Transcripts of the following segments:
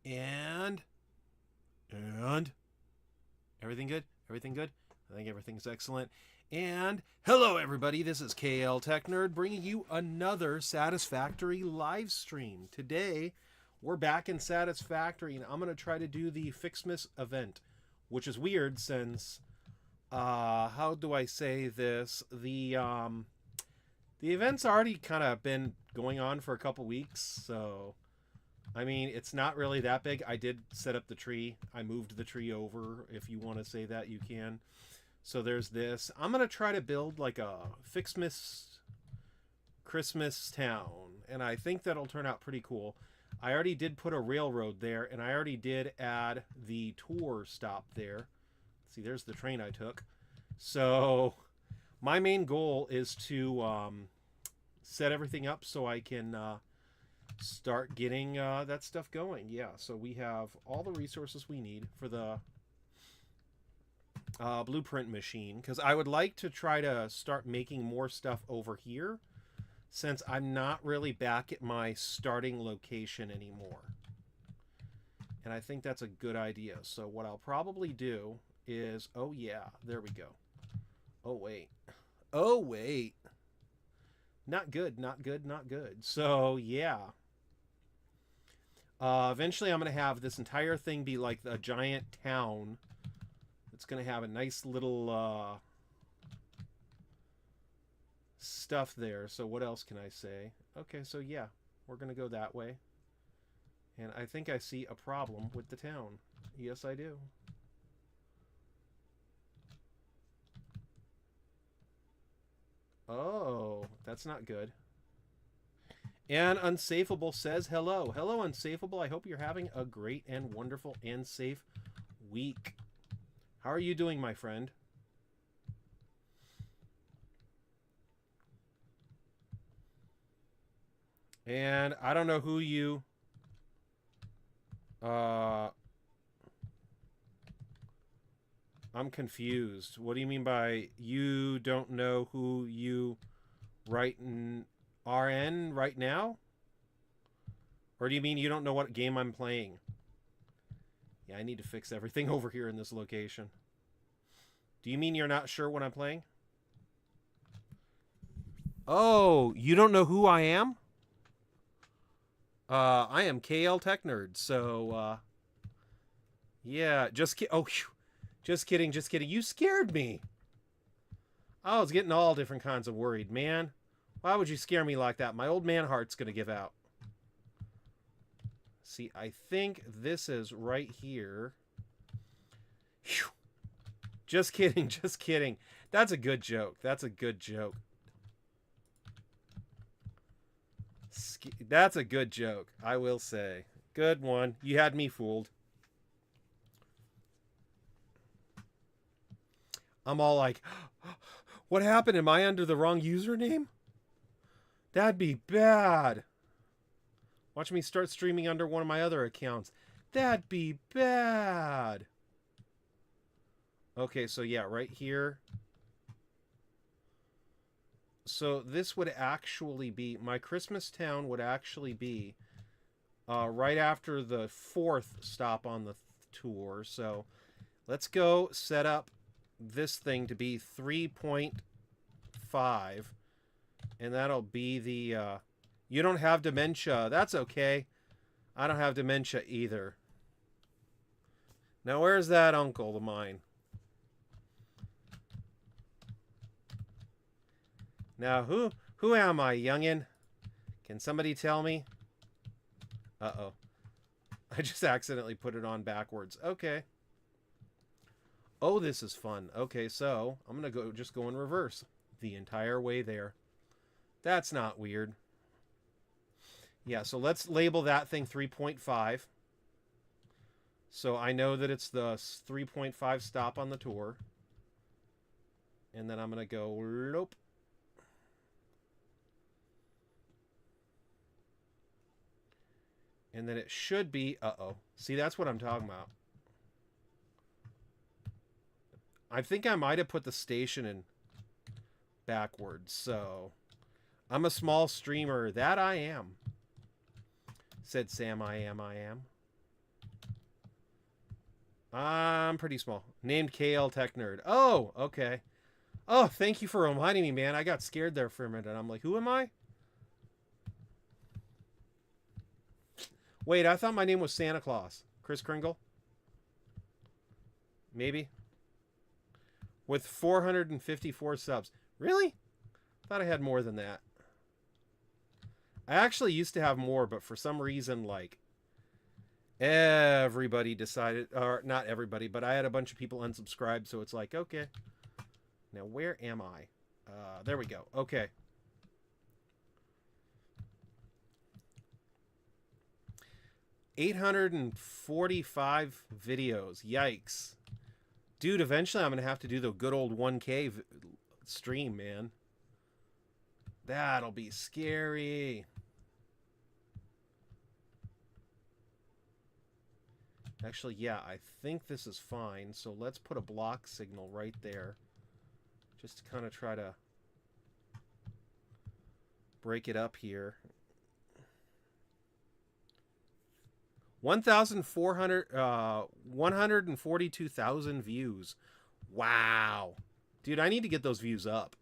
And everything good? Everything good? I think everything's excellent. And hello, everybody. This is KL Tech Nerd bringing you another Satisfactory live stream. Today, we're back in Satisfactory, and I'm going to try to do the Ficsmas event, which is weird since, how do I say this? The event's already kind of been going on for a couple weeks, so I mean, it's not really that big. I did set up the tree. I moved the tree over. If you want to say that, you can. So there's this. I'm going to try to build like a Ficsmas Christmas town, and I think that'll turn out pretty cool. I already did put a railroad there, and I already did add the tour stop there. See, there's the train I took. So my main goal is to set everything up so I can start getting that stuff going. Yeah, so we have all the resources we need for the blueprint machine, because I would like to try to start making more stuff over here since I'm not really back at my starting location anymore. And I think that's a good idea. So what I'll probably do is, oh yeah, there we go. Oh wait. Oh wait. Not good, not good, not good. So yeah. Eventually I'm going to have this entire thing be like a giant town. It's going to have a nice little stuff there. So what else can I say? Okay, so yeah, we're going to go that way. And I think I see a problem with the town. Yes, I do. Oh, that's not good. And Unsafable says hello. Hello, Unsafable. I hope you're having a great and wonderful and safe week. How are you doing, my friend? And I don't know who you... I'm confused. What do you mean by you don't know who you write in RN right now? Or do you mean you don't know what game I'm playing? Yeah, I need to fix everything over here in this location. Do you mean you're not sure what I'm playing? Oh, you don't know who I am? I am KL Tech Nerd, so, yeah, just kidding, just kidding. You scared me. I was getting all different kinds of worried, man. Why would you scare me like that? My old man heart's gonna give out. See, I think this is right here. Whew. Just kidding, just kidding. That's a good joke. That's a good joke. That's a good joke, I will say. Good one. You had me fooled. I'm all like, what happened? Am I under the wrong username? That'd be bad. Watch me start streaming under one of my other accounts. That'd be bad. Okay, so yeah, right here. So this would actually be, my Christmas town would actually be right after the 4th stop on the tour. So let's go set up this thing to be 3.5. And that'll be the... you don't have dementia. That's okay. I don't have dementia either. Now, where's that uncle of mine? Now, who am I, youngin? Can somebody tell me? Uh-oh. I just accidentally put it on backwards. Okay. Oh, this is fun. Okay, so I'm going to just go in reverse the entire way there. That's not weird. Yeah, so let's label that thing 3.5. So I know that it's the 3.5 stop on the tour. And then I'm going to go, nope. And then it should be, uh-oh. See, that's what I'm talking about. I think I might have put the station in backwards, so... I'm a small streamer. That I am. Said Sam, I am. I'm pretty small. Named KL Tech Nerd. Oh, okay. Oh, thank you for reminding me, man. I got scared there for a minute. I'm like, who am I? Wait, I thought my name was Santa Claus. Chris Kringle? Maybe? With 454 subs. Really? Thought I had more than that. I actually used to have more, but for some reason, like, everybody decided, or not everybody, but I had a bunch of people unsubscribed, so it's like, okay. Now, where am I? There we go. Okay. $845 videos. Yikes. Dude, eventually I'm going to have to do the good old 1K stream, man. That'll be scary. Actually, yeah, I think this is fine. So let's put a block signal right there. Just to kind of try to break it up here. 142,000 views. Wow. Dude, I need to get those views up.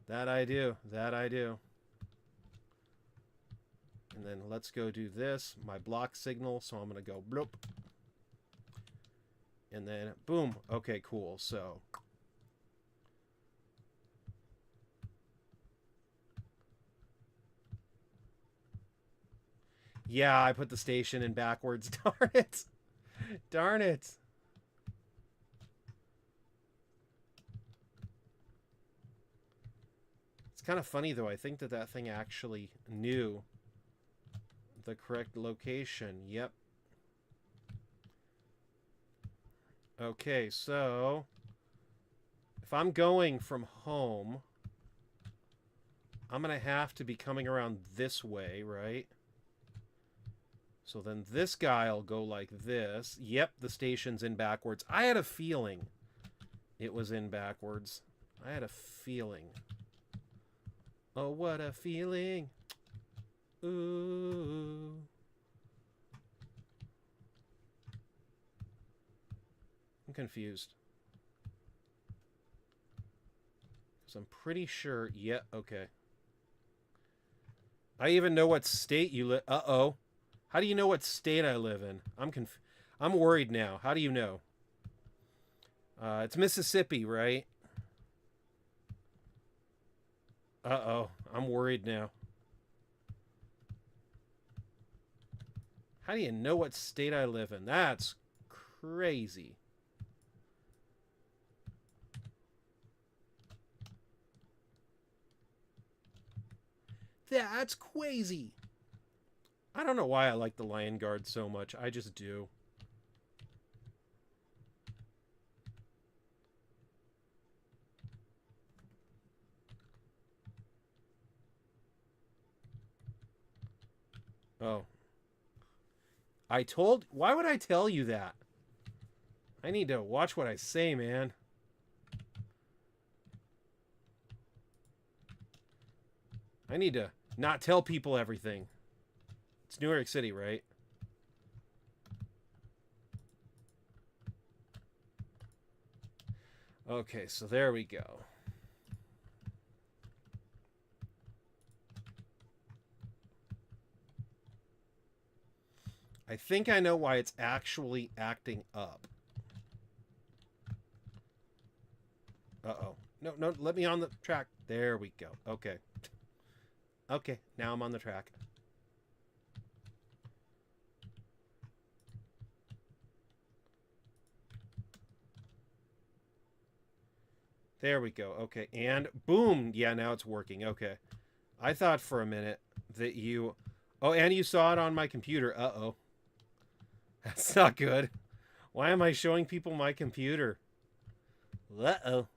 That I do. That I do. And then let's go do this. My block signal. So I'm going to go bloop. And then boom. Okay, cool. So yeah, I put the station in backwards. Darn it. Darn it. It's kind of funny, though. I think that that thing actually knew the correct location. Yep. Okay, so if I'm going from home, I'm going to have to be coming around this way, right? So then this guy will go like this. Yep, the station's in backwards. I had a feeling it was in backwards. I had a feeling. Oh, what a feeling. Ooh. I'm confused. Because I'm pretty sure... Yeah, okay. I even know what state you live... Uh-oh. How do you know what state I live in? I'm worried now. How do you know? It's Mississippi, right? Uh-oh. I'm worried now. How do you know what state I live in? That's crazy. That's crazy. I don't know why I like the Lion Guard so much. I just do. Oh. Why would I tell you that? I need to watch what I say, man. I need to not tell people everything. It's New York City, right? Okay, so there we go. I think I know why it's actually acting up. Uh-oh. No, no, let me on the track. There we go. Okay. Okay, now I'm on the track. There we go. Okay, and boom. Yeah, now it's working. Okay. I thought for a minute that you... Oh, and you saw it on my computer. Uh-oh. That's not good. Why am I showing people my computer? Uh-oh.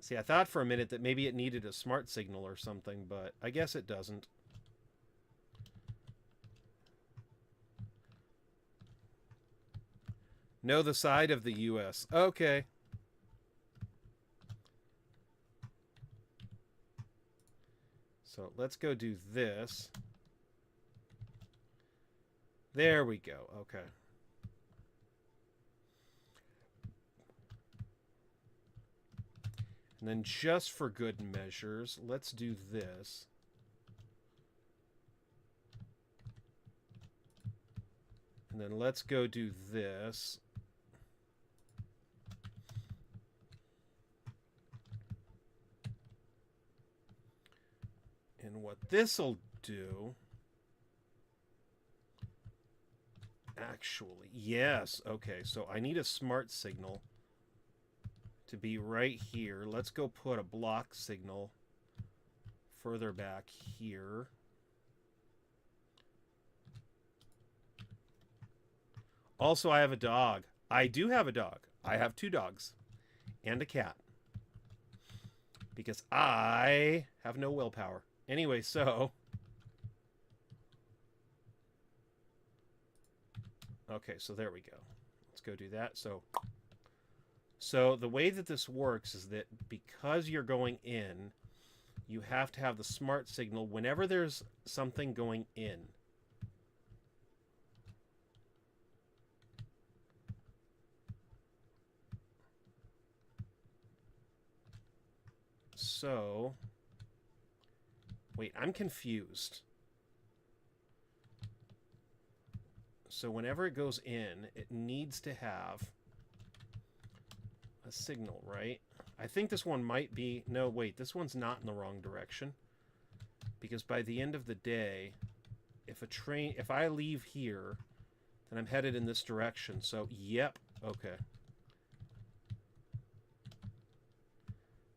See, I thought for a minute that maybe it needed a smart signal or something, but I guess it doesn't. Know the side of the U.S. Okay. So let's go do this. There we go. Okay. And then just for good measures, let's do this. And then let's go do this. And what this'll do... Actually, yes. Okay, so I need a smart signal to be right here. Let's go put a block signal further back here. Also, I have a dog. I do have a dog. I have 2 dogs and a cat. Because I have no willpower. Anyway, so... Okay, so there we go. Let's go do that. So the way that this works is that because you're going in, you have to have the smart signal whenever there's something going in. So, wait, I'm confused. So whenever it goes in, it needs to have a signal, right? I think this one might be... No, wait, this one's not in the wrong direction. Because by the end of the day, if I leave here, then I'm headed in this direction. So, yep, okay.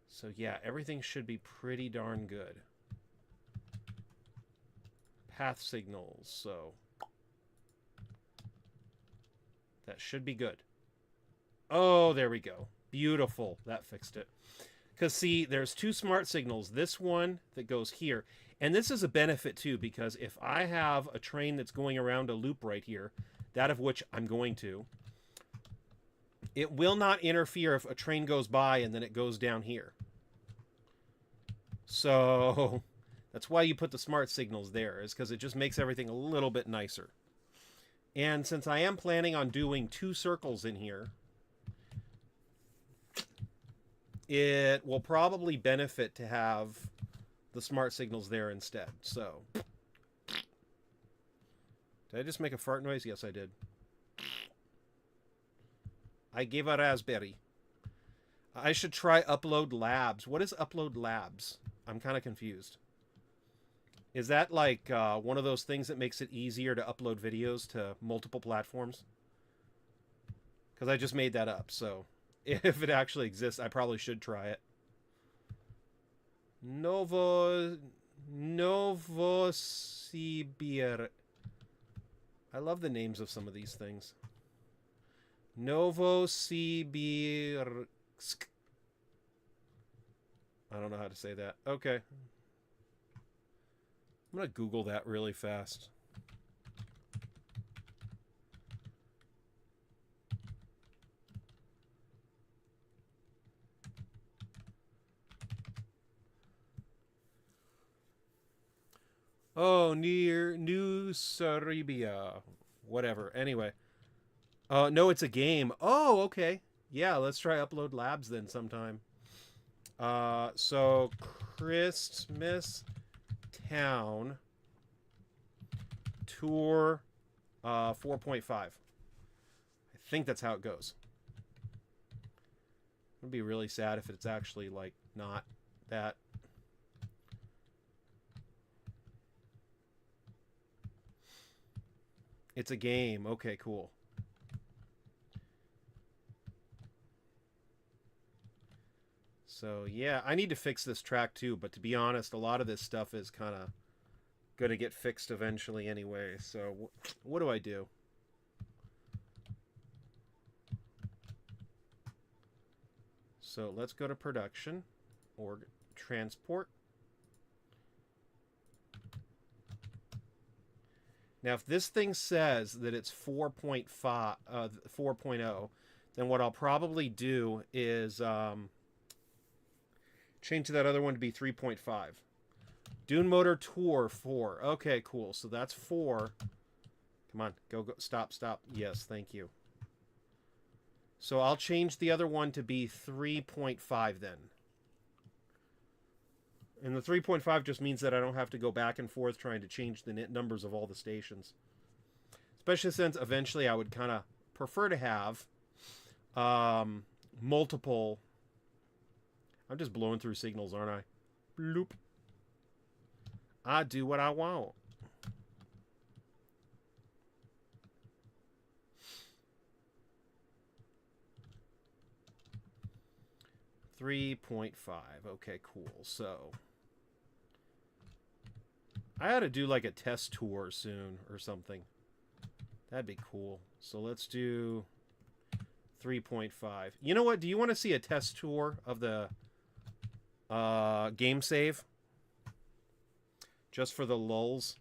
So yeah, everything should be pretty darn good. Path signals, so... That should be good. Oh, there we go. Beautiful. That fixed it. Because, see, there's 2 smart signals. This one that goes here. And this is a benefit, too, because if I have a train that's going around a loop right here, that of which I'm going to, it will not interfere if a train goes by and then it goes down here. So, that's why you put the smart signals there, is because it just makes everything a little bit nicer. And since I am planning on doing 2 circles in here, it will probably benefit to have the smart signals there instead. So, did I just make a fart noise? Yes, I did. I gave a raspberry. I should try Upload Labs. What is Upload Labs? I'm kind of confused. Is that like one of those things that makes it easier to upload videos to multiple platforms? Because I just made that up, so if it actually exists, I probably should try it. Novosibir. I love the names of some of these things. Novosibirsk. I don't know how to say that. Okay. I'm going to Google that really fast. Oh, near New Serbia. Whatever. Anyway. No, it's a game. Oh, okay. Yeah, let's try Upload Labs then sometime. So, Christmas Town Tour 4.5. I think that's how it goes. It would be really sad if it's actually, like, not that. It's a game. Okay, cool. So, yeah, I need to fix this track too, but to be honest, a lot of this stuff is kind of going to get fixed eventually anyway. So, what do I do? So, let's go to production or transport. Now, if this thing says that it's 4.0, then what I'll probably do is change that other one to be 3.5. Dune Motor Tour 4. Okay, cool. So that's 4. Come Come on. Go, go. Stop, stop. Yes, thank you. So I'll change the other one to be 3.5 then. And the 3.5 just means that I don't have to go back and forth trying to change the numbers of all the stations. Especially since eventually I would kind of prefer to have multiple... I'm just blowing through signals, aren't I? Bloop. I do what I want. $3.5. Okay, cool. So I ought to do like a test tour soon or something. That'd be cool. So let's do 3.5. You know what? Do you want to see a test tour of the game save? Just for the lulz.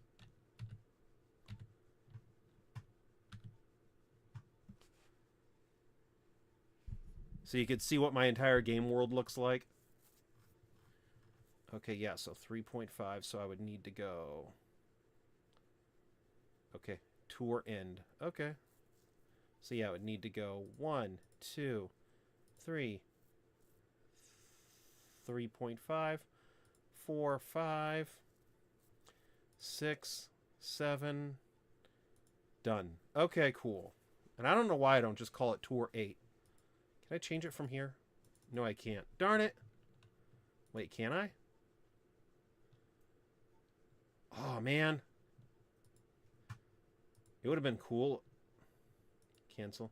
So you could see what my entire game world looks like. Okay, yeah, so 3.5, so I would need to go... Okay, tour end. Okay. So yeah, I would need to go 1, 2, 3, 3.5, 4, 5, 6, 7, done. Okay, cool. And I don't know why I don't just call it tour 8. Can I change it from here? No, I can't. Darn it. Wait, can I? Oh, man. It would have been cool. Cancel.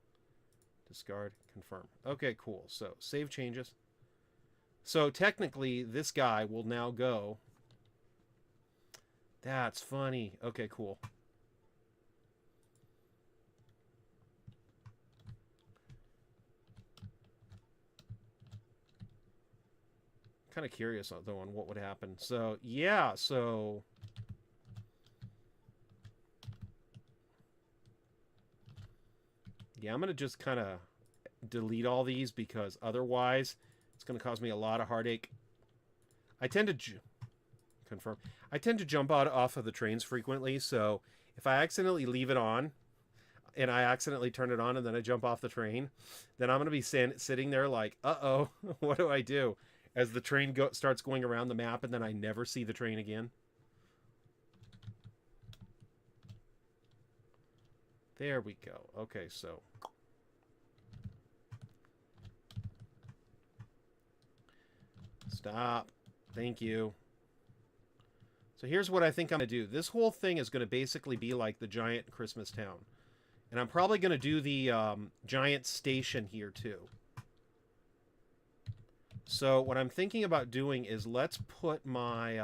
Discard. Confirm. Okay, cool. So, save changes. So, technically, this guy will now go. That's funny. Okay, cool. Kind of curious though on what would happen. So yeah, so yeah, I'm gonna just kind of delete all these because otherwise it's gonna cause me a lot of heartache. I tend to confirm. I tend to jump out off of the trains frequently, so if I accidentally leave it on and I accidentally turn it on and then I jump off the train, then I'm gonna be sitting there like, uh-oh, what do I do? As the train starts going around the map and then I never see the train again. There we go. Okay, so. Stop. Thank you. So here's what I think I'm going to do. This whole thing is going to basically be like the giant Christmas town. And I'm probably going to do the giant station here too. So what I'm thinking about doing is let's put my...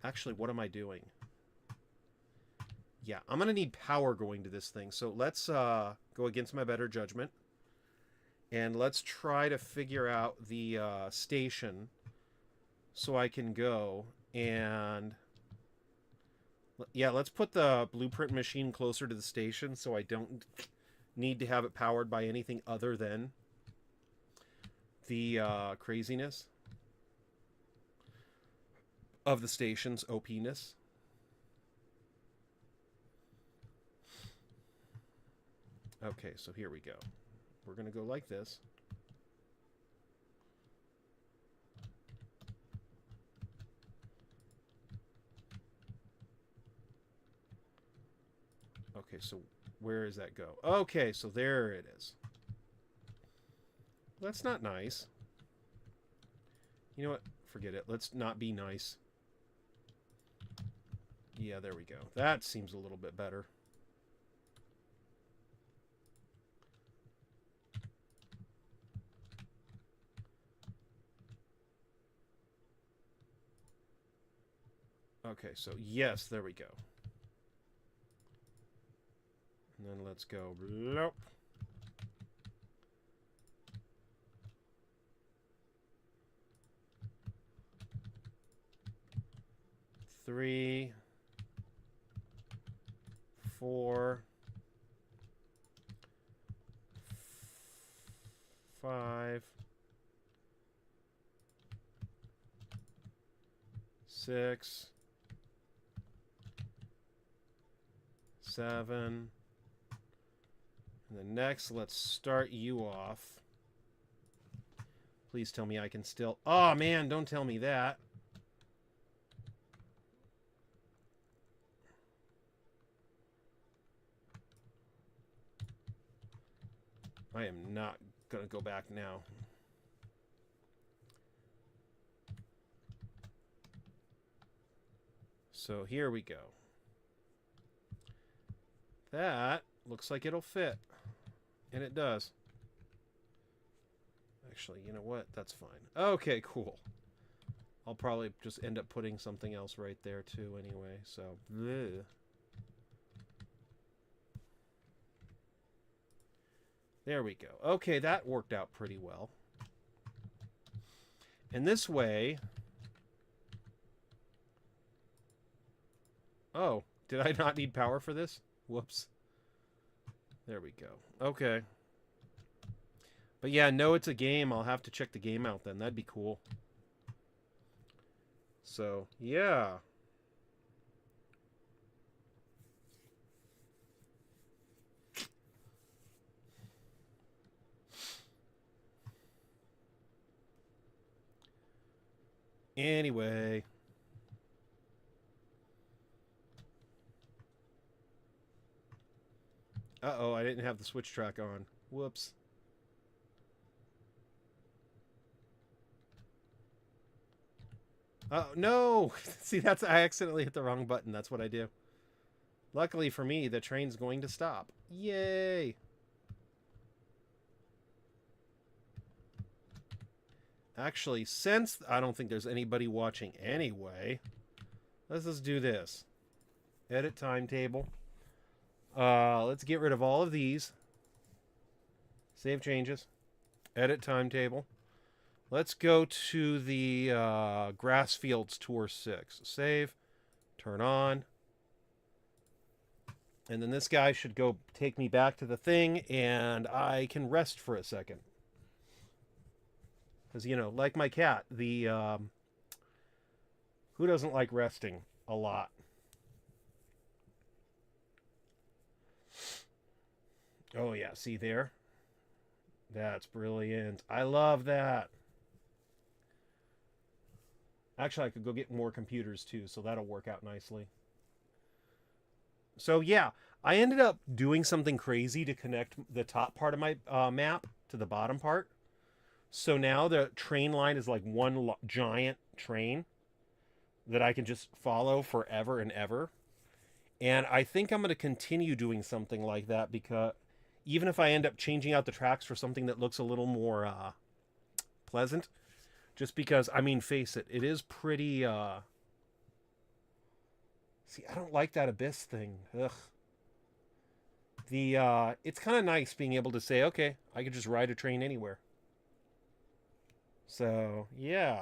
actually, what am I doing? Yeah, I'm going to need power going to this thing. So let's go against my better judgment. And let's try to figure out the station so I can go and... Yeah, let's put the blueprint machine closer to the station so I don't need to have it powered by anything other than the craziness of the station's OP-ness. Okay, so here we go. We're going to go like this. Okay, so where does that go? Okay, so there it is. That's not nice. You know what? Forget it. Let's not be nice. Yeah, there we go. That seems a little bit better. Okay, so yes, there we go. And then let's go. Bloop. Three, 4, 5, 6, 7. And then next, let's start you off. Please tell me I can still... Oh, man, don't tell me that. I am not going to go back now. So here we go. That looks like it'll fit. And it does. Actually, you know what? That's fine. Okay, cool. I'll probably just end up putting something else right there too anyway. So, bleh. There we go. Okay, that worked out pretty well. And this way... Oh, did I not need power for this? Whoops. There we go. Okay. But yeah, no, it's a game. I'll have to check the game out then. That'd be cool. So, yeah. Anyway. Uh-oh, I didn't have the switch track on. Whoops. Oh, no! See, I accidentally hit the wrong button. That's what I do. Luckily for me, the train's going to stop. Yay! Actually, since I don't think there's anybody watching anyway, let's just do this. Edit timetable. Let's get rid of all of these. Save changes. Edit timetable. Let's go to the Grass Fields Tour 6. Save. Turn on. And then this guy should go take me back to the thing, and I can rest for a second. Because, you know, like my cat, the... who doesn't like resting a lot? Oh, yeah, see there? That's brilliant. I love that. Actually, I could go get more computers, too, so that'll work out nicely. So, yeah, I ended up doing something crazy to connect the top part of my map to the bottom part. So now the train line is like one giant train that I can just follow forever and ever. And I think I'm going to continue doing something like that, because even if I end up changing out the tracks for something that looks a little more pleasant, just because, I mean, face it, it is pretty... See, I don't like that abyss thing. Ugh. It's kind of nice being able to say, okay, I could just ride a train anywhere. So, yeah.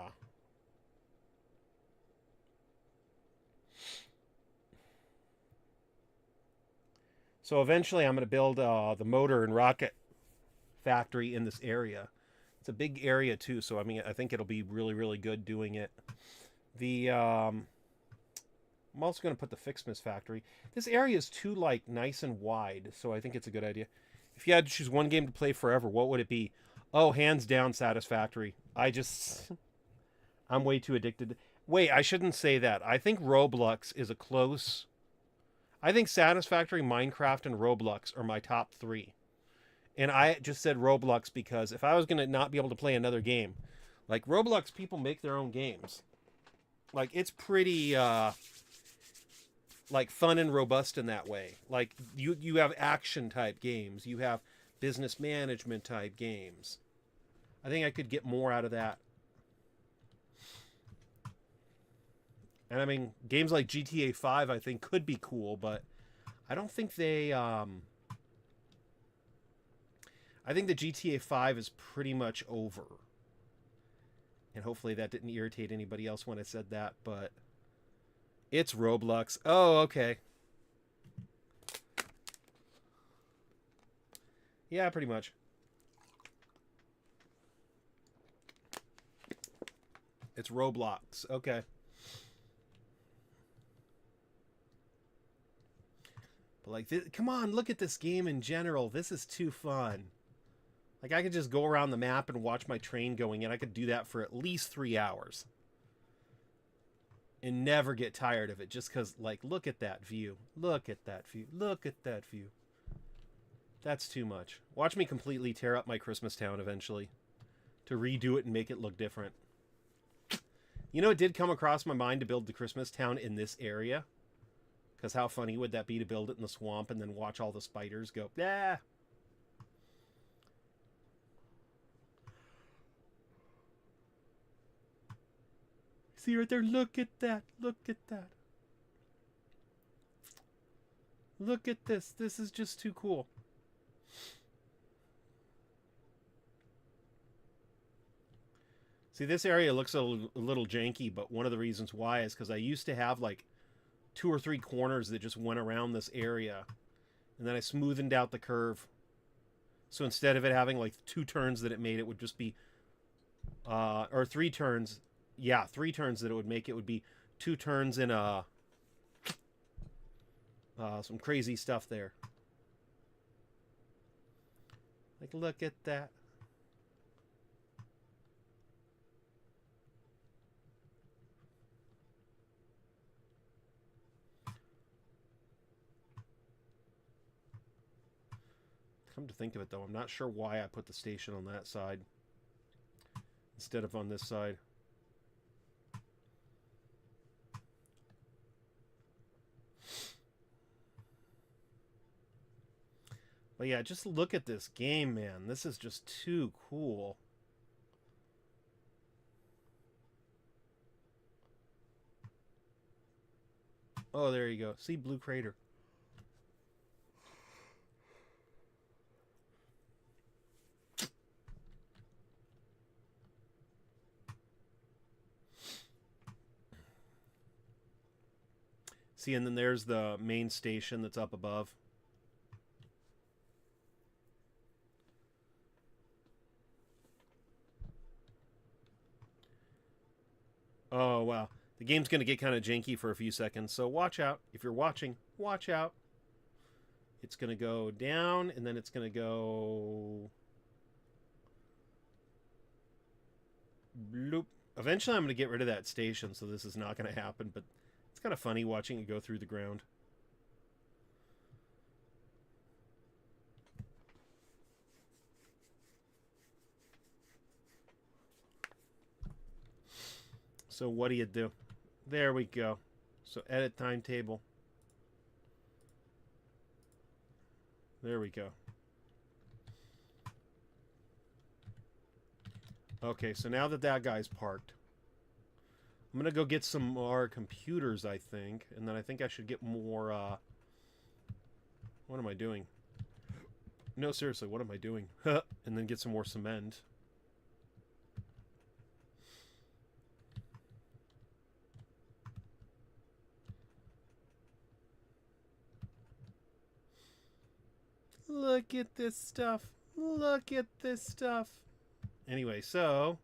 So eventually I'm going to build the motor and rocket factory in this area. It's a big area too, so I mean, I think it'll be really, really good doing it. I'm also going to put the Ficsmas factory. This area is too, like, nice and wide, so I think it's a good idea. If you had to choose one game to play forever, what would it be? Oh, hands down, Satisfactory. I'm way too addicted. Wait, I shouldn't say that. I think Roblox is a close... I think Satisfactory, Minecraft, and Roblox are my top 3. And I just said Roblox because if I was going to not be able to play another game, like, Roblox people make their own games. Like, it's pretty, like, fun and robust in that way. Like, you have action-type games. You have business management-type games. I think I could get more out of that. And, I mean, games like GTA 5, I think, could be cool, but I don't think they, I think the GTA 5 is pretty much over. And hopefully that didn't irritate anybody else when I said that, but it's Roblox. Oh, okay. Yeah, pretty much. It's Roblox. Okay. But like, come on, look at this game in general. This is too fun. Like, I could just go around the map and watch my train going, and I could do that for at least 3 hours. And never get tired of it, just because, like, look at that view. Look at that view. Look at that view. That's too much. Watch me completely tear up my Christmas town eventually. To redo it and make it look different. You know, it did come across my mind to build the Christmas town in this area. Because how funny would that be to build it in the swamp and then watch all the spiders go, ah! See right there? Look at that. Look at that. Look at this. This is just too cool. See, this area looks a little janky, but one of the reasons why is because I used to have like 2 or 3 corners that just went around this area. And then I smoothened out the curve. So instead of it having like 2 turns that it made, it would just be, or 3 turns. Yeah, 3 turns that it would make. It would be 2 turns in some crazy stuff there. Like, look at that. Come to think of it, though, I'm not sure why I put the station on that side instead of on this side. But yeah, just look at this game, man. This is just too cool. Oh, there you go. See, Blue Crater. See, and then there's the main station that's up above. Oh, wow. The game's going to get kind of janky for a few seconds, so watch out. If you're watching, watch out. It's going to go down, and then it's going to go... bloop. Eventually I'm going to get rid of that station, so this is not going to happen, but it's kind of funny watching it go through the ground. So what do you do? There we go. So edit timetable. There we go. Okay, so now that that guy's parked, I'm going to go get some more computers, I think. And then I think I should get more, what am I doing? No, seriously, what am I doing? And then get some more cement. Look at this stuff. Look at this stuff. Anyway, so...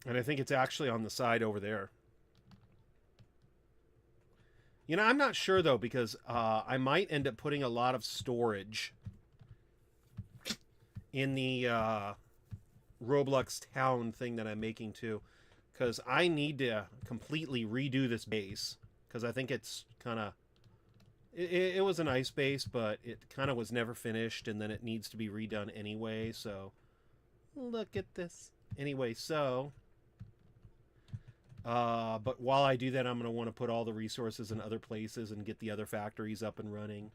and I think it's actually on the side over there. You know, I'm not sure, though, because I might end up putting a lot of storage in the Roblox town thing that I'm making, too. Because I need to completely redo this base. Because I think it's kind of... It was a nice base, but it kind of was never finished, and then it needs to be redone anyway, so... look at this. Anyway, so... but while I do that, I'm going to want to put all the resources in other places and get the other factories up and running.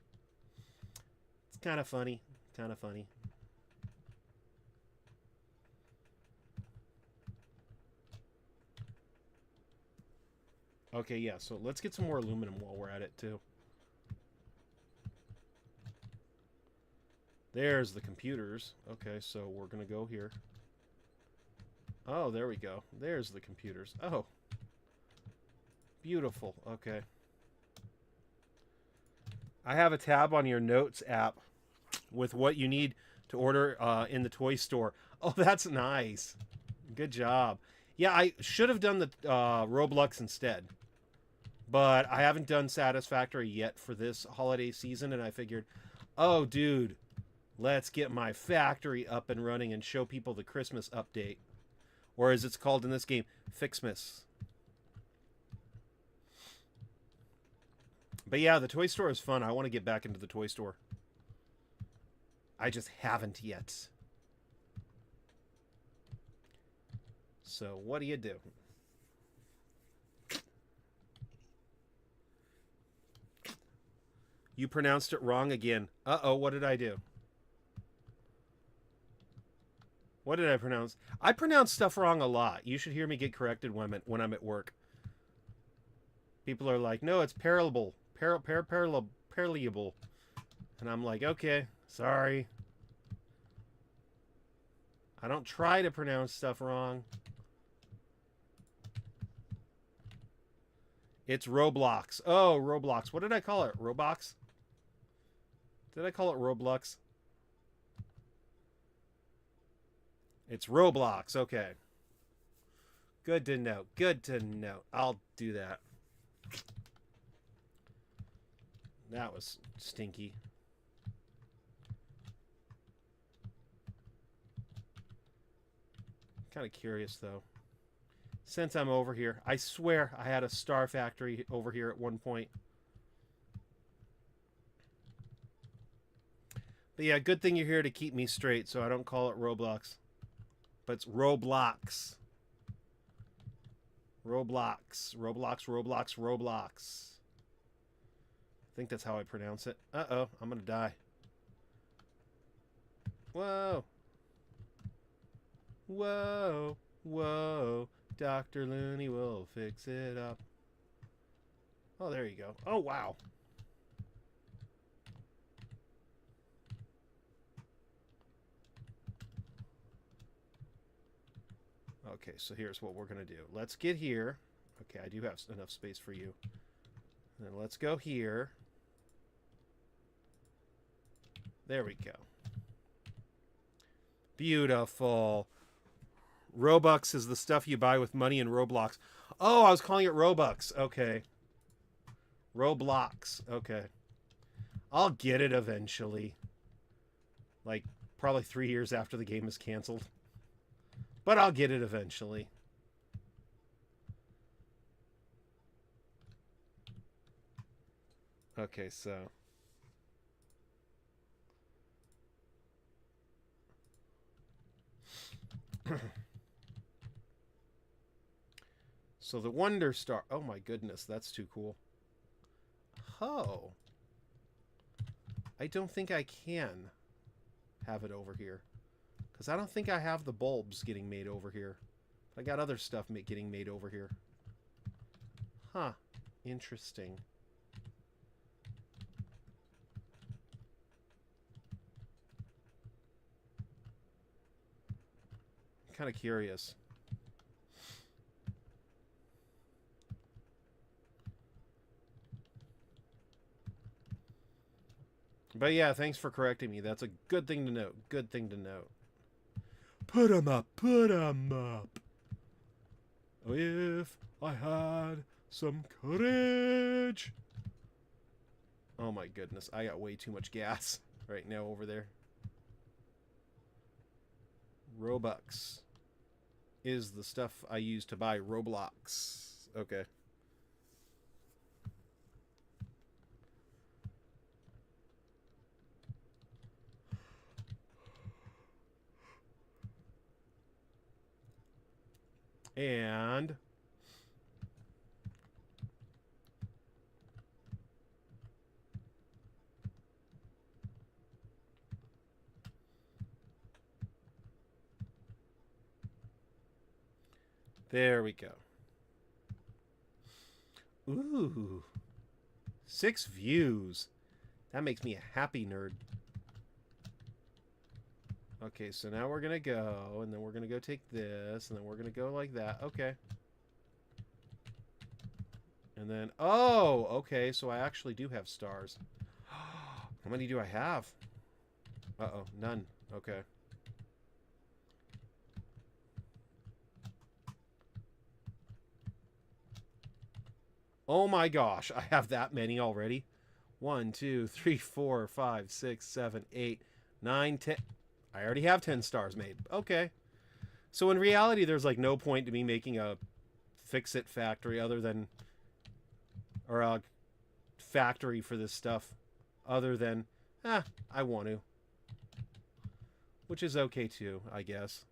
It's kind of funny. Kind of funny. Okay, yeah, so let's get some more aluminum while we're at it, too. There's the computers. Okay, so we're going to go here. Oh, there we go. There's the computers. Oh. Beautiful. Okay. I have a tab on your notes app with what you need to order in the toy store. Oh, that's nice. Good job. Yeah, I should have done the Roblox instead. But I haven't done Satisfactory yet for this holiday season, and I figured, oh, dude, let's get my factory up and running and show people the Christmas update. Or as it's called in this game, Ficsmas. But yeah, the toy store is fun. I want to get back into the toy store. I just haven't yet. So what do you do? You pronounced it wrong again. Uh-oh, what did I do? What did I pronounce? I pronounce stuff wrong a lot. You should hear me get corrected when I'm at work. People are like, no, it's parable. Parable. And I'm like, okay, sorry. I don't try to pronounce stuff wrong. It's Roblox. Oh, Roblox. What did I call it? Roblox? Did I call it Roblox? It's Roblox. Okay. Good to know. Good to know. I'll do that. That was stinky. Kind of curious, though. Since I'm over here, I swear I had a star factory over here at one point. But yeah, good thing you're here to keep me straight so I don't call it Roblox. But it's Roblox. Roblox. Roblox, Roblox, Roblox. I think that's how I pronounce it. Uh-oh, I'm gonna die. Whoa. Whoa. Whoa. Dr. Looney will fix it up. Oh, there you go. Oh, wow. Okay, so here's what we're going to do. Let's get here. Okay, I do have enough space for you. And then let's go here. There we go. Beautiful. Robux is the stuff you buy with money in Roblox. Oh, I was calling it Robux. Okay. Roblox. Okay. I'll get it eventually. Like, probably 3 years after the game is canceled. But I'll get it eventually. Okay, so... So the Wonder Star... Oh my goodness, that's too cool. Oh. I don't think I can have it over here. Because I don't think I have the bulbs getting made over here. I got other stuff getting made over here. Huh. Interesting. I'm kind of curious. But yeah, thanks for correcting me. That's a good thing to note. Good thing to note. Put 'em up. Put 'em up. Oh, if I had some courage. Oh my goodness. I got way too much gas right now over there. Robux is the stuff I use to buy Roblox. Okay. And there we go. Ooh. 6 views. That makes me a happy nerd. Okay, so now we're going to go, and then we're going to go take this, and then we're going to go like that. Okay. And then, oh, okay, so I actually do have stars. How many do I have? Uh-oh, none. Okay. Oh my gosh, I have that many already. 1, 2, 3, 4, 5, 6, 7, 8, 9, 10. I already have 10 stars made. Okay. So in reality, there's like no point to me making a fix-it factory other than, or a factory for this stuff other than, I want to. Which is okay too, I guess.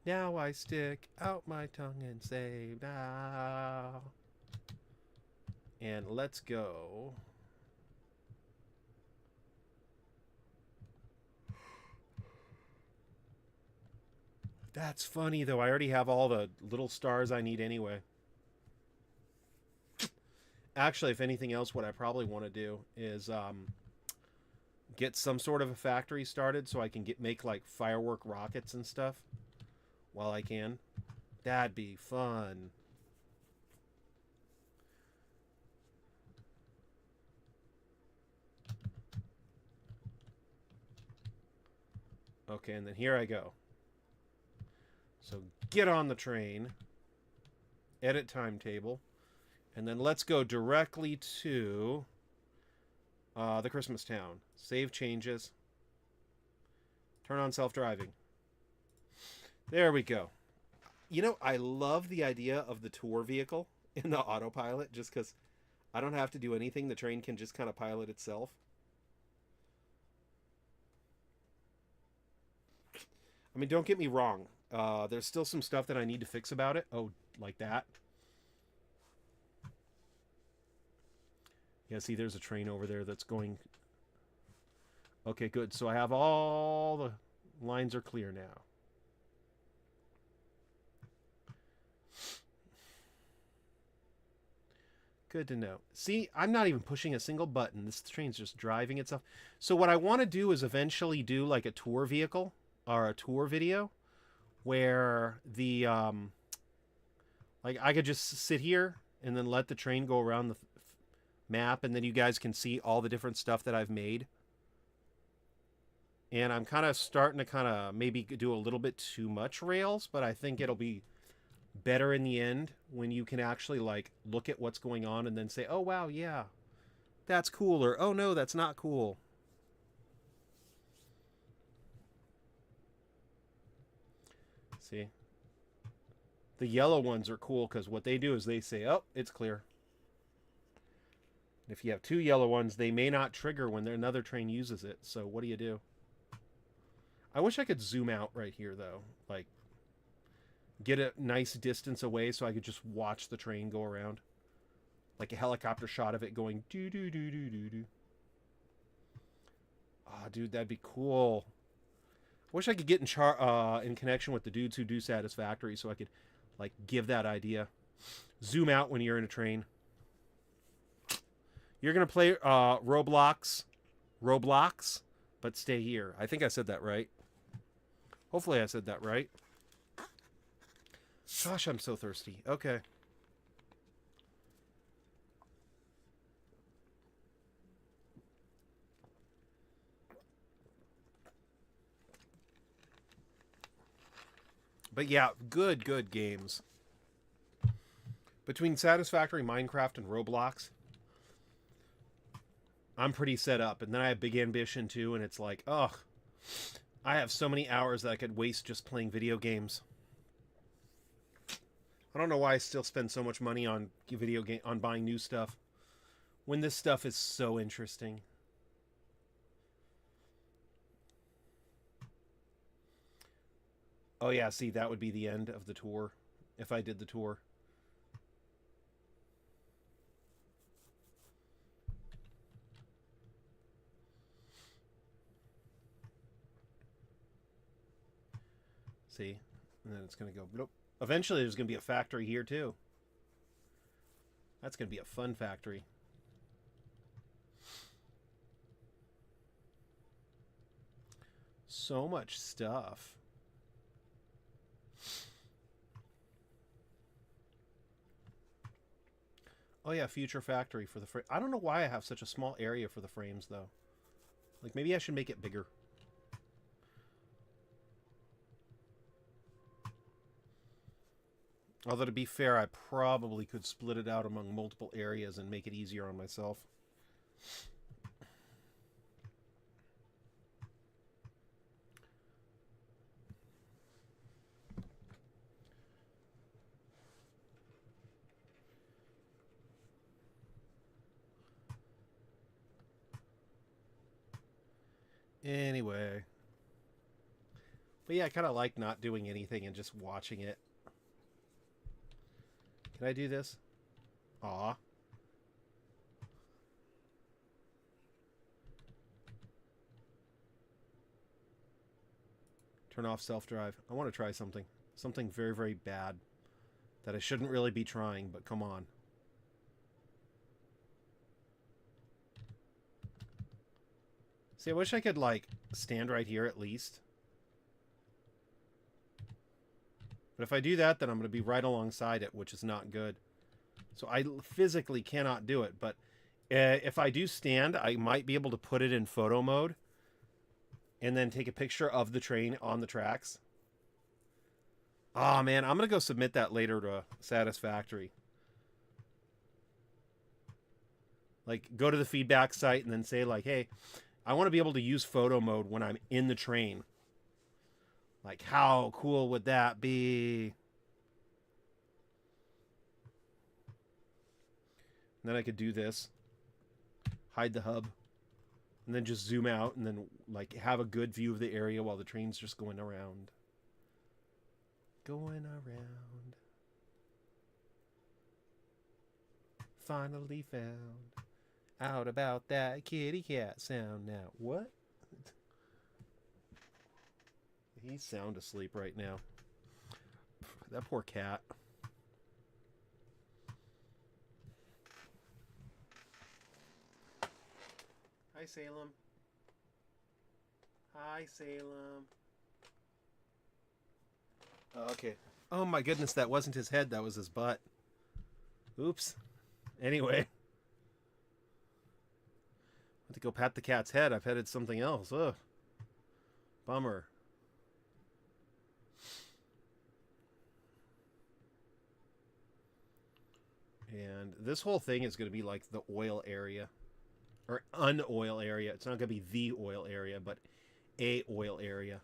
Now I stick out my tongue and say, now. And let's go. That's funny, though. I already have all the little stars I need anyway. Actually, if anything else, what I probably want to do is get some sort of a factory started so I can make like firework rockets and stuff while I can. That'd be fun. Okay, and then here I go. So get on the train, edit timetable, and then let's go directly to the Christmas town. Save changes. Turn on self-driving. There we go. You know, I love the idea of the tour vehicle in the autopilot just because I don't have to do anything. The train can just kind of pilot itself. I mean, don't get me wrong. There's still some stuff that I need to fix about it. Oh, like that. Yeah, see, there's a train over there that's going... Okay, good. So I have all the lines are clear now. Good to know. See, I'm not even pushing a single button. This train's just driving itself. So what I want to do is eventually do like a tour vehicle or a tour video where the like I could just sit here and then let the train go around the map, and then you guys can see all the different stuff that I've made. And I'm kind of starting to kind of maybe do a little bit too much rails, but I think it'll be better in the end when you can actually like look at what's going on and then say, oh wow, yeah, that's cool, or oh no, that's not cool. See, the yellow ones are cool because what they do is they say, oh, it's clear. If you have two yellow ones, they may not trigger when another train uses it. So what do you do? I wish I could zoom out right here though, like get a nice distance away so I could just watch the train go around. Like a helicopter shot of it going doo doo doo doo doo doo. Ah, dude, that'd be cool. I wish I could get in connection with the dudes who do Satisfactory so I could like give that idea. Zoom out when you're in a train. You're gonna play Roblox, but stay here. I think I said that right. Hopefully I said that right. Gosh, I'm so thirsty. Okay. But yeah, good games. Between Satisfactory, Minecraft, and Roblox, I'm pretty set up. And then I have Big Ambition too, and it's like, ugh. I have so many hours that I could waste just playing video games. I don't know why I still spend so much money on on buying new stuff when this stuff is so interesting. Oh yeah, see, that would be the end of the tour if I did the tour. See? And then it's going to go bloop. Eventually there's going to be a factory here too. That's going to be a fun factory. So much stuff. Oh yeah, future factory for the frame. I don't know why I have such a small area for the frames though. Like, maybe I should make it bigger. Although, to be fair, I probably could split it out among multiple areas and make it easier on myself. Anyway. But yeah, I kind of like not doing anything and just watching it. Can I do this? Aw. Turn off self-drive. I want to try something. Something very, very bad that I shouldn't really be trying, but come on. See, I wish I could, like, stand right here at least. But if I do that, then I'm going to be right alongside it, which is not good. So I physically cannot do it. But if I do stand, I might be able to put it in photo mode and then take a picture of the train on the tracks. Oh, man, I'm going to go submit that later to Satisfactory. Like, go to the feedback site and then say, like, hey, I want to be able to use photo mode when I'm in the train. Like, how cool would that be? And then I could do this. Hide the hub. And then just zoom out and then, like, have a good view of the area while the train's just going around. Going around. Finally found out about that kitty cat sound now. What? He's sound asleep right now. That poor cat. Hi, Salem. Hi, Salem. Oh, okay. Oh my goodness, that wasn't his head, that was his butt. Oops. Anyway. I went to go pat the cat's head. I petted something else. Ugh. Bummer. And this whole thing is going to be like the oil area. Or un-oil area. It's not going to be the oil area, but a oil area.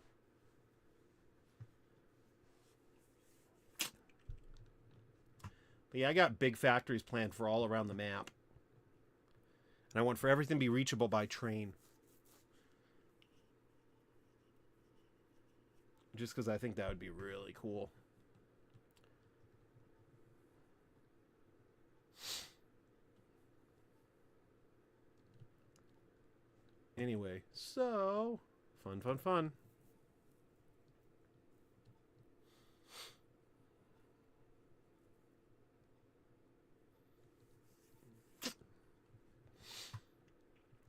But yeah, I got big factories planned for all around the map. And I want for everything to be reachable by train. Just because I think that would be really cool. Anyway, so fun, fun, fun.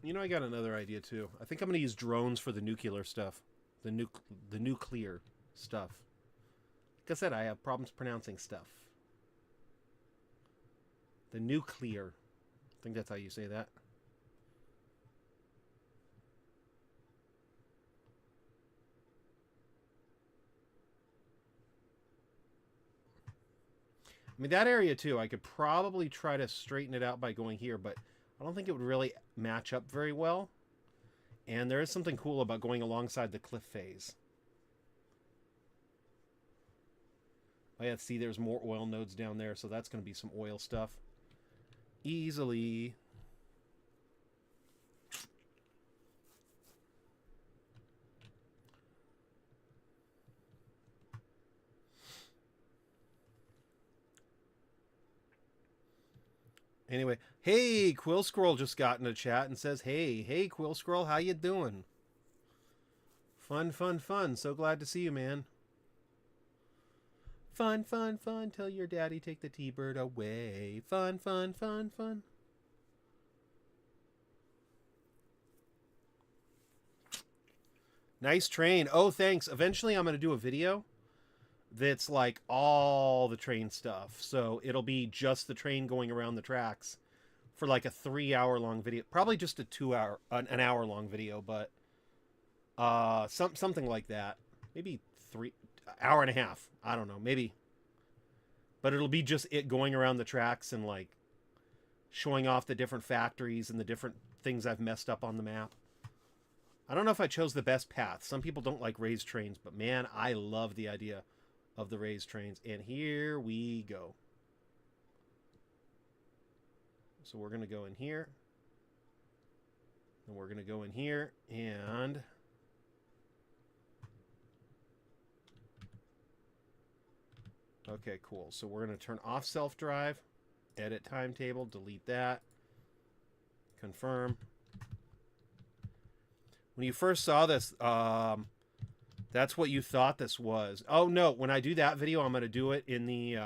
You know, I got another idea too. I think I'm going to use drones for the nuclear stuff. The nuclear stuff. Like I said, I have problems pronouncing stuff. The nuclear. I think that's how you say that. I mean, that area too, I could probably try to straighten it out by going here, but I don't think it would really match up very well. And there is something cool about going alongside the cliff phase. Oh yeah, see, there's more oil nodes down there, so that's going to be some oil stuff. Easily. Anyway, hey, Quill Scroll just got in a chat and says, hey, Quill Scroll, how you doing? Fun, fun, fun. So glad to see you, man. Fun, fun, fun. Tell your daddy take the T-bird away. Fun, fun, fun, fun. Nice train. Oh, thanks. Eventually I'm going to do a video that's like all the train stuff. So it'll be just the train going around the tracks for like a 3-hour long video. Probably just an hour long video, but something like that. Maybe 3 hour and a half. I don't know, maybe. But it'll be just it going around the tracks and like showing off the different factories and the different things I've messed up on the map. I don't know if I chose the best path. Some people don't like raised trains, but man, I love the idea of the raised trains. And here we go. So we're going to go in here. And we're going to go in here and okay, cool. So we're going to turn off self-drive, edit timetable, delete that, confirm. When you first saw this, that's what you thought this was. Oh, no. When I do that video, I'm going to do it in the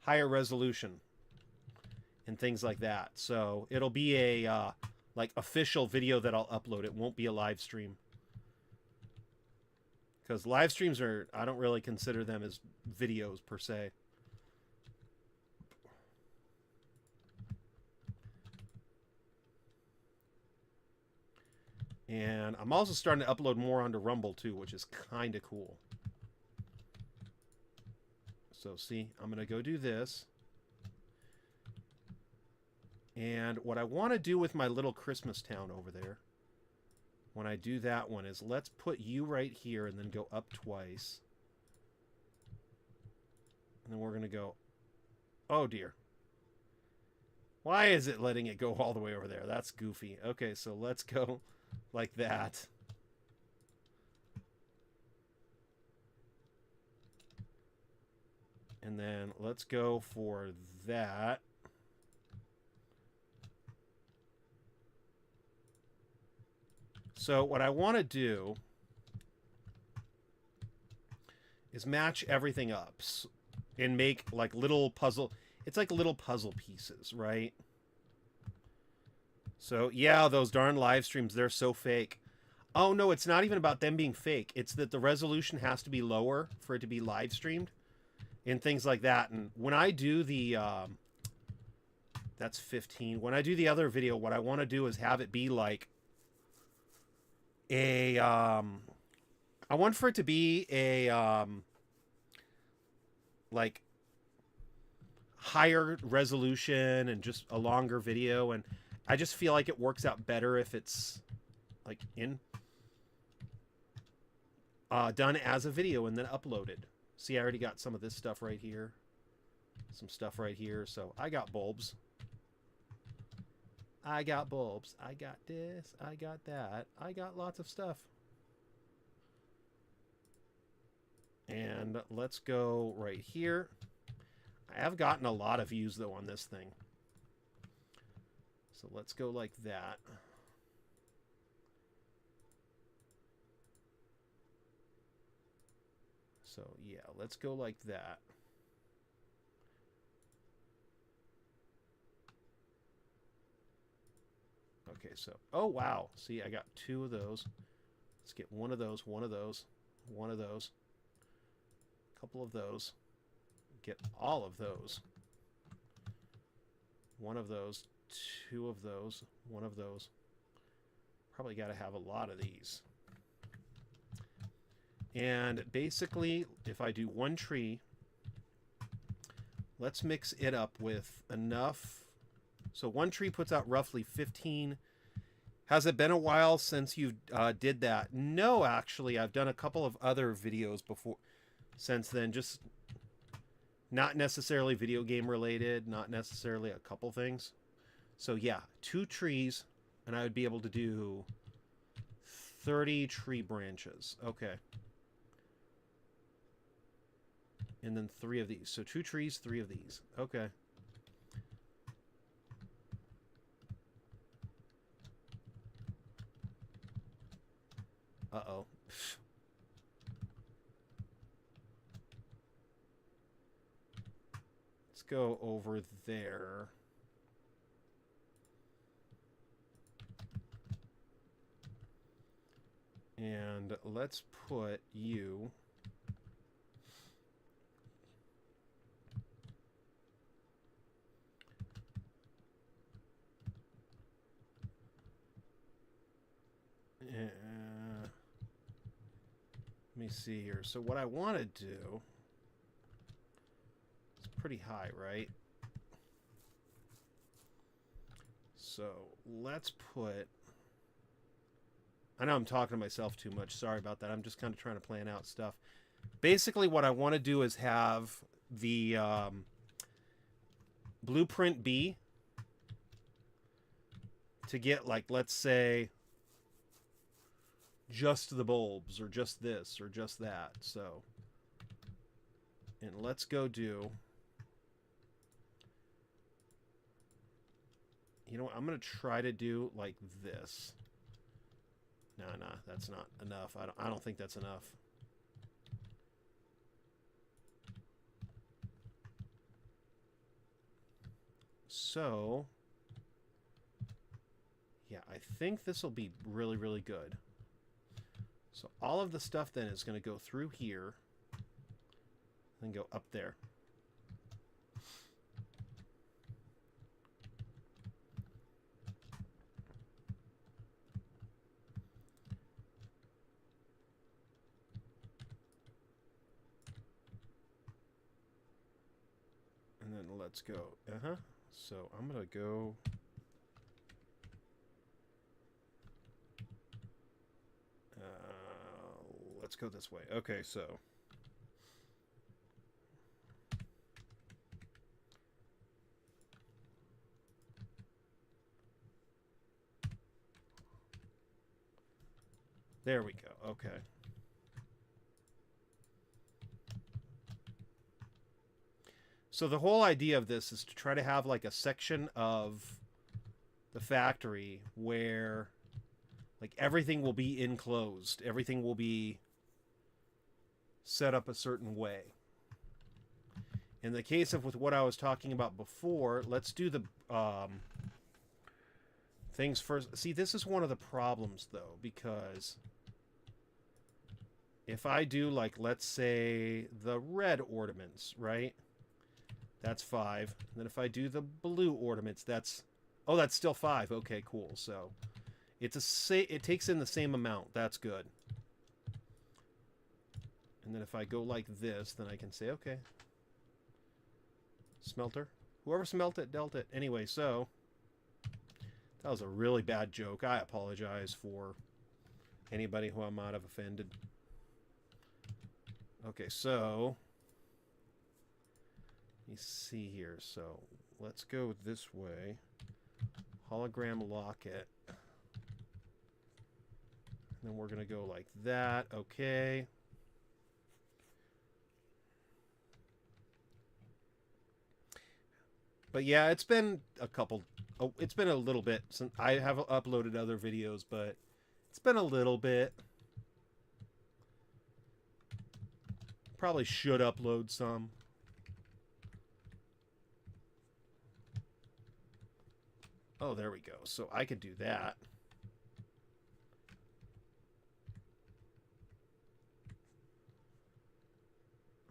higher resolution and things like that. So it'll be a like official video that I'll upload. It won't be a live stream. Because live streams are, I don't really consider them as videos per se. And I'm also starting to upload more onto Rumble too, which is kind of cool. So see, I'm going to go do this. And what I want to do with my little Christmas town over there, when I do that one, is let's put you right here and then go up twice. And then we're going to go, oh dear. Why is it letting it go all the way over there? That's goofy. Okay, so let's go like that. And then let's go for that. So what I want to do is match everything up and make like little puzzle. It's like little puzzle pieces, right? So, yeah, those darn live streams, they're so fake. Oh, no, it's not even about them being fake. It's that the resolution has to be lower for it to be live streamed and things like that. And when I do the, that's 15. When I do the other video, what I want to do is have it be like a, I want for it to be a, like higher resolution and just a longer video. And I just feel like it works out better if it's like done as a video and then uploaded. See, I already got some of this stuff right here. Some stuff right here. So I got bulbs. I got bulbs. I got this. I got that. I got lots of stuff. And let's go right here. I have gotten a lot of views, though, on this thing. So let's go like that. So, yeah, let's go like that. Okay, so, oh, wow. See, I got 2 of those. Let's get one of those, one of those, one of those, a couple of those. Get all of those. One of those, 2 of those, one of those. Probably got to have a lot of these. And basically, if I do one tree, let's mix it up with enough. So one tree puts out roughly 15. Has it been a while since you did that? No, actually, I've done a couple of other videos before since then. Just not necessarily video game related, not necessarily a couple things. So yeah, 2 trees, and I would be able to do 30 tree branches. Okay. And then 3 of these. So 2 trees, 3 of these. Okay. Uh-oh. Let's go over there. And let's put you... see here. So what I want to do, it's pretty high, right? So let's put, I know I'm talking to myself too much. Sorry about that. I'm just kind of trying to plan out stuff. Basically, what I want to do is have the blueprint be to get, like, let's say, just the bulbs, or just this, or just that. So, and let's go do, you know what, I'm going to try to do like this. No, that's not enough. I don't think that's enough. So, yeah, I think this will be really, really good. So all of the stuff then is going to go through here and go up there. And then let's go. So I'm going to go. Let's go this way. Okay, so. There we go. Okay. So the whole idea of this is to try to have like a section of the factory where like everything will be enclosed. Everything will be set up a certain way. In the case of with what I was talking about before, let's do the things first. See, this is one of the problems though, because if I do like, let's say the red ornaments, right? That's 5. And then if I do the blue ornaments, that's, oh, that's still 5. Okay, cool. So it takes in the same amount. That's good. And then if I go like this, then I can say, okay, smelter. Whoever smelt it, dealt it. Anyway, so that was a really bad joke. I apologize for anybody who I might have offended. Okay, so let me see here. So let's go this way. Hologram locket. And then we're going to go like that. Okay. But yeah, it's been it's been a little bit since I have uploaded other videos, but it's been a little bit. Probably should upload some. Oh, there we go. So I could do that.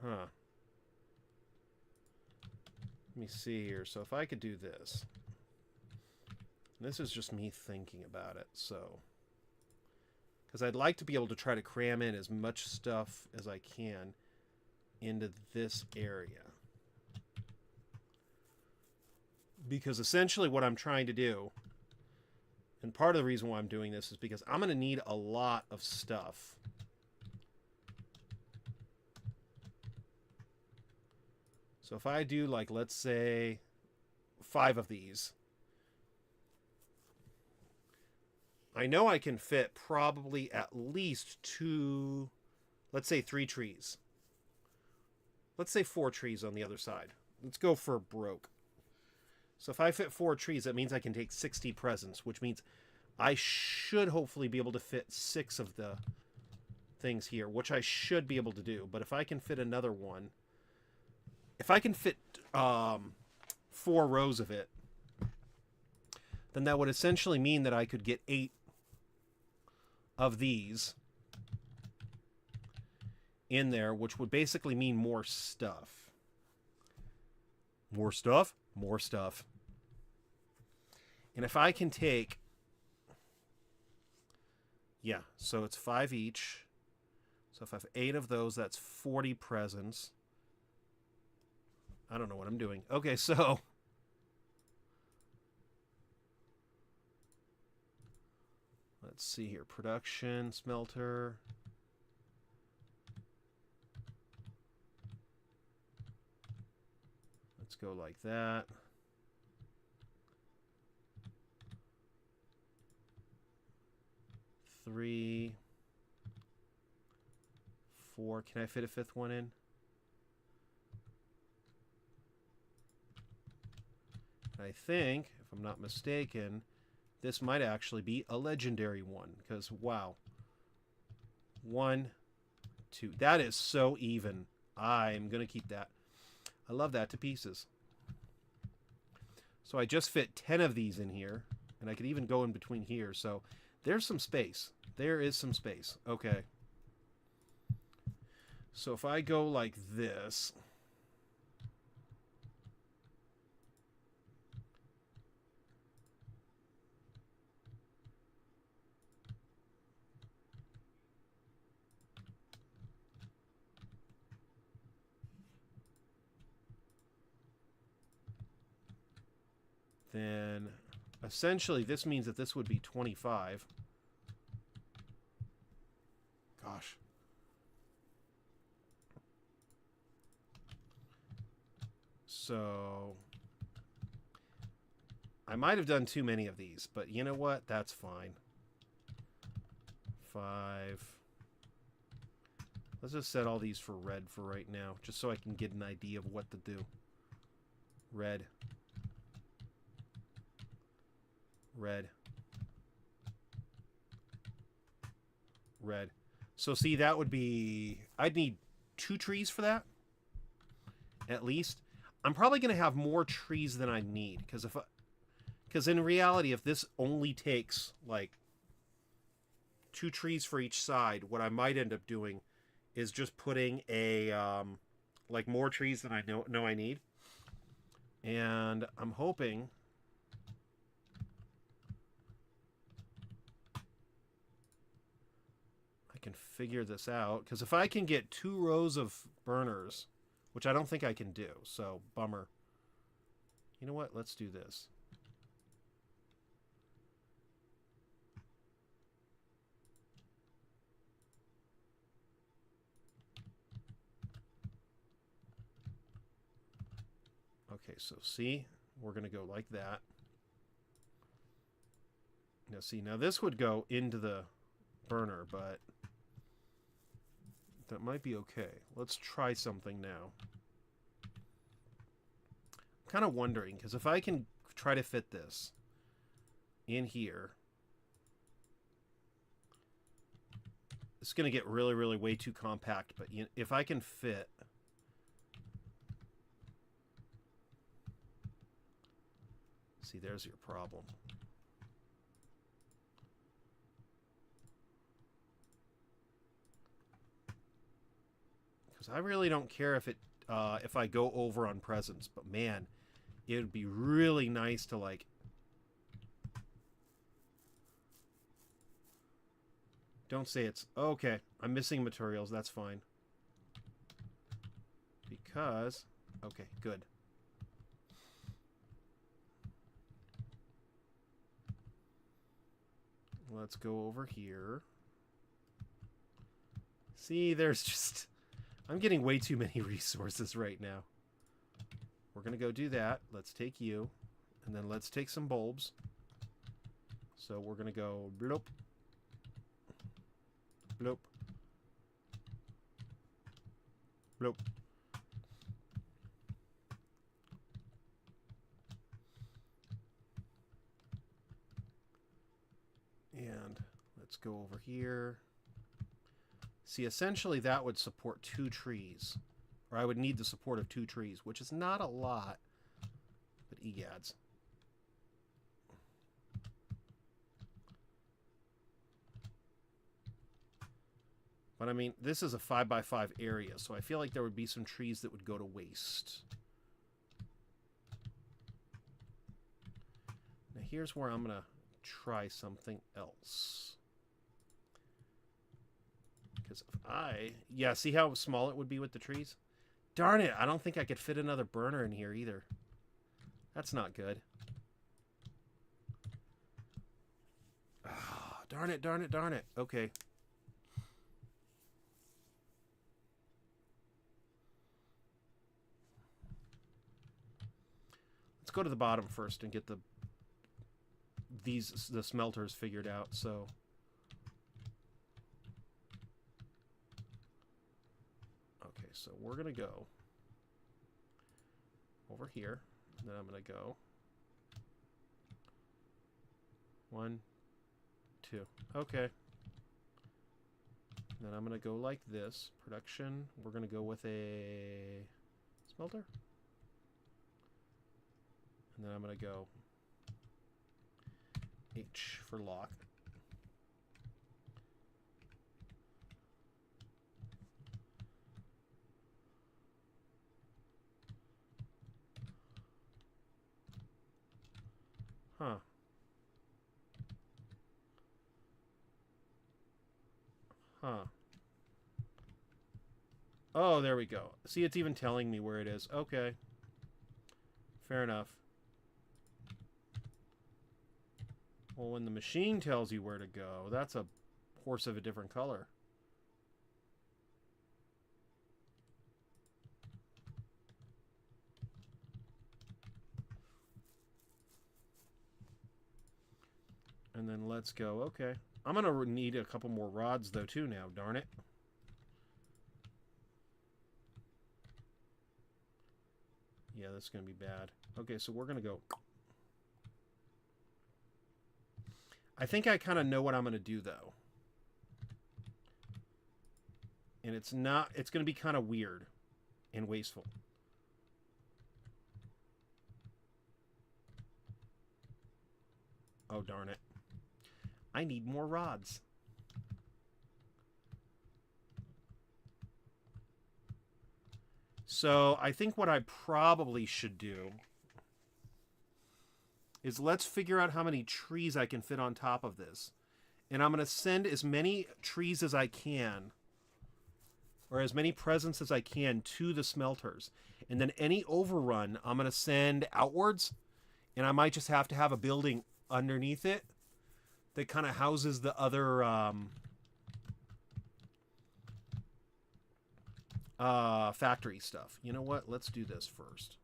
Huh. Let me see here. So if I could do this. This is just me thinking about it. So, because I'd like to be able to try to cram in as much stuff as I can into this area. Because essentially what I'm trying to do, and part of the reason why I'm doing this is because I'm going to need a lot of stuff. So if I do, like, let's say 5 of these, I know I can fit probably at least 2, let's say 3 trees. Let's say 4 trees on the other side. Let's go for broke. So if I fit 4 trees, that means I can take 60 presents, which means I should hopefully be able to fit 6 of the things here, which I should be able to do. But if I can fit another one, if I can fit 4 rows of it, then that would essentially mean that I could get 8 of these in there, which would basically mean more stuff. More stuff? More stuff. And if I can take, yeah, so it's 5 each. So if I have 8 of those, that's 40 presents. I don't know what I'm doing. Okay, so let's see here. Production, smelter. Let's go like that. Three, 4. Can I fit a 5th one in? I think, if I'm not mistaken, this might actually be a legendary one. Because, wow. 1, 2. That is so even. I'm going to keep that. I love that to pieces. So I just fit 10 of these in here. And I could even go in between here. So there's some space. There is some space. Okay. So if I go like this... then essentially this means that this would be 25. Gosh. So I might have done too many of these, but you know what? That's fine. 5. Let's just set all these for red for right now, just so I can get an idea of what to do. Red. Red. Red. So see, that would be... I'd need 2 trees for that. At least. I'm probably going to have more trees than I need. Because in reality, if this only takes, like, 2 trees for each side, what I might end up doing is just putting a, like, more trees than I know I need. And I'm hoping... can figure this out, because if I can get 2 rows of burners, which I don't think I can do, so bummer. You know what? Let's do this. Okay, so see, we're going to go like that. Now see, now this would go into the burner, but that might be okay. Let's try something now. I'm kind of wondering, because if I can try to fit this in here, it's going to get really, really way too compact, but if I can fit... See, there's your problem. Because I really don't care if I go over on presents, but man, it would be really nice to, like, don't say it's okay. I'm missing materials. That's fine. Because okay, good. Let's go over here. See, there's just... I'm getting way too many resources right now. We're going to go do that. Let's take you. And then let's take some bulbs. So we're going to go bloop. Bloop. Bloop. And let's go over here. See, essentially that would support 2 trees. Or I would need the support of 2 trees, which is not a lot. But egads. But I mean, this is a 5x5 area, so I feel like there would be some trees that would go to waste. Now here's where I'm going to try something else. Because if yeah, see how small it would be with the trees? Darn it, I don't think I could fit another burner in here either. That's not good. Oh, darn it, darn it, darn it. Okay. Let's go to the bottom first and get the smelters figured out. So okay, so we're gonna go over here. Then I'm gonna go 1, 2. Okay. Then I'm gonna go like this. Production. We're gonna go with a smelter. And then I'm going to go H for lock. Huh. Huh. Oh, there we go. See, it's even telling me where it is. Okay. Fair enough. Well, when the machine tells you where to go, that's a horse of a different color. And then let's go. Okay. I'm going to need a couple more rods, though, too, now. Darn it. Yeah, this is going to be bad. Okay, so we're going to go... I think I kind of know what I'm going to do, though. And it's not... It's going to be kind of weird and wasteful. Oh, darn it. I need more rods. So I think what I probably should do is let's figure out how many trees I can fit on top of this. And I'm going to send as many trees as I can, or as many presents as I can, to the smelters. And then any overrun, I'm going to send outwards. And I might just have to have a building underneath it that kind of houses the other factory stuff. You know what? Let's do this first.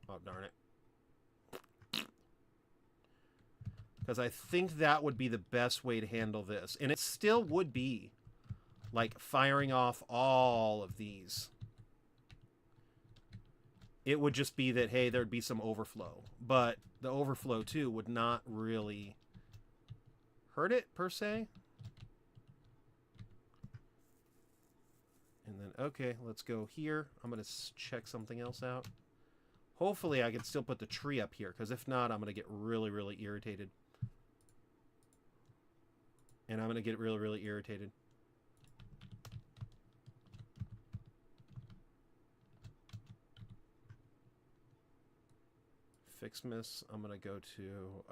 Oh, darn it. Because I think that would be the best way to handle this. And it still would be like firing off all of these. It would just be that, hey, there'd be some overflow. But the overflow, too, would not really hurt it, per se. And then, okay, let's go here. I'm going to check something else out. Hopefully, I can still put the tree up here, because if not, I'm going to get really, really irritated. And I'm going to get really, really irritated. Ficsmas, I'm going to go to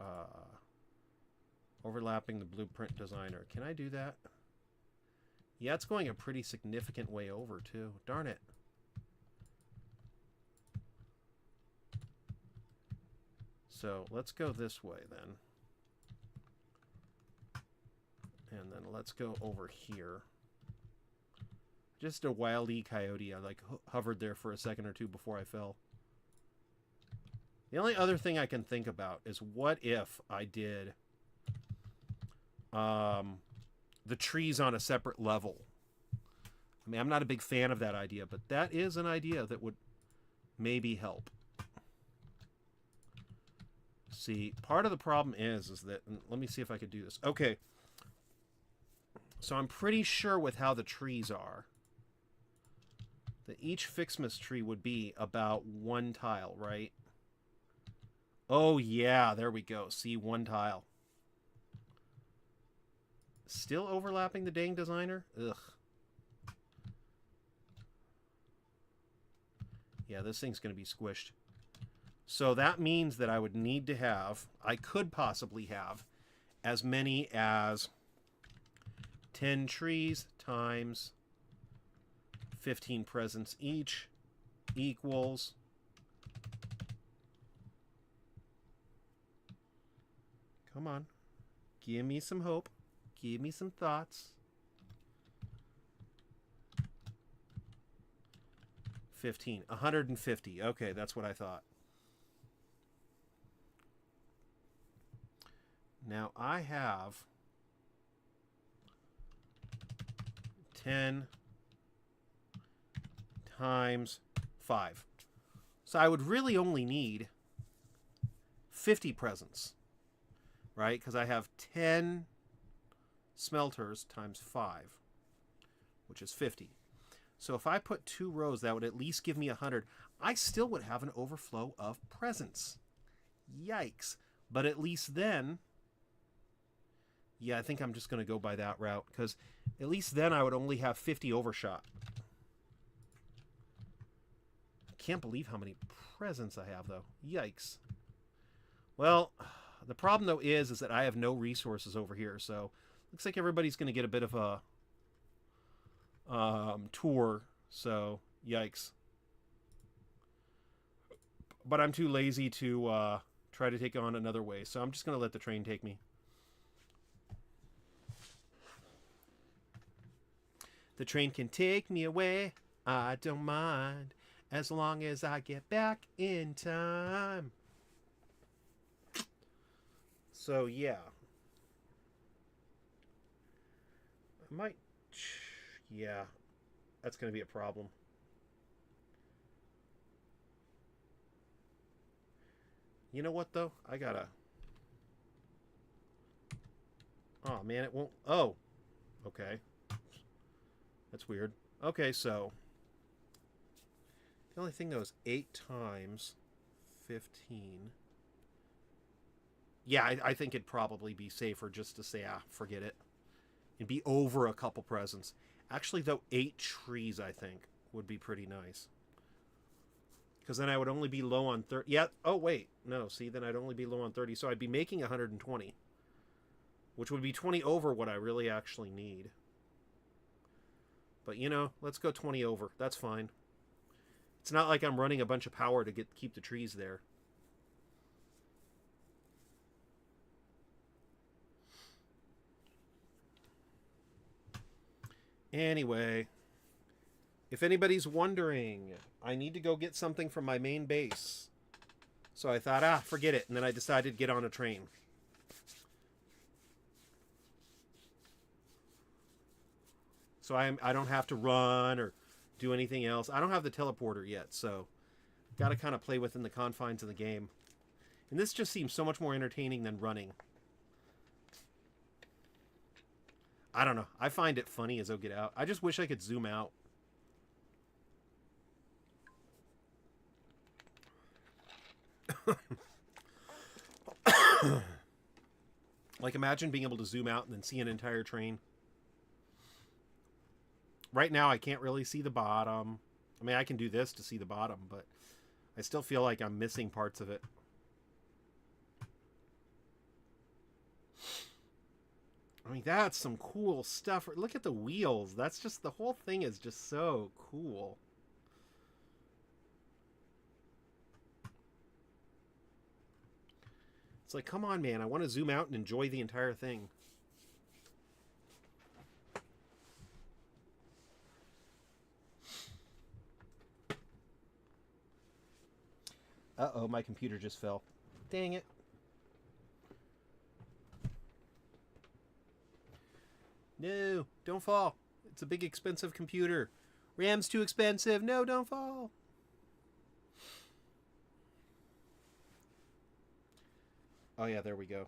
overlapping the blueprint designer. Can I do that? Yeah, it's going a pretty significant way over, too. Darn it. So let's go this way, then. And then let's go over here. Just a wily coyote. I like hovered there for a second or two before I fell. The only other thing I can think about is what if I did the trees on a separate level. I mean, I'm not a big fan of that idea, but that is an idea that would maybe help. See, part of the problem is that, and let me see if I could do this. Okay. So I'm pretty sure with how the trees are, that each Ficsmas tree would be about 1 tile, right? Oh, yeah, there we go. See, 1 tile. Still overlapping the dang designer? Ugh. Yeah, this thing's going to be squished. So that means that I would need to have, I could possibly have, as many as 10 trees times 15 presents each equals come on. Give me some hope. Give me some thoughts. 15. 150. Okay, that's what I thought. Now I have 10 times 5. So I would really only need 50 presents, right? Because I have 10 smelters times 5, which is 50. So if I put 2 rows, that would at least give me 100. I still would have an overflow of presents. Yikes. But at least then, yeah, I think I'm just going to go by that route, because at least then I would only have 50 overshot. I can't believe how many presents I have, though. Yikes. Well, the problem, though, is that I have no resources over here, so looks like everybody's going to get a bit of a tour, so yikes. But I'm too lazy to try to take on another way, so I'm just going to let the train take me. The train can take me away, I don't mind, as long as I get back in time. So yeah, I might, yeah, that's going to be a problem. You know what, though? I gotta... Oh, man, it won't... Oh, okay. That's weird. Okay, so... The only thing, though, is 8 times 15. Yeah, I think it'd probably be safer just to say, forget it. It'd be over a couple presents. Actually, though, 8 trees, I think, would be pretty nice. Because then I would only be low on 30. Yeah. Oh, wait. No, see, then I'd only be low on 30. So I'd be making 120. Which would be 20 over what I really actually need. But, you know, let's go 20 over. That's fine. It's not like I'm running a bunch of power to keep the trees there. Anyway, if anybody's wondering, I need to go get something from my main base. So I thought, forget it. And then I decided to get on a train. So I don't have to run or do anything else. I don't have the teleporter yet, so got to kind of play within the confines of the game. And this just seems so much more entertaining than running. I don't know. I find it funny as I'll get out. I just wish I could zoom out. Like, imagine being able to zoom out and then see an entire train. Right now, I can't really see the bottom. I mean, I can do this to see the bottom, but I still feel like I'm missing parts of it. I mean, that's some cool stuff. Look at the wheels. That's just, the whole thing is just so cool. It's like, come on, man. I want to zoom out and enjoy the entire thing. Uh-oh, my computer just fell. Dang it. No, don't fall. It's a big expensive computer. RAM's too expensive. No, don't fall. Oh yeah, there we go.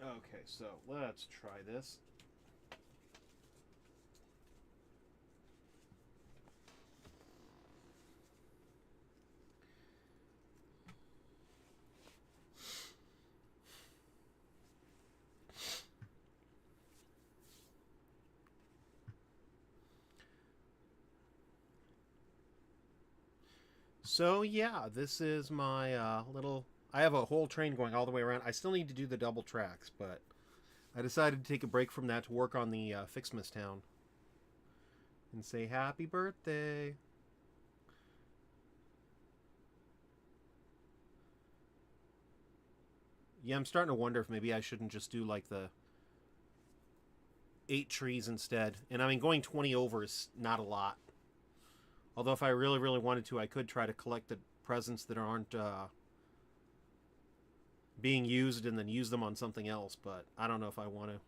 Okay, so let's try this. So yeah, this is my little... I have a whole train going all the way around. I still need to do the double tracks, but I decided to take a break from that to work on the Ficsmas town. And say happy birthday. Yeah, I'm starting to wonder if maybe I shouldn't just do like the 8 trees instead. And I mean, going 20 over is not a lot. Although if I really, really wanted to, I could try to collect the presents that aren't being used and then use them on something else. But I don't know if I want to.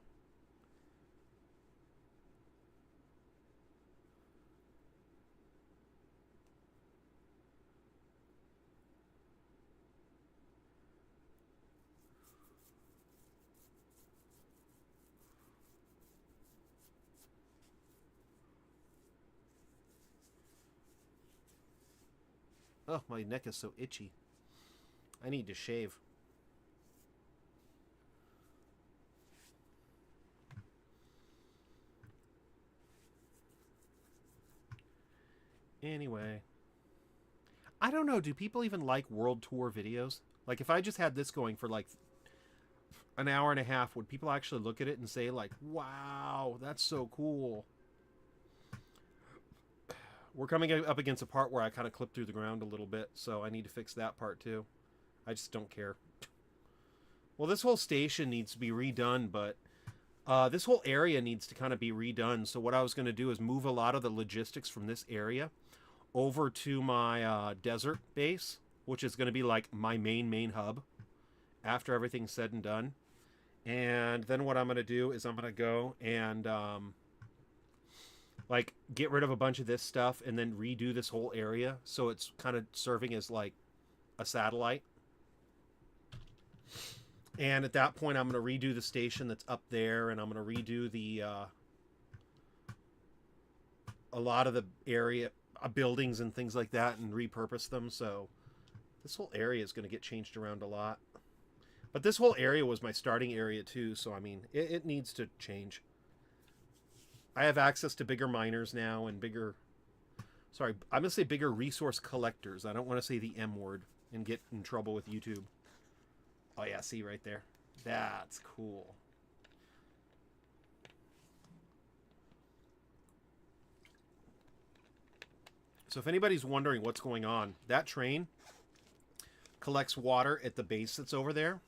Oh, my neck is so itchy. I need to shave. Anyway. I don't know, do people even like world tour videos? Like, if I just had this going for like an hour and a half, would people actually look at it and say like, wow, that's so cool? We're coming up against a part where I kind of clipped through the ground a little bit, so I need to fix that part too. I just don't care. Well, this whole station needs to be redone, but this whole area needs to kind of be redone. So what I was going to do is move a lot of the logistics from this area over to my desert base, which is going to be like my main hub after everything's said and done. And then what I'm going to do is I'm going to go and like get rid of a bunch of this stuff and then redo this whole area so it's kind of serving as like a satellite. And at that point I'm going to redo the station that's up there, and I'm going to redo the a lot of the area buildings and things like that and repurpose them. So this whole area is going to get changed around a lot. But this whole area was my starting area too, so I mean it needs to change. I have access to bigger miners now and bigger... Sorry, I'm going to say bigger resource collectors. I don't want to say the M word and get in trouble with YouTube. Oh yeah, see right there. That's cool. So if anybody's wondering what's going on, that train collects water at the base that's over there.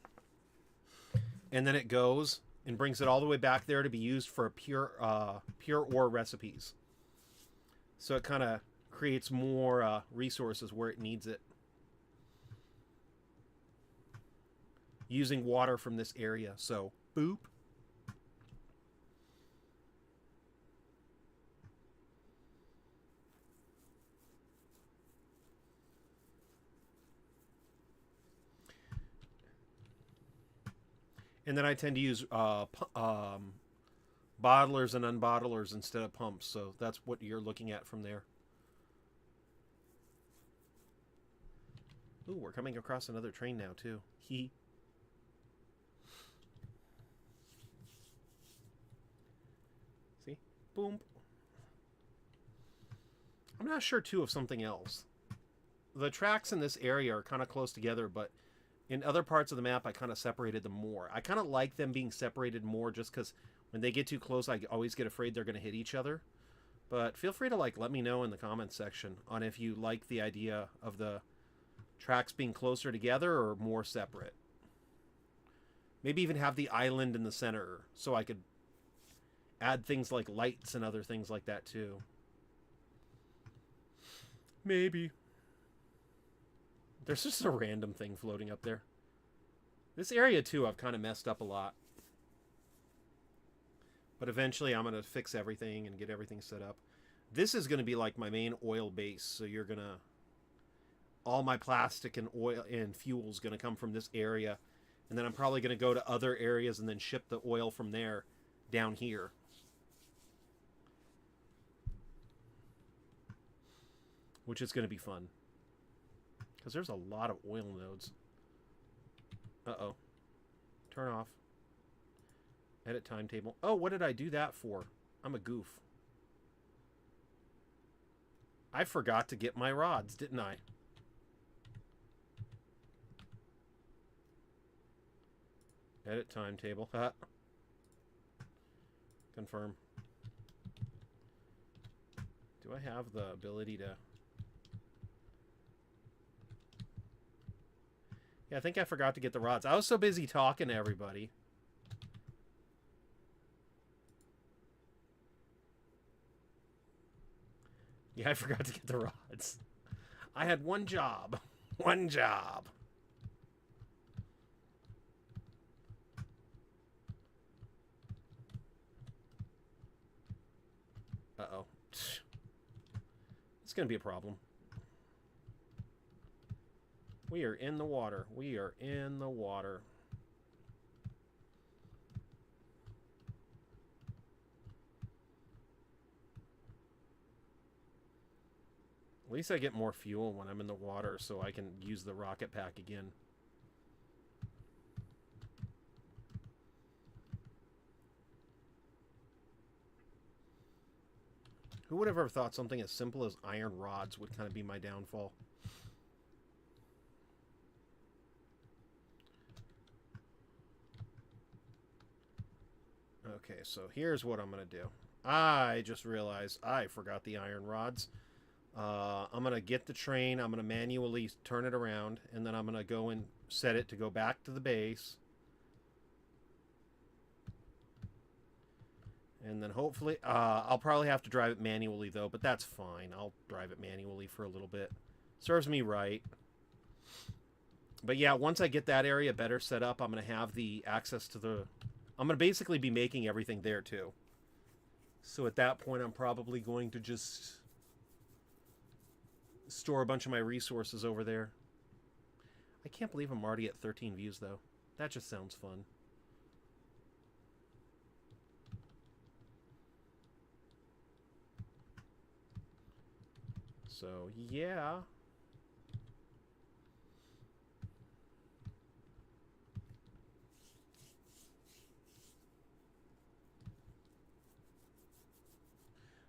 And then it goes and brings it all the way back there to be used for pure ore recipes. So it kind of creates more resources where it needs it. Using water from this area. So, boop. And then I tend to use bottlers and unbottlers instead of pumps. So that's what you're looking at from there. Ooh, we're coming across another train now, too. See? Boom. I'm not sure, too, of something else. The tracks in this area are kind of close together, but in other parts of the map, I kind of separated them more. I kind of like them being separated more just because when they get too close, I always get afraid they're going to hit each other. But feel free to let me know in the comments section on if you like the idea of the tracks being closer together or more separate. Maybe even have the island in the center so I could add things like lights and other things like that too. Maybe. There's just a random thing floating up there. This area, too, I've kind of messed up a lot. But eventually I'm going to fix everything and get everything set up. This is going to be like my main oil base. So you're going to... all my plastic and oil and fuel is going to come from this area. And then I'm probably going to go to other areas and then ship the oil from there down here. Which is going to be fun. Because there's a lot of oil nodes. Uh-oh. Turn off. Edit timetable. Oh, what did I do that for? I'm a goof. I forgot to get my rods, didn't I? Edit timetable. Confirm. Do I have the ability to... Yeah, I think I forgot to get the rods. I was so busy talking to everybody. Yeah, I forgot to get the rods. I had one job. One job. Uh-oh. It's going to be a problem. We are in the water. We are in the water. At least I get more fuel when I'm in the water, so I can use the rocket pack again. Who would have ever thought something as simple as iron rods would kind of be my downfall? Okay, so here's what I'm going to do. I just realized I forgot the iron rods. I'm going to get the train. I'm going to manually turn it around. And then I'm going to go and set it to go back to the base. And then hopefully... I'll probably have to drive it manually, though. But that's fine. I'll drive it manually for a little bit. Serves me right. But yeah, once I get that area better set up, I'm going to have the access to the... I'm going to basically be making everything there, too. So at that point, I'm probably going to just store a bunch of my resources over there. I can't believe I'm already at 13 views, though. That just sounds fun. So, yeah.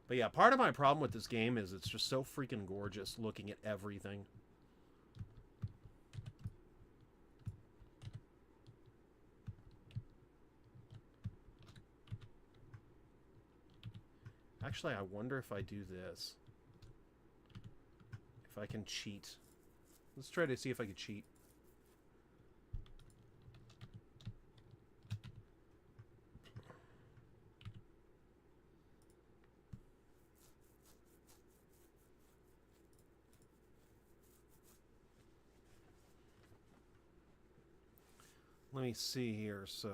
But yeah, part of my problem with this game is it's just so freaking gorgeous looking at everything. Actually, I wonder if I do this. If I can cheat. Let's try to see if I can cheat. Let me see here. So,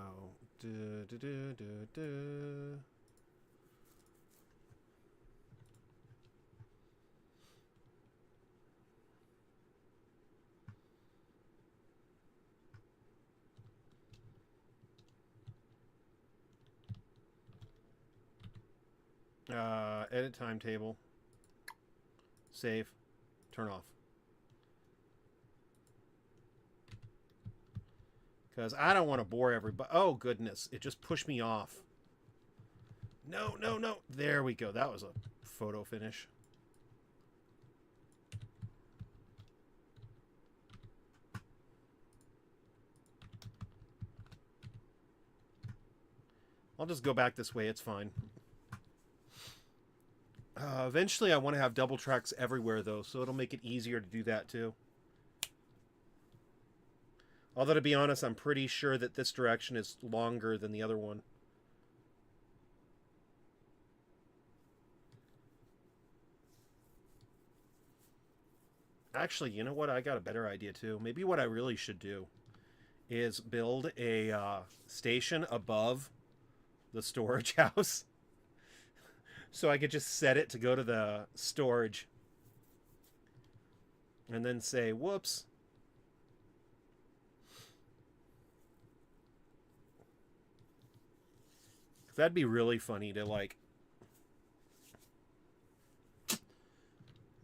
edit timetable. Save. Turn off. Because I don't want to bore everybody. Oh, goodness. It just pushed me off. No, no, no. There we go. That was a photo finish. I'll just go back this way. It's fine. Eventually, I want to have double tracks everywhere, though, so it'll make it easier to do that, too. Although, to be honest, I'm pretty sure that this direction is longer than the other one. Actually, you know what? I got a better idea, too. Maybe what I really should do is build a station above the storage house. So I could just set it to go to the storage. And then say, whoops. That'd be really funny to, like,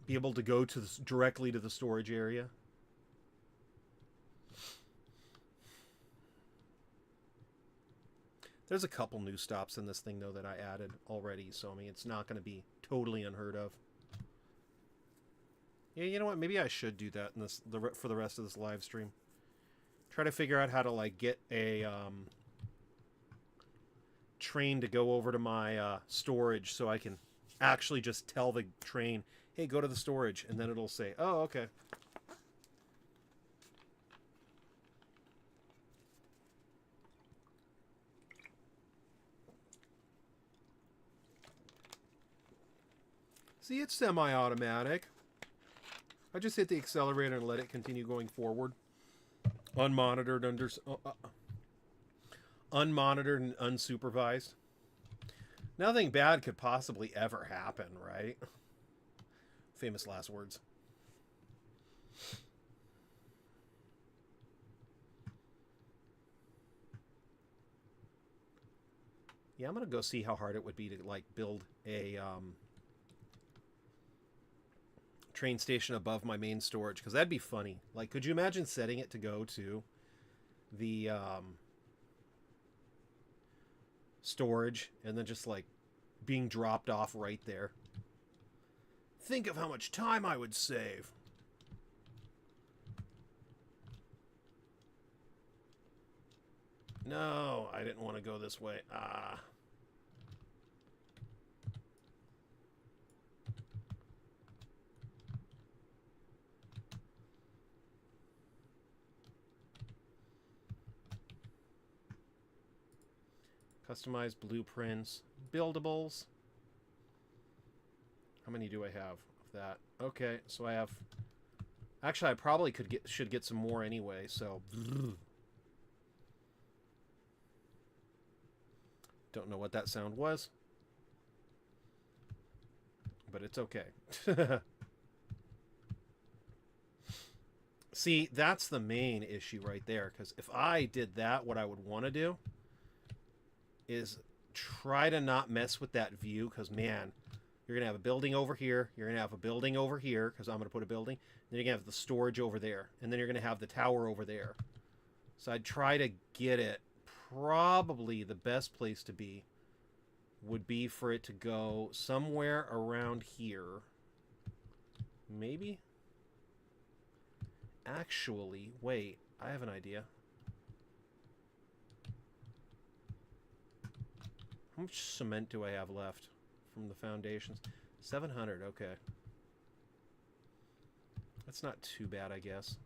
be able to go to directly to the storage area. There's a couple new stops in this thing, though, that I added already. So, I mean, it's not going to be totally unheard of. Yeah, you know what? Maybe I should do that in this for the rest of this live stream. Try to figure out how to like get a train to go over to my storage so I can actually just tell the train, hey, go to the storage, and then it'll say, oh, okay. See, it's semi-automatic. I just hit the accelerator and let it continue going forward. Unmonitored, unmonitored and unsupervised. Nothing bad could possibly ever happen, right? Famous last words. Yeah, I'm going to go see how hard it would be to, like, build a train station above my main storage, because that'd be funny. Like, could you imagine setting it to go to the storage and then just, like, being dropped off right there? Think of how much time I would save. No, I didn't want to go this way. Ah. Customized blueprints. Buildables. How many do I have of that? Okay, so I have... Actually, I probably should get some more anyway, so... Don't know what that sound was. But it's okay. See, that's the main issue right there, because if I did that, what I would want to do is try to not mess with that view, because, man, you're going to have a building over here, you're going to have a building over here, because I'm going to put a building, then you're going to have the storage over there, and then you're going to have the tower over there. So I'd try to get it, probably the best place to be would be for it to go somewhere around here. Maybe? Actually, wait, I have an idea. How much cement do I have left from the foundations? 700, okay. That's not too bad, I guess.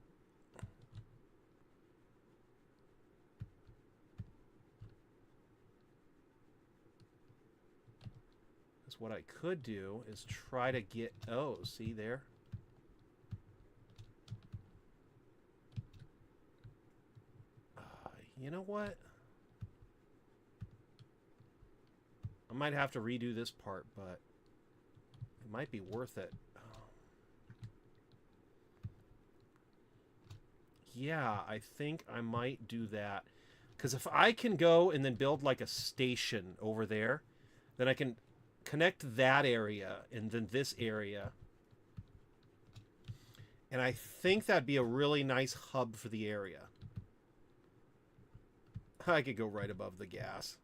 Because what I could do is try to get... Oh, see there? You know what? I might have to redo this part, but it might be worth it. Yeah, I think I might do that. Because if I can go and then build like a station over there, then I can connect that area and then this area. And I think that'd be a really nice hub for the area. I could go right above the gas.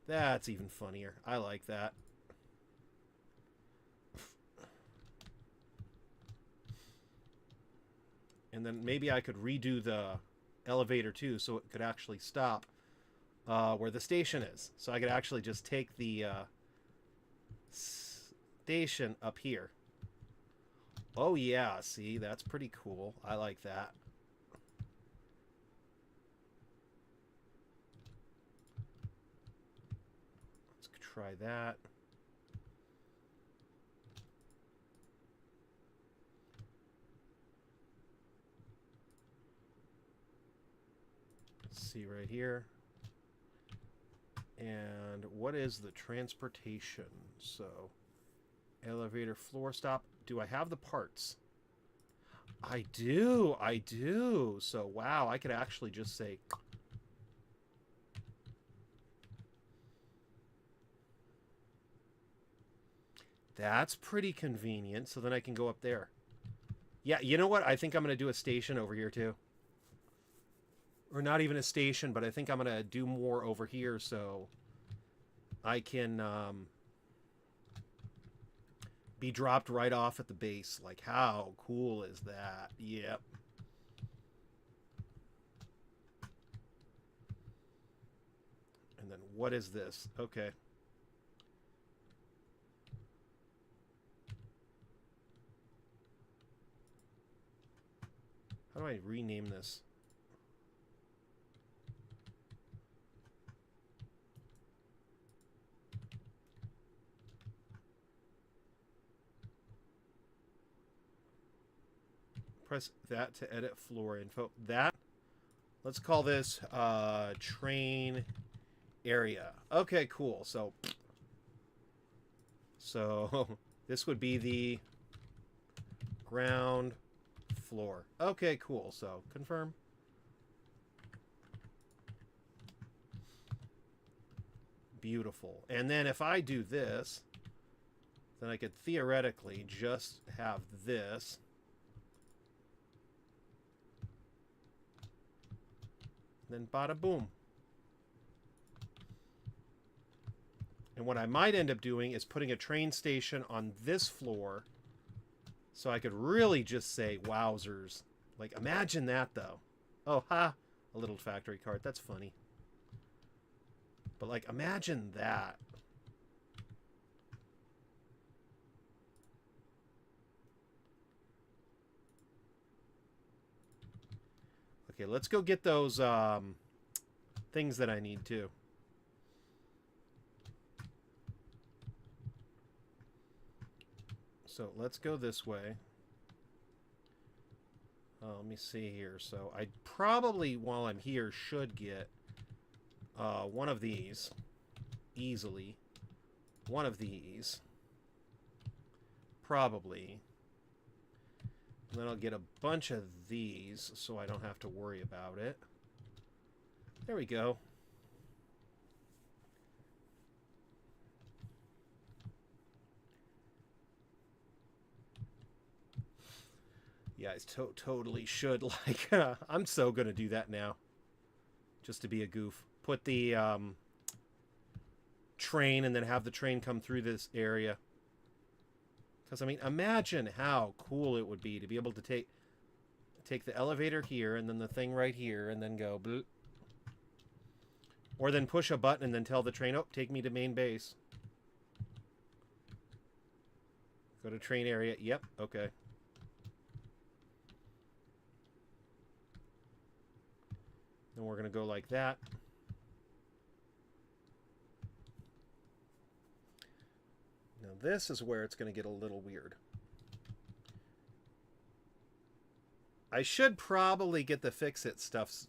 That's even funnier. I like that. And then maybe I could redo the elevator too, so it could actually stop where the station is. So I could actually just take the station up here. Oh yeah, see, that's pretty cool. I like that. Try that. Let's see right here. And what is the transportation? So, elevator, floor stop. Do I have the parts? I do. I do. So, wow, I could actually just say... That's pretty convenient, so then I can go up there. Yeah, you know what? I think I'm going to do a station over here, too. Or not even a station, but I think I'm going to do more over here, so I can be dropped right off at the base. Like, how cool is that? Yep. what is this? Okay. How do I rename this? Press that to edit floor info. That. Let's call this train area. Okay, cool. So this would be the ground floor. Okay, cool. So confirm. Beautiful. And then if I do this, then I could theoretically just have this. Then bada boom. And what I might end up doing is putting a train station on this floor, so I could really just say wowzers. Like, imagine that though. Oh, ha, a little factory cart. That's funny. But like, imagine that. Okay, let's go get those things that I need too. So let's go this way. Let me see here. So I probably, while I'm here, should get one of these easily. One of these. Probably. And then I'll get a bunch of these so I don't have to worry about it. There we go. Yeah, I totally should. Like, I'm so going to do that now. Just to be a goof. Put the train and then have the train come through this area. Because, I mean, imagine how cool it would be to be able to take the elevator here and then the thing right here and then go bloop. Or then push a button and then tell the train, oh, take me to main base. Go to train area. Yep, okay. Then we're going to go like that. Now this is where it's going to get a little weird. I should probably get the fix-it stuff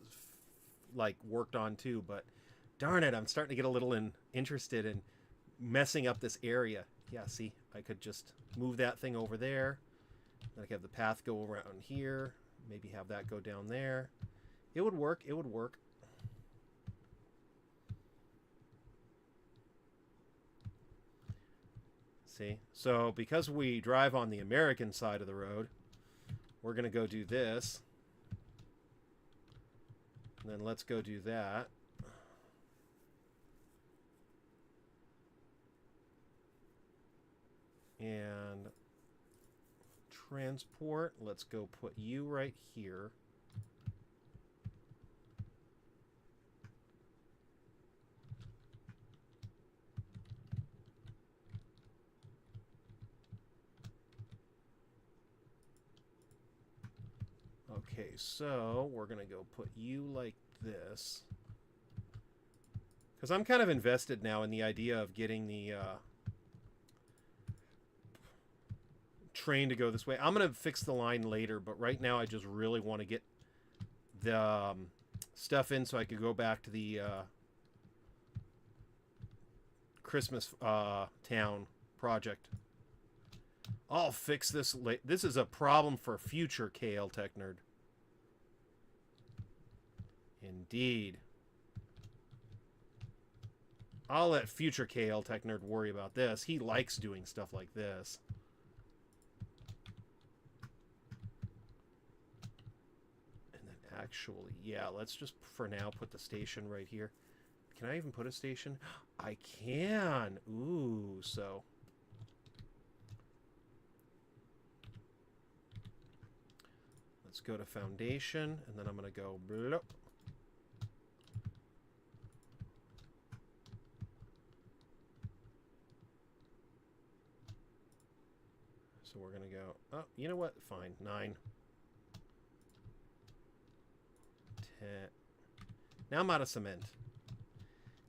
like worked on too, but darn it, I'm starting to get a little interested in messing up this area. Yeah, see, I could just move that thing over there. Then I could have the path go around here. Maybe have that go down there. It would work. It would work. See? So because we drive on the American side of the road, we're going to go do this. And then let's go do that. And transport, let's go put you right here. Okay, so we're going to go put you like this. Because I'm kind of invested now in the idea of getting the train to go this way. I'm going to fix the line later, but right now I just really want to get the stuff in so I could go back to the Christmas town project. I'll fix this late. This is a problem for future KL Tech Nerd. Indeed. I'll let future KL Tech Nerd worry about this. He likes doing stuff like this. And then actually, yeah, let's just for now put the station right here. Can I even put a station? I can. Ooh, so... Let's go to foundation, and then I'm going to go bloop. So we're going to go, oh, you know what? Fine. 9. 10. Now I'm out of cement.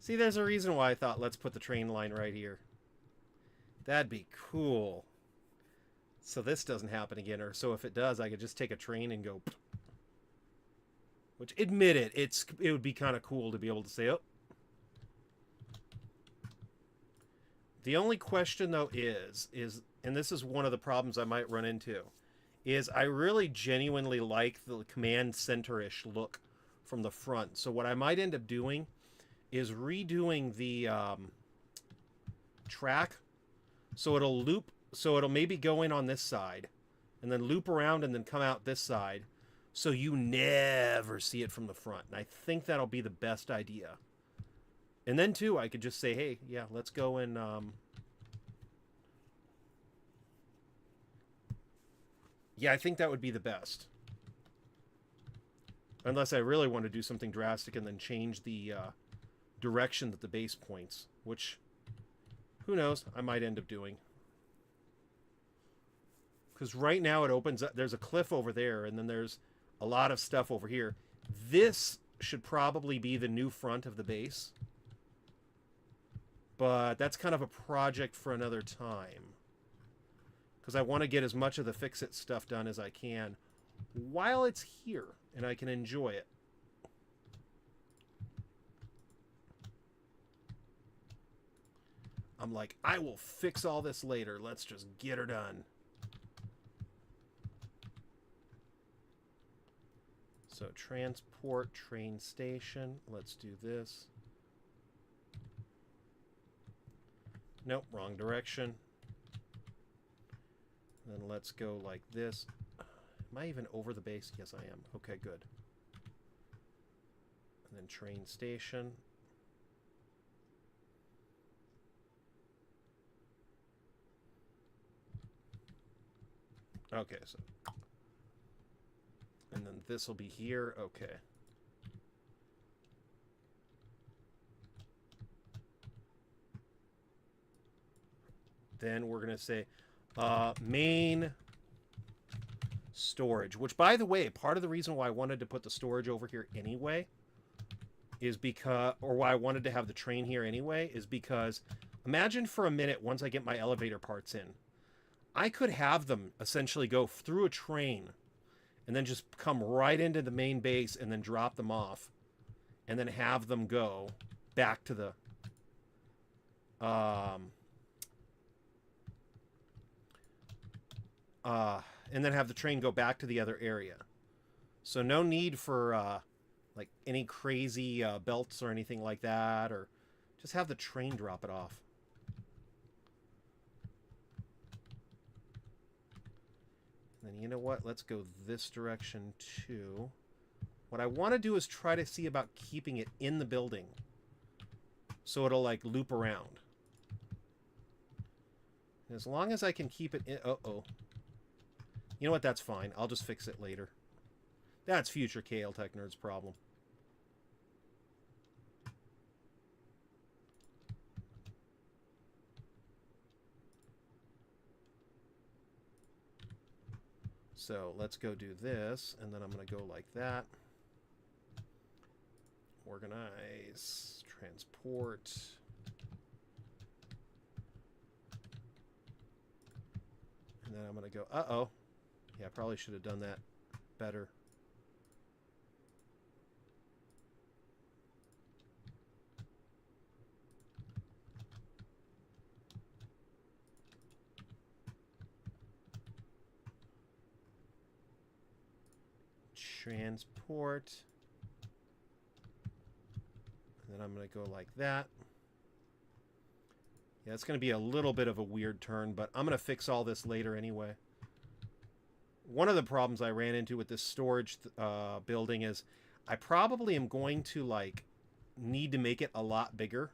See, there's a reason why I thought let's put the train line right here. That'd be cool. So this doesn't happen again, or so if it does, I could just take a train and go. Which, admit it, it would be kind of cool to be able to say, oh. The only question, though, is, and this is one of the problems I might run into, is I really genuinely like the command center-ish look from the front. So what I might end up doing is redoing the track so it'll loop, so it'll maybe go in on this side and then loop around and then come out this side so you never see it from the front. And I think that'll be the best idea. And then, too, I could just say, hey, yeah, let's go and... yeah, I think that would be the best. Unless I really want to do something drastic and then change the direction that the base points. Which, who knows, I might end up doing. Because right now it opens up... There's a cliff over there, and then there's a lot of stuff over here. This should probably be the new front of the base. But that's kind of a project for another time. Because I want to get as much of the fix-it stuff done as I can while it's here and I can enjoy it. I'm like, I will fix all this later. Let's just get her done. So transport, train station. Let's do this. Nope, wrong direction. Then let's go like this. Am I even over the base? Yes, I am. Okay, good. And then train station. Okay, so... And then this will be here. Okay. Then we're going to say main storage, which, by the way, part of the reason why I wanted to put the storage over here anyway is because, or why I wanted to have the train here anyway, is because imagine for a minute, once I get my elevator parts in, I could have them essentially go through a train and then just come right into the main base and then drop them off and then have them go back to the and then have the train go back to the other area. So no need for like any crazy belts or anything like that, or just have the train drop it off. And then you know what? Let's go this direction too. What I want to do is try to see about keeping it in the building so it'll like loop around. And as long as I can keep it in... Uh-oh. You know what? That's fine. I'll just fix it later. That's future KL Tech Nerd's problem. So let's go do this, and then I'm going to go like that. Organize, transport. And then I'm going to go, uh-oh. Yeah, I probably should have done that better. Transport. And then I'm going to go like that. Yeah, it's going to be a little bit of a weird turn, but I'm going to fix all this later anyway. One of the problems I ran into with this storage building is I probably am going to like need to make it a lot bigger.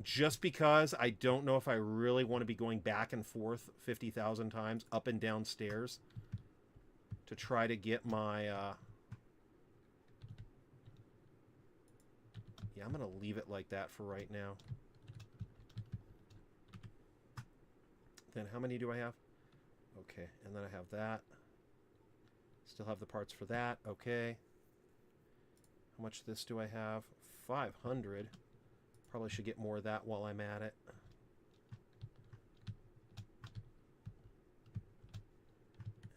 Just because I don't know if I really want to be going back and forth 50,000 times up and down stairs to try to get my... Yeah, I'm going to leave it like that for right now. And how many do I have? Okay, and then I have that. Still have the parts for that. Okay. How much of this do I have? 500. Probably should get more of that while I'm at it.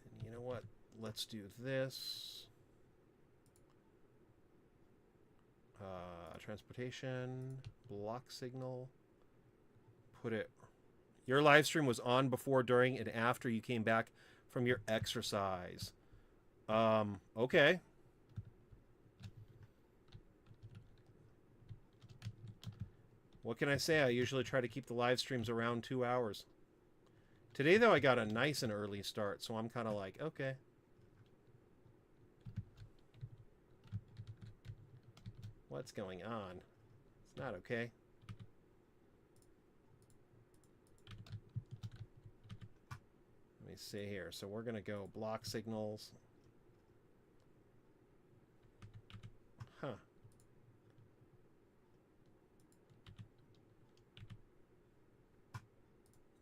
And you know what? Let's do this. Transportation, block signal. Put it. Your live stream was on before, during, and after you came back from your exercise. Okay. What can I say? I usually try to keep the live streams around 2 hours. Today, though, I got a nice and early start, so I'm kind of like, okay. What's going on? It's not okay. Let me see here. So we're going to go block signals. Huh.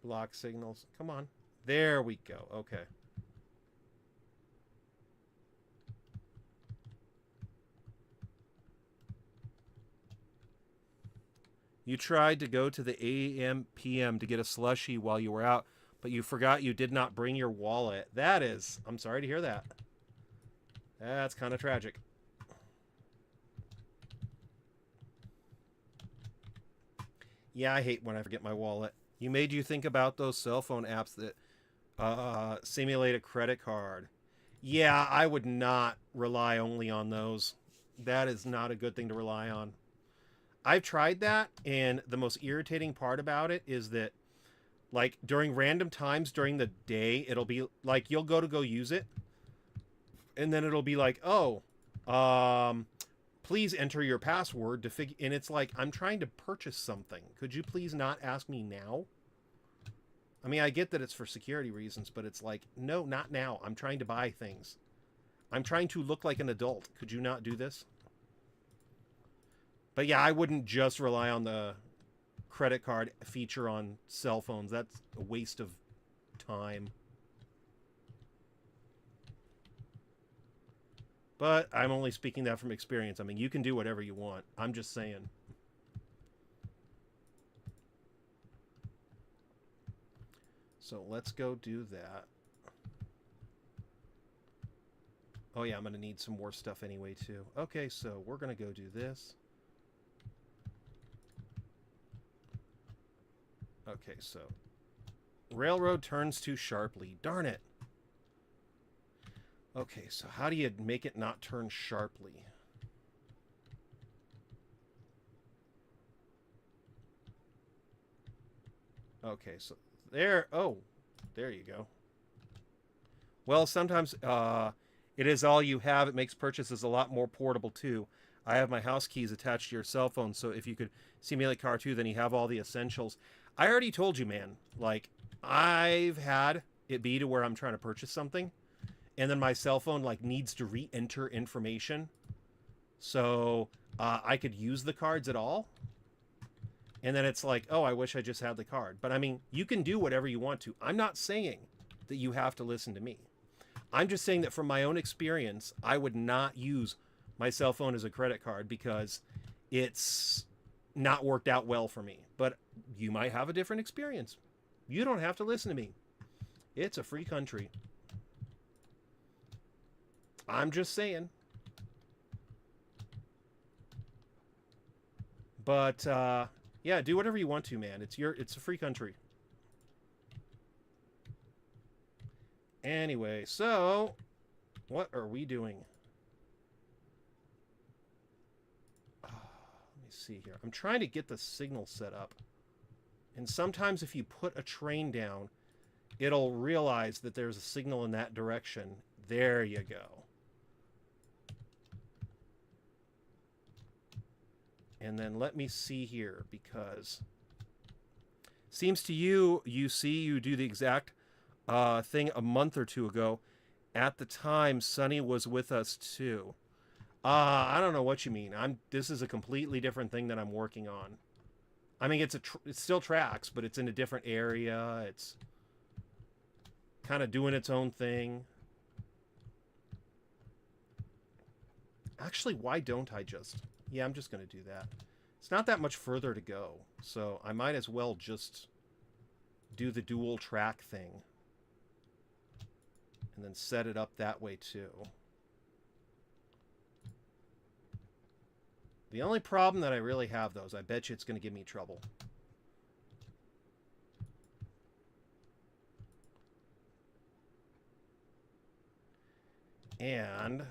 Block signals. Come on. There we go. Okay. You tried to go to the AM PM to get a slushie while you were out, but you forgot you did not bring your wallet. That is, I'm sorry to hear that. That's kind of tragic. Yeah, I hate when I forget my wallet. You made you think about those cell phone apps that simulate a credit card. Yeah, I would not rely only on those. That is not a good thing to rely on. I've tried that, and the most irritating part about it is that, like, during random times during the day, it'll be like you'll go use it, and then it'll be like, oh, please enter your password to figure. And it's like, I'm trying to purchase something. Could you please not ask me now? I mean, I get that it's for security reasons, but it's like, no, not now. I'm trying to buy things. I'm trying to look like an adult. Could you not do this? But yeah, I wouldn't just rely on the credit card feature on cell phones. That's a waste of time. But I'm only speaking that from experience. I mean, you can do whatever you want. I'm just saying. So let's go do that. Oh yeah, I'm going to need some more stuff anyway too. Okay, so we're going to go do this. Okay, so railroad turns too sharply. Darn it. Okay, so how do you make it not turn sharply? Okay, so there. Oh, there you go. Well, sometimes it is all you have. It makes purchases a lot more portable too. I have my house keys attached to your cell phone, so if you could simulate car 2, then you have all the essentials. I already told you, man. Like, I've had it be to where I'm trying to purchase something, and then my cell phone, like, needs to re-enter information. So I could use the cards at all. And then it's like, oh, I wish I just had the card. But, I mean, you can do whatever you want to. I'm not saying that you have to listen to me. I'm just saying that from my own experience, I would not use my cell phone as a credit card because it's not worked out well for me. But you might have a different experience. You don't have to listen to me. It's a free country. I'm just saying. But yeah, do whatever you want to, man. It's a free country. Anyway, so what are we doing? Let me see here. I'm trying to get the signal set up. And sometimes if you put a train down, it'll realize that there's a signal in that direction. There you go. And then let me see here, because seems to you do the exact thing a month or two ago. At the time, Sunny was with us too. I don't know what you mean. This is a completely different thing that I'm working on. I mean, it still tracks, but it's in a different area. It's kind of doing its own thing. Actually, why don't I just... Yeah, I'm just going to do that. It's not that much further to go, so I might as well just do the dual track thing. And then set it up that way, too. The only problem that I really have, though, is I bet you it's going to give me trouble. And...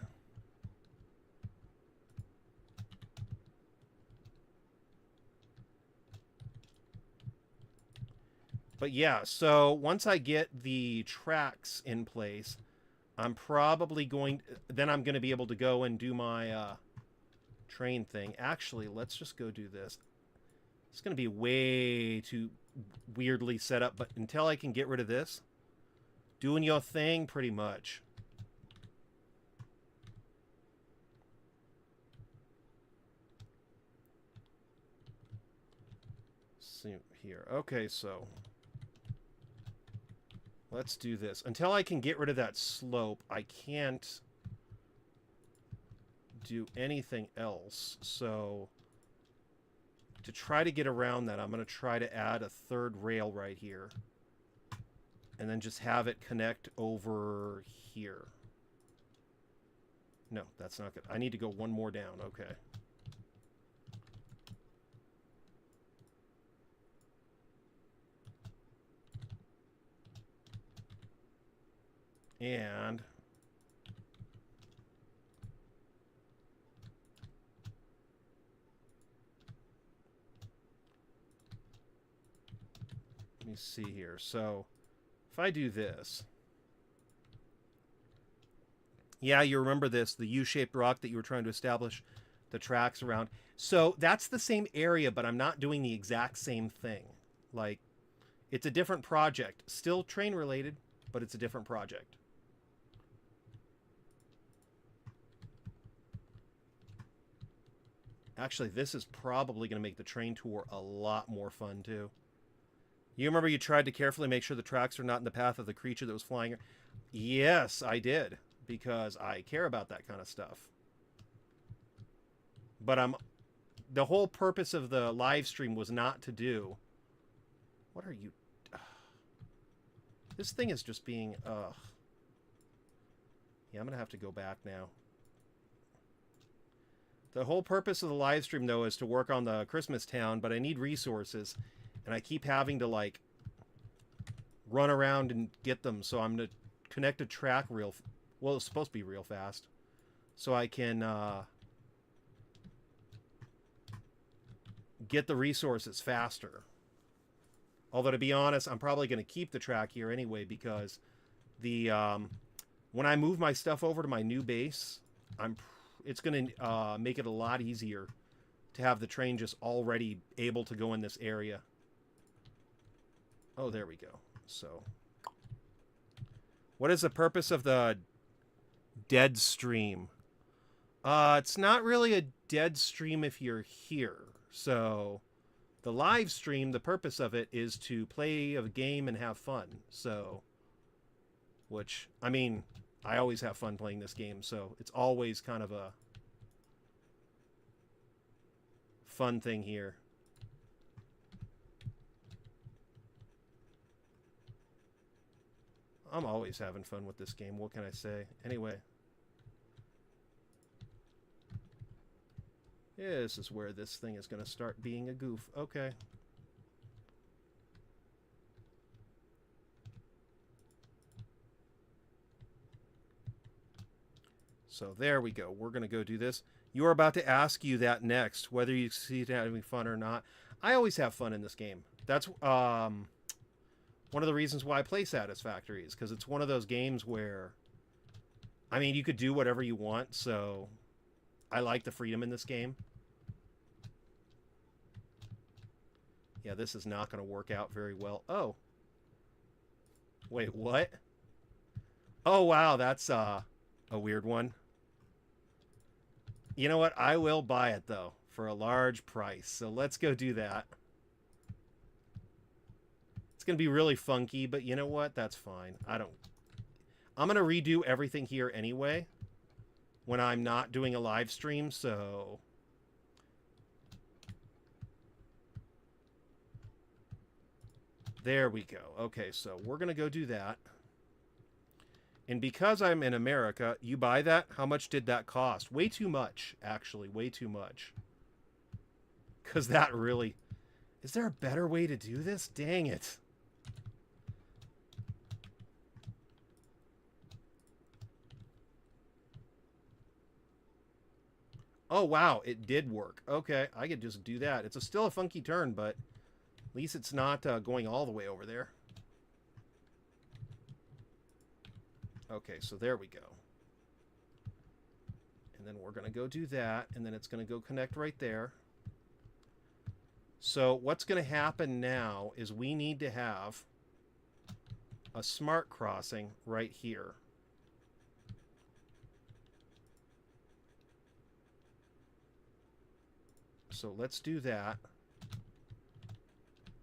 But yeah, so once I get the tracks in place, I'm probably going... Then I'm going to be able to go and do my train thing. Actually, let's just go do this. It's going to be way too weirdly set up, but until I can get rid of this, doing your thing pretty much. See here. Okay, so... Let's do this. Until I can get rid of that slope, I can't do anything else. So, to try to get around that, I'm going to try to add a third rail right here. And then just have it connect over here. No, that's not good. I need to go one more down. Okay. And let me see here. So if I do this, yeah, you remember this, the U-shaped rock that you were trying to establish the tracks around. So that's the same area, but I'm not doing the exact same thing. Like, it's a different project. Still train related, but it's a different project. Actually, this is probably going to make the train tour a lot more fun, too. You remember you tried to carefully make sure the tracks are not in the path of the creature that was flying? Yes, I did, because I care about that kind of stuff. But the whole purpose of the live stream was not to do... What are you... This thing is just being... Yeah, I'm going to have to go back now. The whole purpose of the live stream, though, is to work on the Christmas town, but I need resources, and I keep having to, like, run around and get them, so I'm going to connect a track real... Well, it's supposed to be real fast. So I can get the resources faster. Although, to be honest, I'm probably going to keep the track here anyway, because the when I move my stuff over to my new base, it's going to make it a lot easier to have the train just already able to go in this area. Oh, there we go. So, what is the purpose of the dead stream? It's not really a dead stream if you're here. So, the live stream, the purpose of it is to play a game and have fun. So, which, I mean... I always have fun playing this game, so it's always kind of a fun thing here. I'm always having fun with this game, what can I say? Anyway. Yeah, this is where this thing is going to start being a goof. Okay. So there we go. We're going to go do this. You are about to ask you that next, whether you succeed in having fun or not. I always have fun in this game. That's one of the reasons why I play Satisfactory, is because it's one of those games where, I mean, you could do whatever you want, so I like the freedom in this game. Yeah, this is not going to work out very well. Oh. Wait, what? Oh, wow, that's a weird one. You know what? I will buy it, though, for a large price. So let's go do that. It's going to be really funky, but you know what? That's fine. I don't I'm going to redo everything here anyway when I'm not doing a live stream, so... There we go. Okay, so we're going to go do that. And because I'm in America, you buy that? How much did that cost? Way too much, actually. Way too much. Because that really... Is there a better way to do this? Dang it. Oh, wow. It did work. Okay, I could just do that. It's still a funky turn, but at least it's not going all the way over there. Okay, so there we go. And then we're going to go do that, and then it's going to go connect right there. So what's going to happen now is we need to have a smart crossing right here. So let's do that.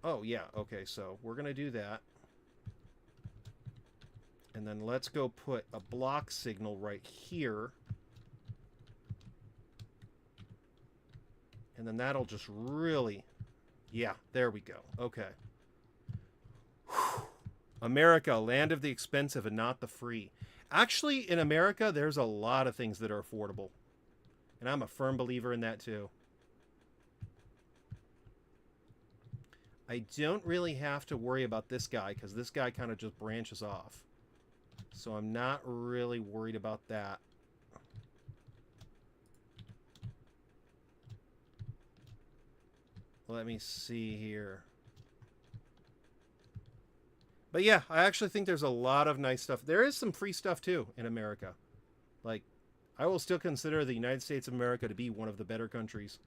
Oh, yeah. Okay, so we're going to do that. And then let's go put a block signal right here. And then that'll just really... Yeah, there we go. Okay. Whew. America, land of the expensive and not the free. Actually, in America, there's a lot of things that are affordable. And I'm a firm believer in that, too. I don't really have to worry about this guy, because this guy kind of just branches off. So I'm not really worried about that. Let me see here. But yeah, I actually think there's a lot of nice stuff. There is some free stuff, too, in America. Like, I will still consider the United States of America to be one of the better countries.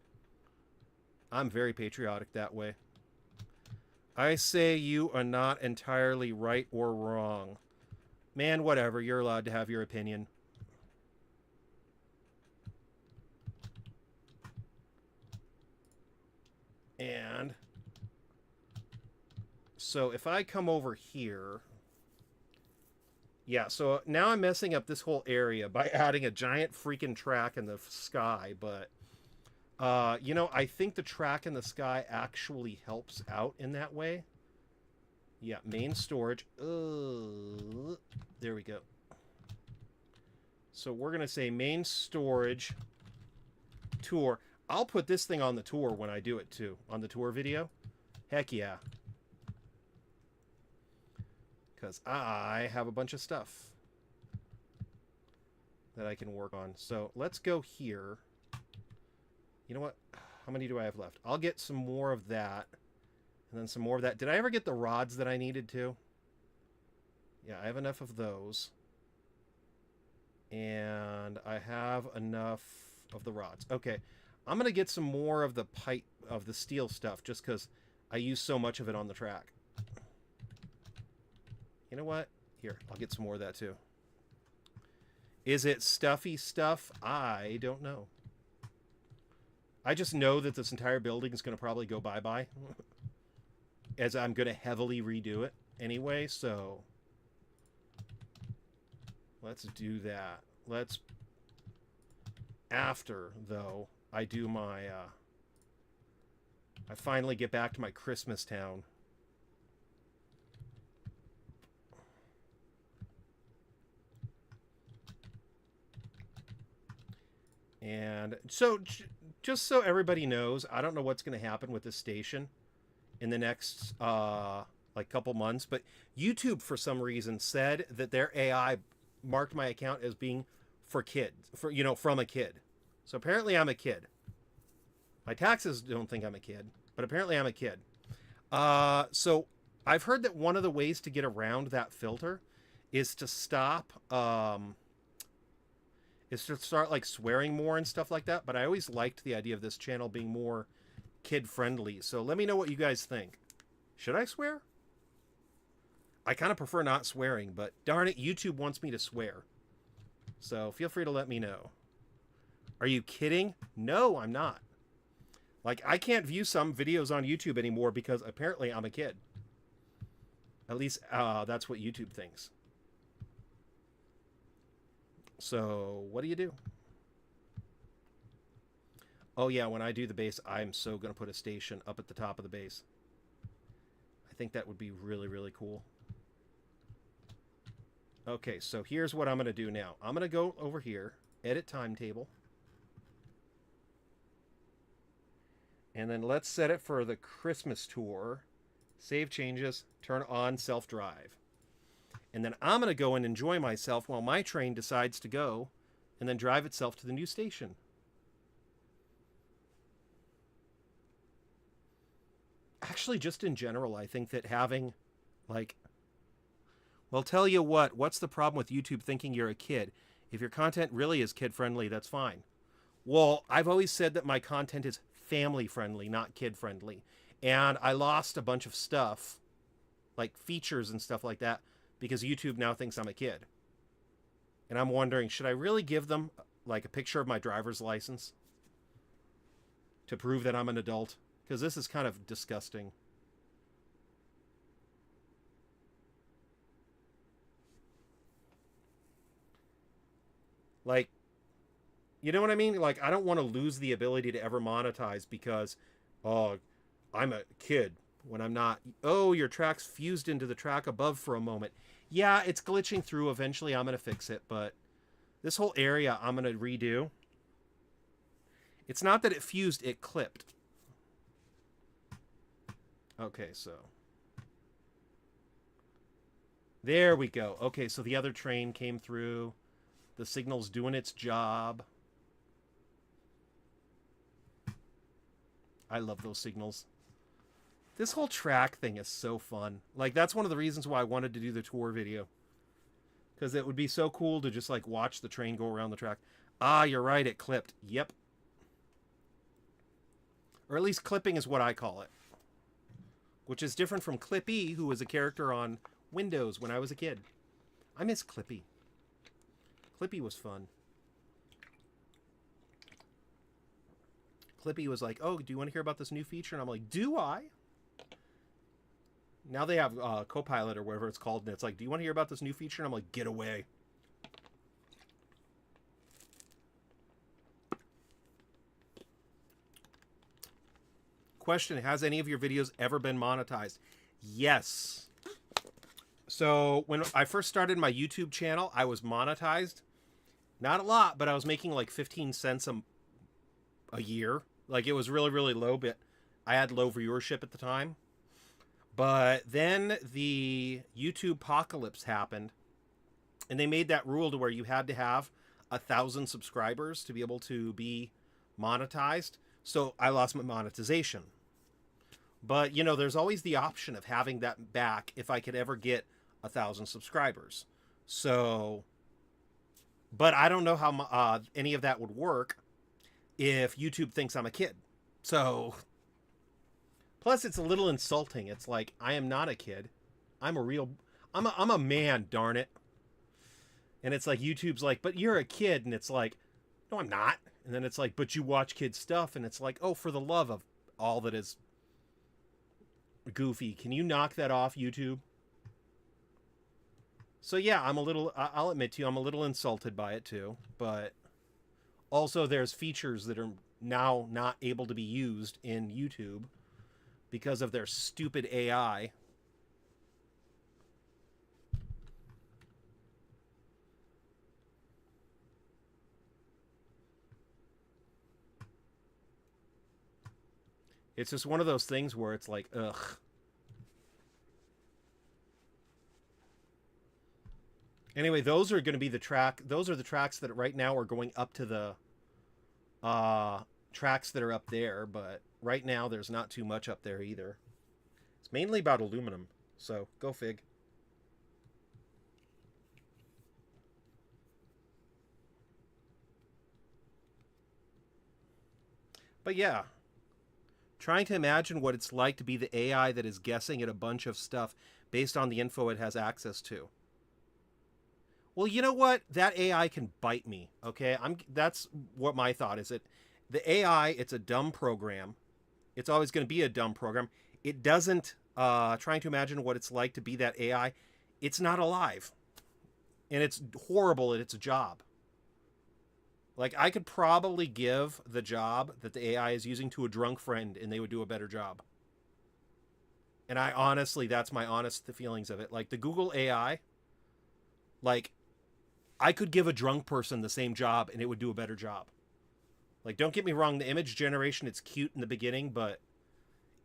I'm very patriotic that way. I say you are not entirely right or wrong. Man, whatever. You're allowed to have your opinion. And so if I come over here... Yeah, so now I'm messing up this whole area by adding a giant freaking track in the sky, but... you know, I think the track in the sky actually helps out in that way. Yeah, main storage. There we go. So we're going to say main storage tour. I'll put this thing on the tour when I do it, too. On the tour video. Heck yeah. Because I have a bunch of stuff that I can work on. So let's go here. You know what? How many do I have left? I'll get some more of that. And then some more of that. Did I ever get the rods that I needed to? Yeah, I have enough of those. And I have enough of the rods. Okay. I'm going to get some more of the pipe, of the steel stuff, just because I use so much of it on the track. You know what? Here, I'll get some more of that too. Is it stuffy stuff? I don't know. I just know that this entire building is going to probably go bye-bye. As I'm going to heavily redo it anyway, so... Let's do that. Let's... After, though, I do my... I finally get back to my Christmas town. And so, just so everybody knows, I don't know what's going to happen with this station in the next, like, couple months. But YouTube, for some reason, said that their AI marked my account as being for kids, you know, from a kid. So apparently I'm a kid. My taxes don't think I'm a kid, but apparently I'm a kid. So I've heard that one of the ways to get around that filter is to stop, is to start like swearing more and stuff like that. But I always liked the idea of this channel being more kid friendly. So let me know what you guys think. Should I swear? I kind of prefer not swearing, but darn it, YouTube wants me to swear. So feel free to let me know. Are you kidding? No, I'm not. Like, I can't view some videos on YouTube anymore because apparently I'm a kid. At least that's what YouTube thinks. So what do? Oh yeah, when I do the base, I'm so going to put a station up at the top of the base. I think that would be really, really cool. Okay, so here's what I'm going to do now. I'm going to go over here, edit timetable. And then let's set it for the Christmas tour. Save changes, turn on self-drive. And then I'm going to go and enjoy myself while my train decides to go and then drive itself to the new station. Actually, just in general, I think that having, like, well, tell you what's the problem with YouTube thinking you're a kid? If your content really is kid-friendly, that's fine. Well, I've always said that my content is family-friendly, not kid-friendly. And I lost a bunch of stuff, like features and stuff like that, because YouTube now thinks I'm a kid. And I'm wondering, should I really give them, like, a picture of my driver's license to prove that I'm an adult? Because this is kind of disgusting. Like, you know what I mean? Like, I don't want to lose the ability to ever monetize because, oh, I'm a kid when I'm not. Oh, your track's fused into the track above for a moment. Yeah, it's glitching through. Eventually, I'm going to fix it. But this whole area, I'm going to redo. It's not that it fused, it clipped. Okay, so. There we go. Okay, so the other train came through. The signal's doing its job. I love those signals. This whole track thing is so fun. Like, that's one of the reasons why I wanted to do the tour video. Because it would be so cool to just, like, watch the train go around the track. Ah, you're right, it clipped. Yep. Or at least clipping is what I call it. Which is different from Clippy, who was a character on Windows when I was a kid. I miss Clippy. Clippy was fun. Clippy was like, oh, do you want to hear about this new feature? And I'm like, do I? Now they have Copilot or whatever it's called, and it's like, do you want to hear about this new feature? And I'm like, get away. Question, has any of your videos ever been monetized? Yes. So when I first started my YouTube channel, I was monetized. Not a lot, but I was making like 15 cents a year. Like, it was really, really low, but I had low viewership at the time. But then the YouTube apocalypse happened, and they made that rule to where you had to have 1,000 subscribers to be able to be monetized. So I lost my monetization. But, you know, there's always the option of having that back if I could ever get 1,000 subscribers. So, but I don't know how any of that would work if YouTube thinks I'm a kid. So, plus it's a little insulting. It's like, I am not a kid. I'm a man, darn it. And it's like, YouTube's like, but you're a kid. And it's like, no, I'm not. And then it's like, but you watch kids stuff. And it's like, oh, for the love of all that is goofy, can you knock that off, YouTube? So yeah, I'll admit to you, I'm a little insulted by it too. But also there's features that are now not able to be used in YouTube because of their stupid AI. It's just one of those things where it's like, ugh. Anyway, those are going to be those are the tracks that right now are going up to the tracks that are up there, but right now there's not too much up there either. It's mainly about aluminum, so go fig. But yeah, trying to imagine what it's like to be the AI that is guessing at a bunch of stuff based on the info it has access to. Well, you know what? That AI can bite me, okay? That's what my thought is. The AI, it's a dumb program. It's always going to be a dumb program. It doesn't, trying to imagine what it's like to be that AI, it's not alive. And it's horrible at its job. Like, I could probably give the job that the AI is using to a drunk friend, and they would do a better job. And I honestly, that's my honest feelings of it. Like, the Google AI, like, I could give a drunk person the same job, and it would do a better job. Like, don't get me wrong, the image generation, it's cute in the beginning, but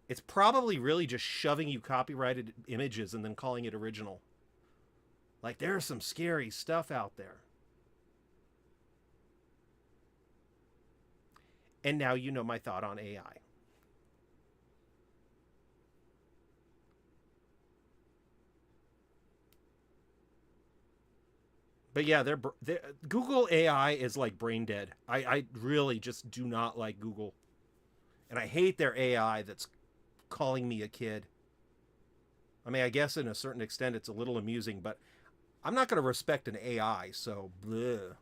it's probably really just shoving you copyrighted images and then calling it original. Like, there's some scary stuff out there. And now you know my thought on AI. But yeah, Google AI is like brain dead. I really just do not like Google. And I hate their AI that's calling me a kid. I mean, I guess in a certain extent it's a little amusing, but I'm not going to respect an AI, so bleh.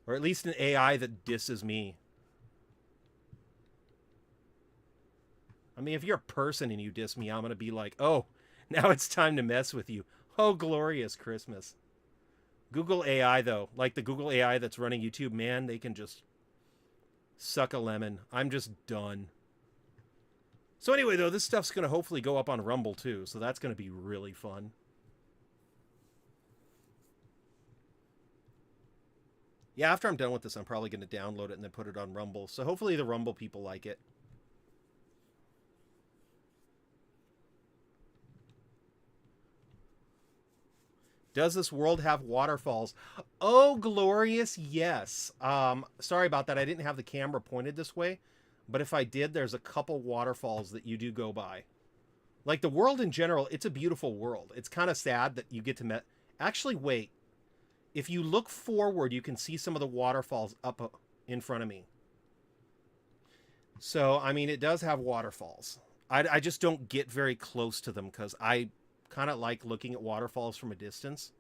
Or at least an AI that disses me. I mean, if you're a person and you diss me, I'm going to be like, oh, now it's time to mess with you. Oh, glorious Christmas. Google AI, though, like the Google AI that's running YouTube, man, they can just suck a lemon. I'm just done. So anyway, though, this stuff's going to hopefully go up on Rumble, too, so that's going to be really fun. Yeah, after I'm done with this, I'm probably going to download it and then put it on Rumble. So hopefully the Rumble people like it. Does this world have waterfalls? Oh, glorious, yes. Sorry about that. I didn't have the camera pointed this way. But if I did, there's a couple waterfalls that you do go by. Like, the world in general, it's a beautiful world. It's kind of sad that you get to Actually, wait. If you look forward, you can see some of the waterfalls up in front of me. So, I mean, it does have waterfalls. I just don't get very close to them because I kind of like looking at waterfalls from a distance.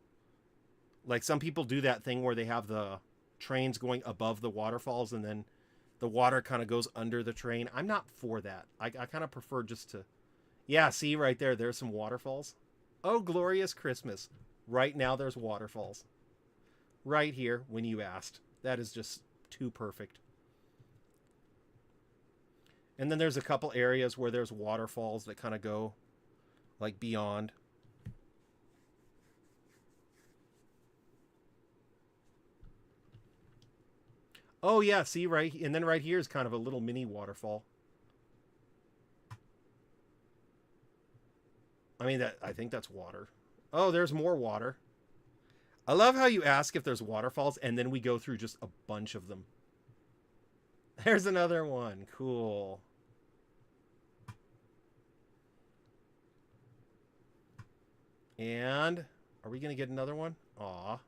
Like, some people do that thing where they have the trains going above the waterfalls and then the water kind of goes under the train. I'm not for that. I kind of prefer just to... Yeah, see right there, there's some waterfalls. Oh, glorious Christmas. Right now there's waterfalls. Right here when you asked. That is just too perfect. And then there's a couple areas where there's waterfalls that kind of go like beyond. Oh yeah, see right, and then right here is kind of a little mini waterfall. I mean, I think that's water. Oh, there's more water. I love how you ask if there's waterfalls and then we go through just a bunch of them. There's another one. Cool. And are we going to get another one? Aw.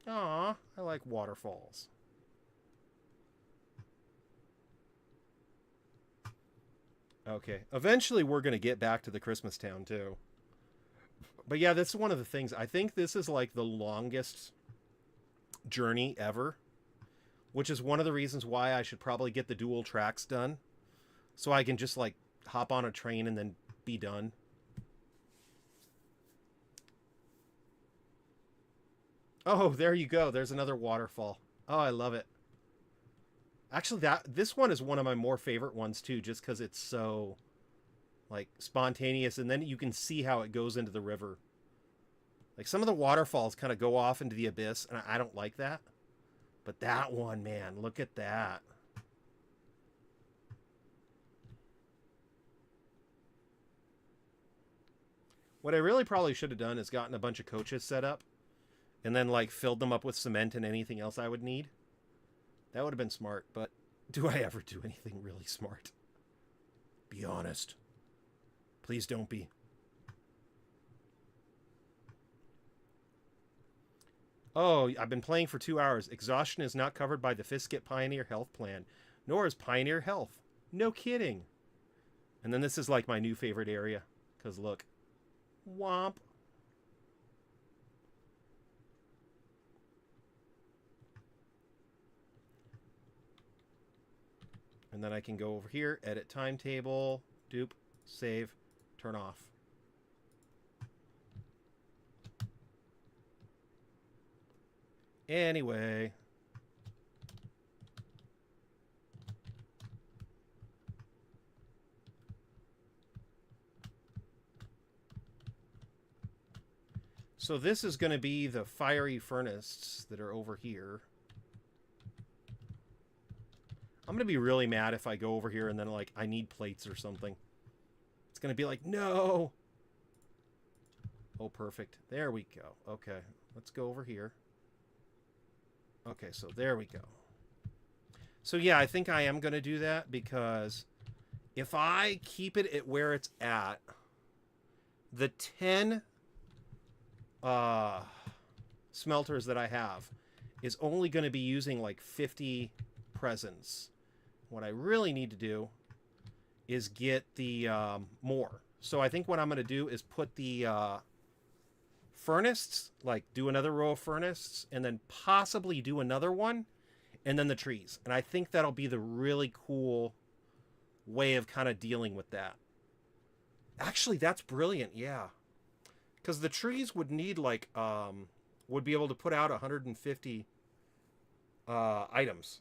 Aw, I like waterfalls. Okay. Eventually we're going to get back to the Christmas town too. But yeah, this is one of the things. I think this is like the longest journey ever, which is one of the reasons why I should probably get the dual tracks done. So I can just like hop on a train and then be done. Oh, there you go. There's another waterfall. Oh, I love it. Actually, this one is one of my more favorite ones too, just because it's so like spontaneous, and then you can see how it goes into the river. Like, some of the waterfalls kind of go off into the abyss, and I don't like that. But that one, man, look at that. What I really probably should have done is gotten a bunch of coaches set up and then like filled them up with cement and anything else I would need. That would have been smart, but do I ever do anything really smart? Be honest. Please don't be. Oh, I've been playing for 2 hours. Exhaustion is not covered by the Ficsmas Pioneer Health Plan, nor is Pioneer Health. No kidding. And then this is like my new favorite area, because look. Womp. And then I can go over here, edit timetable, dupe, save, turn off. Anyway. So this is going to be the fiery furnace that are over here. I'm going to be really mad if I go over here and then, like, I need plates or something. It's going to be like, no! Oh, perfect. There we go. Okay, let's go over here. Okay, so there we go. So, yeah, I think I am going to do that because if I keep it at where it's at, the 10 smelters that I have is only going to be using, like, 50 presents. What I really need to do is get the more. So I think what I'm going to do is put the furnace, like do another row of furnace, and then possibly do another one, and then the trees. And I think that'll be the really cool way of kind of dealing with that. Actually, that's brilliant, yeah. Because the trees would need, like, would be able to put out 150 items.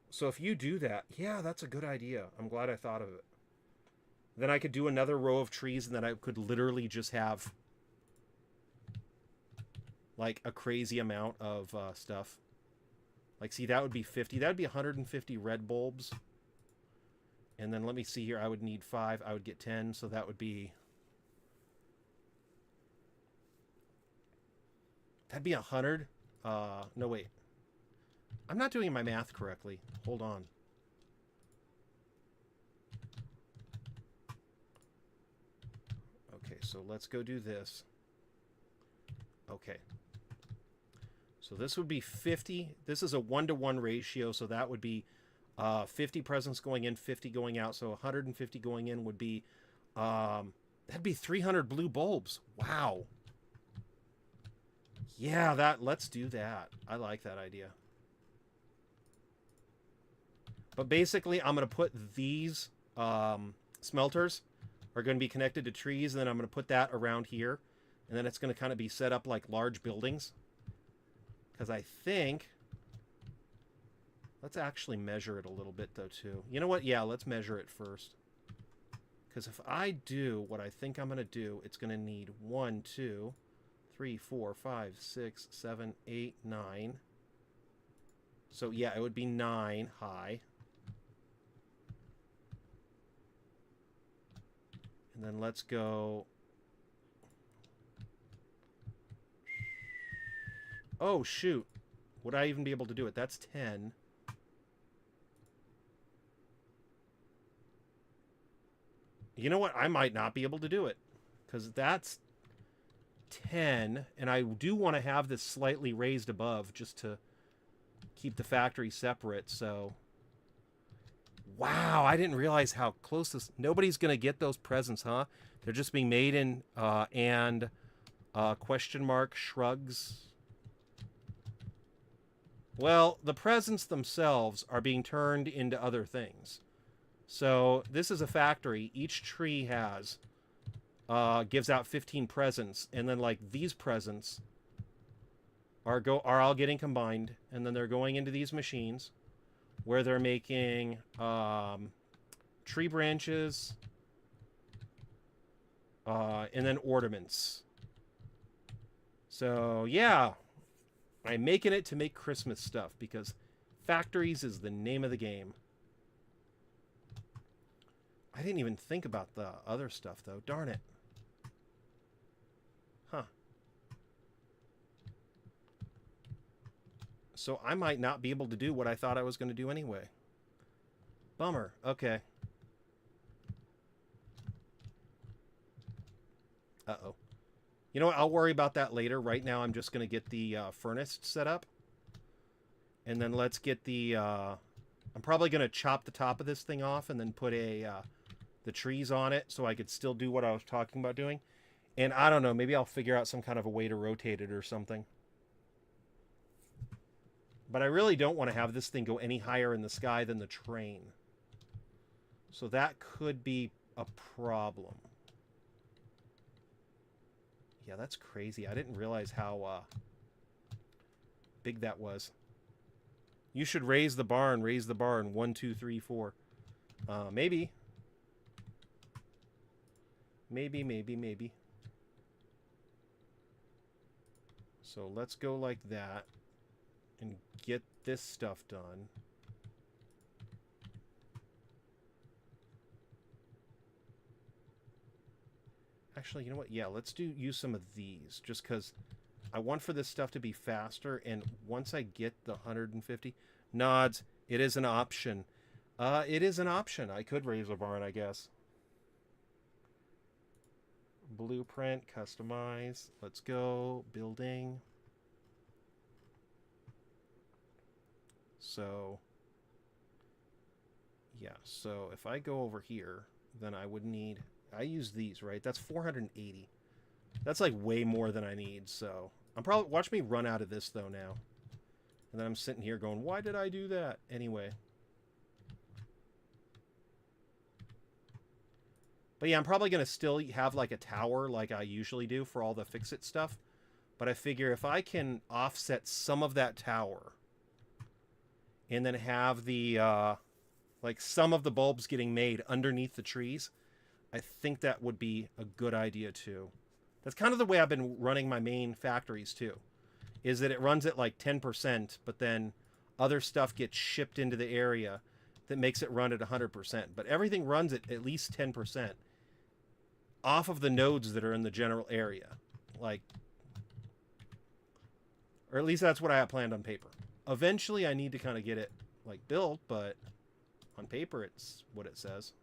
So if you do that, yeah, that's a good idea. I'm glad I thought of it. Then I could do another row of trees, and then I could literally just have, like, a crazy amount of stuff. Like, see, that would be 50. That would be 150 red bulbs. And then let me see here. I would need 5. I would get 10, so that would be... That'd be 100. No, wait. I'm not doing my math correctly. Hold on. Okay, so let's go do this. Okay. So this would be 50. This is a 1-to-1 ratio, so that would be 50 presents going in, 50 going out. So 150 going in would be, that'd be 300 blue bulbs. Wow. Yeah, let's do that. I like that idea. But basically, I'm going to put these smelters are going to be connected to trees, and then I'm going to put that around here. And then it's going to kind of be set up like large buildings. Because I think... Let's actually measure it a little bit, though, too. You know what? Yeah, let's measure it first. Because if I do what I think I'm going to do, it's going to need 1, 2, 3, 4, 5, 6, 7, 8, 9. So, yeah, it would be 9 high. And then let's go... Oh, shoot. Would I even be able to do it? That's 10. You know what? I might not be able to do it. Because that's 10. And I do want to have this slightly raised above just to keep the factory separate. So... Wow, I didn't realize how close this... Nobody's going to get those presents, huh? They're just being made in and question mark shrugs. Well, the presents themselves are being turned into other things. So this is a factory. Each tree has gives out 15 presents, and then like these presents are all getting combined, and then they're going into these machines where they're making tree branches and then ornaments. So yeah, I'm making it to make Christmas stuff because factories is the name of the game. I didn't even think about the other stuff though. Darn it. Huh. So I might not be able to do what I thought I was going to do anyway. Bummer. Okay. Uh-oh. You know what? I'll worry about that later. Right now, I'm just going to get the furnace set up. And then let's get the... I'm probably going to chop the top of this thing off and then put the trees on it so I could still do what I was talking about doing. And I don't know. Maybe I'll figure out some kind of a way to rotate it or something. But I really don't want to have this thing go any higher in the sky than the train. So that could be a problem. Yeah, that's crazy. I didn't realize how big that was. You should raise the barn. Raise the barn. 1, 2, 3, 4. Maybe. Maybe. So let's go like that and get this stuff done. Actually, you know what? Yeah, let's use some of these just because I want for this stuff to be faster. And once I get the 150 nods, it is an option. It is an option. I could raise a barn, I guess. Blueprint, customize. Let's go. Building. So, yeah. So if I go over here, then I would need... I use these, right? That's 480. That's like way more than I need, so... I'm probably... Watch me run out of this, though, now. And then I'm sitting here going, why did I do that? Anyway. But yeah, I'm probably going to still have like a tower like I usually do for all the fix-it stuff. But I figure if I can offset some of that tower and then have the, like some of the bulbs getting made underneath the trees, I think that would be a good idea too. That's kind of the way I've been running my main factories too, is that it runs at like 10%, but then other stuff gets shipped into the area that makes it run at 100%. But everything runs at least 10% off of the nodes that are in the general area. Like, or at least that's what I have planned on paper. Eventually I need to kind of get it like built, but on paper it's what it says.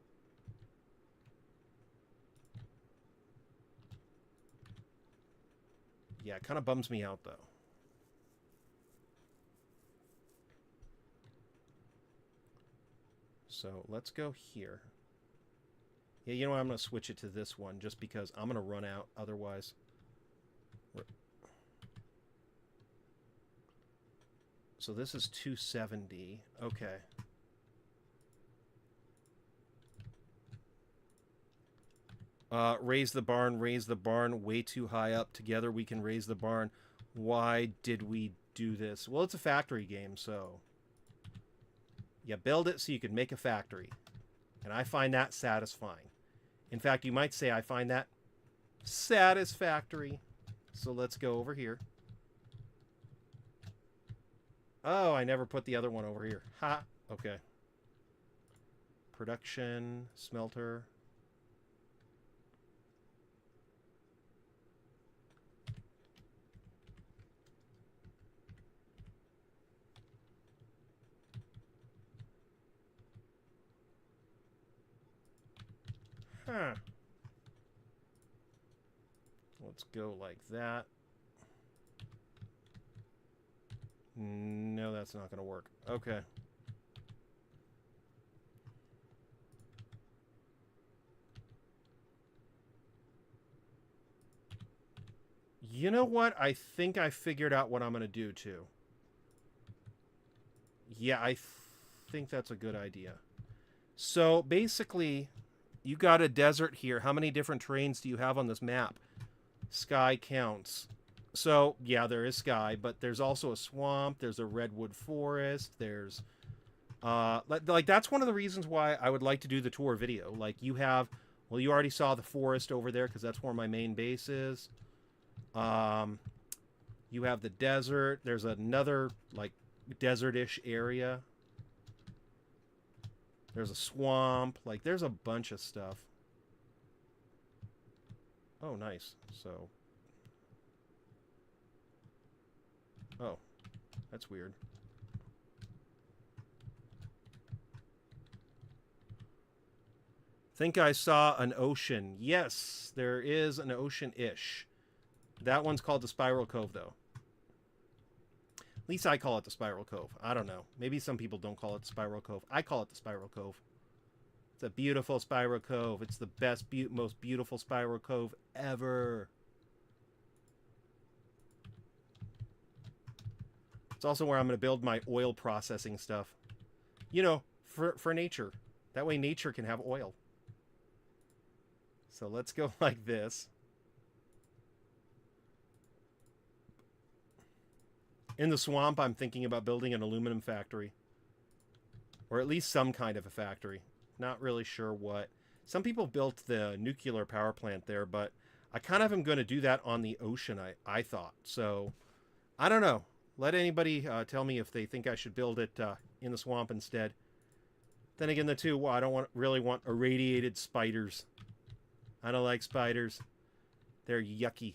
Yeah, it kind of bums me out though. So let's go here. Yeah, you know what? I'm going to switch it to this one just because I'm going to run out otherwise. So this is 270. Okay. Raise the barn way too high up. Together we can raise the barn. Why did we do this? Well, it's a factory game, so... You build it so you can make a factory. And I find that satisfying. In fact, you might say I find that satisfactory. So let's go over here. Oh, I never put the other one over here. Ha! Okay. Production, smelter. Huh. Let's go like that. No, that's not going to work. Okay. You know what? I think I figured out what I'm going to do, too. Yeah, I think that's a good idea. So, basically, you got a desert here. How many different terrains do you have on this map? Sky counts. So, yeah, there is sky, but there's also a swamp. There's a redwood forest. There's, like, that's one of the reasons why I would like to do the tour video. Like, you have, well, you already saw the forest over there because that's where my main base is. You have the desert. There's another, like, desert-ish area. There's a swamp. Like, there's a bunch of stuff. Oh, nice. So... Oh, that's weird. Think I saw an ocean. Yes, there is an ocean-ish. That one's called the Spiral Cove, though. At least I call it the Spiral Cove. I don't know. Maybe some people don't call it the Spiral Cove. I call it the Spiral Cove. It's a beautiful Spiral Cove. It's the best, most beautiful Spiral Cove ever. It's also where I'm going to build my oil processing stuff. You know, for nature. That way nature can have oil. So let's go like this. In the swamp, I'm thinking about building an aluminum factory. Or at least some kind of a factory. Not really sure what. Some people built the nuclear power plant there, but I kind of am going to do that on the ocean, I thought. So, I don't know. Let anybody tell me if they think I should build it in the swamp instead. Then again, well, I don't really want irradiated spiders. I don't like spiders. They're yucky.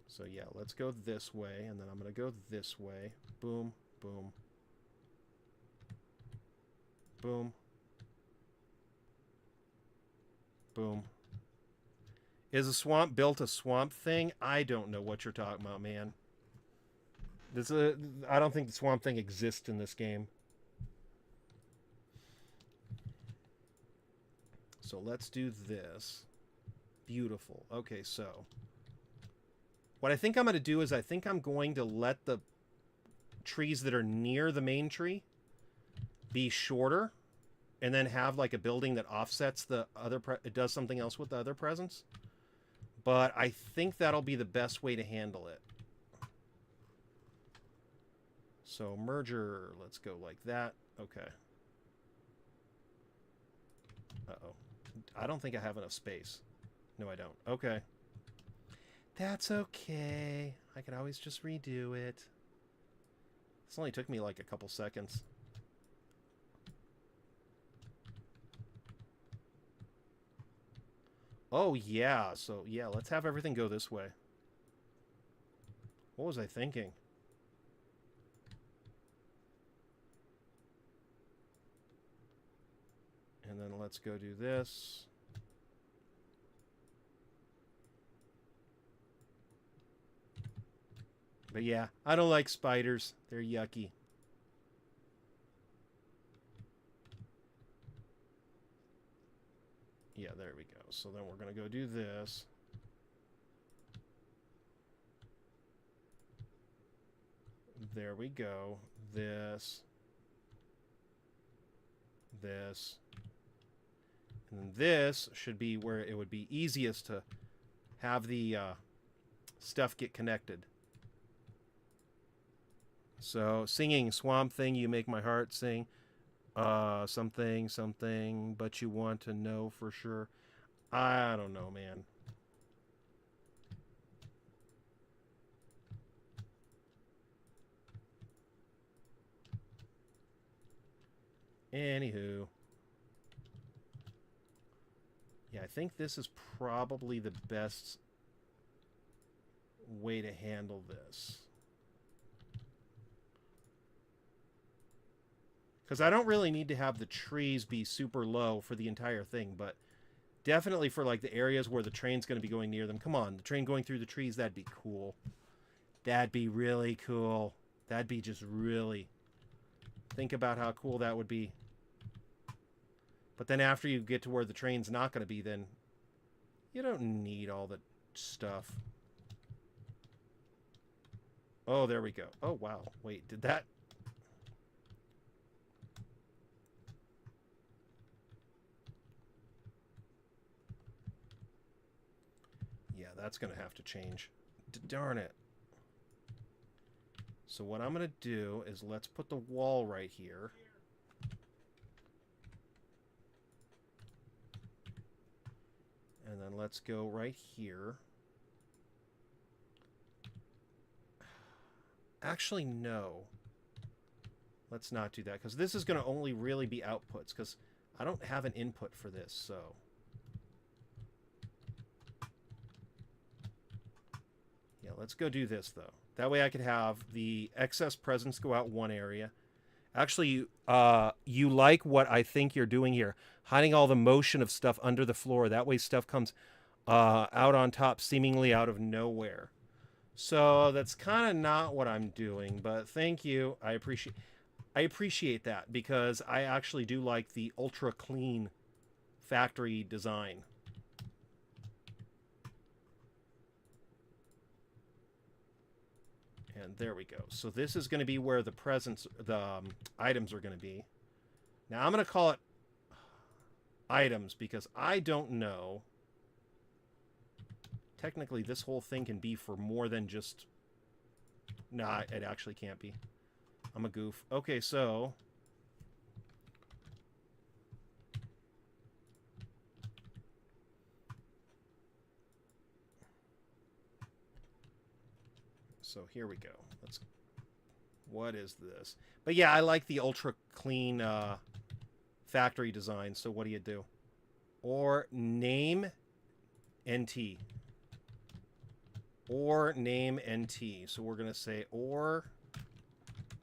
So yeah, let's go this way, and then I'm going to go this way. Boom, boom. Boom. Boom. Is a swamp built a swamp thing? I don't know what you're talking about, man. I don't think the swamp thing exists in this game. So let's do this. Beautiful. Okay, so what I think I'm going to do is I think I'm going to let the trees that are near the main tree be shorter, and then have like a building that offsets the other. It does something else with the other presents. But I think that'll be the best way to handle it. So merger, let's go like that. Okay. Uh-oh. I don't think I have enough space. No, I don't. Okay. That's okay. I can always just redo it. This only took me like a couple seconds. Oh, yeah. So, yeah, let's have everything go this way. What was I thinking? And then let's go do this. But yeah, I don't like spiders. They're yucky. Yeah, there we go. So then we're going to go do this. There we go. This. This. And then this should be where it would be easiest to have the stuff get connected. So, singing Swamp Thing, you make my heart sing. Something, something, but you want to know for sure. I don't know, man. Anywho. Yeah, I think this is probably the best way to handle this. Because I don't really need to have the trees be super low for the entire thing, but definitely for like the areas where the train's going to be going near them. Come on, the train going through the trees, that'd be cool. That'd be really cool. That'd be just really... Think about how cool that would be. But then after you get to where the train's not going to be, then you don't need all the stuff. Oh, there we go. Oh, wow. Wait, did that... Yeah, that's going to have to change. Darn it. So what I'm going to do is let's put the wall right here. And then let's go right here. Actually, no. Let's not do that, because this is going to only really be outputs, because I don't have an input for this, so... Yeah, let's go do this, though. That way I could have the excess presents go out one area. Actually, you like what I think you're doing here. Hiding all the motion of stuff under the floor. That way stuff comes out on top seemingly out of nowhere. So that's kind of not what I'm doing, but thank you. I appreciate that, because I actually do like the ultra clean factory design. And there we go. So this is going to be where the presents, the items are going to be. Now I'm going to call it items because I don't know technically this whole thing can be for more than just... Nah, it actually can't be. I'm a goof. Okay, so... So here we go. Let's... What is this? But yeah, I like the ultra clean factory design. So what do you do? Or name NT. Or name NT. So we're going to say or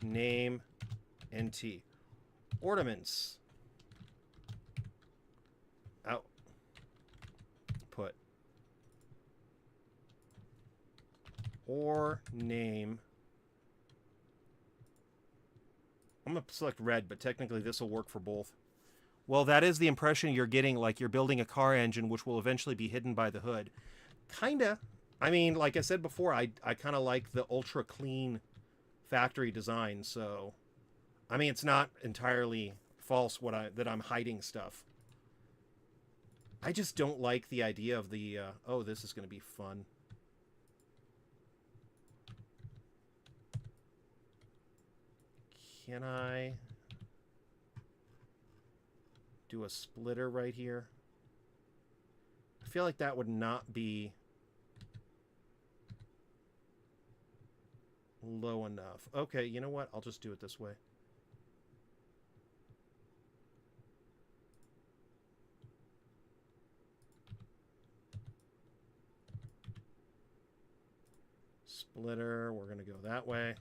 name NT. Ornaments. Out. Put. Or name. I'm going to select red, but technically this will work for both. Well, that is the impression you're getting, like you're building a car engine, which will eventually be hidden by the hood. Kinda. I mean, like I said before, I kind of like the ultra clean factory design, so... I mean, it's not entirely false that I'm hiding stuff. I just don't like the idea of the... oh, this is going to be fun. Can I do a splitter right here? I feel like that would not be low enough. Okay, you know what? I'll just do it this way. Splitter, we're going to go that way.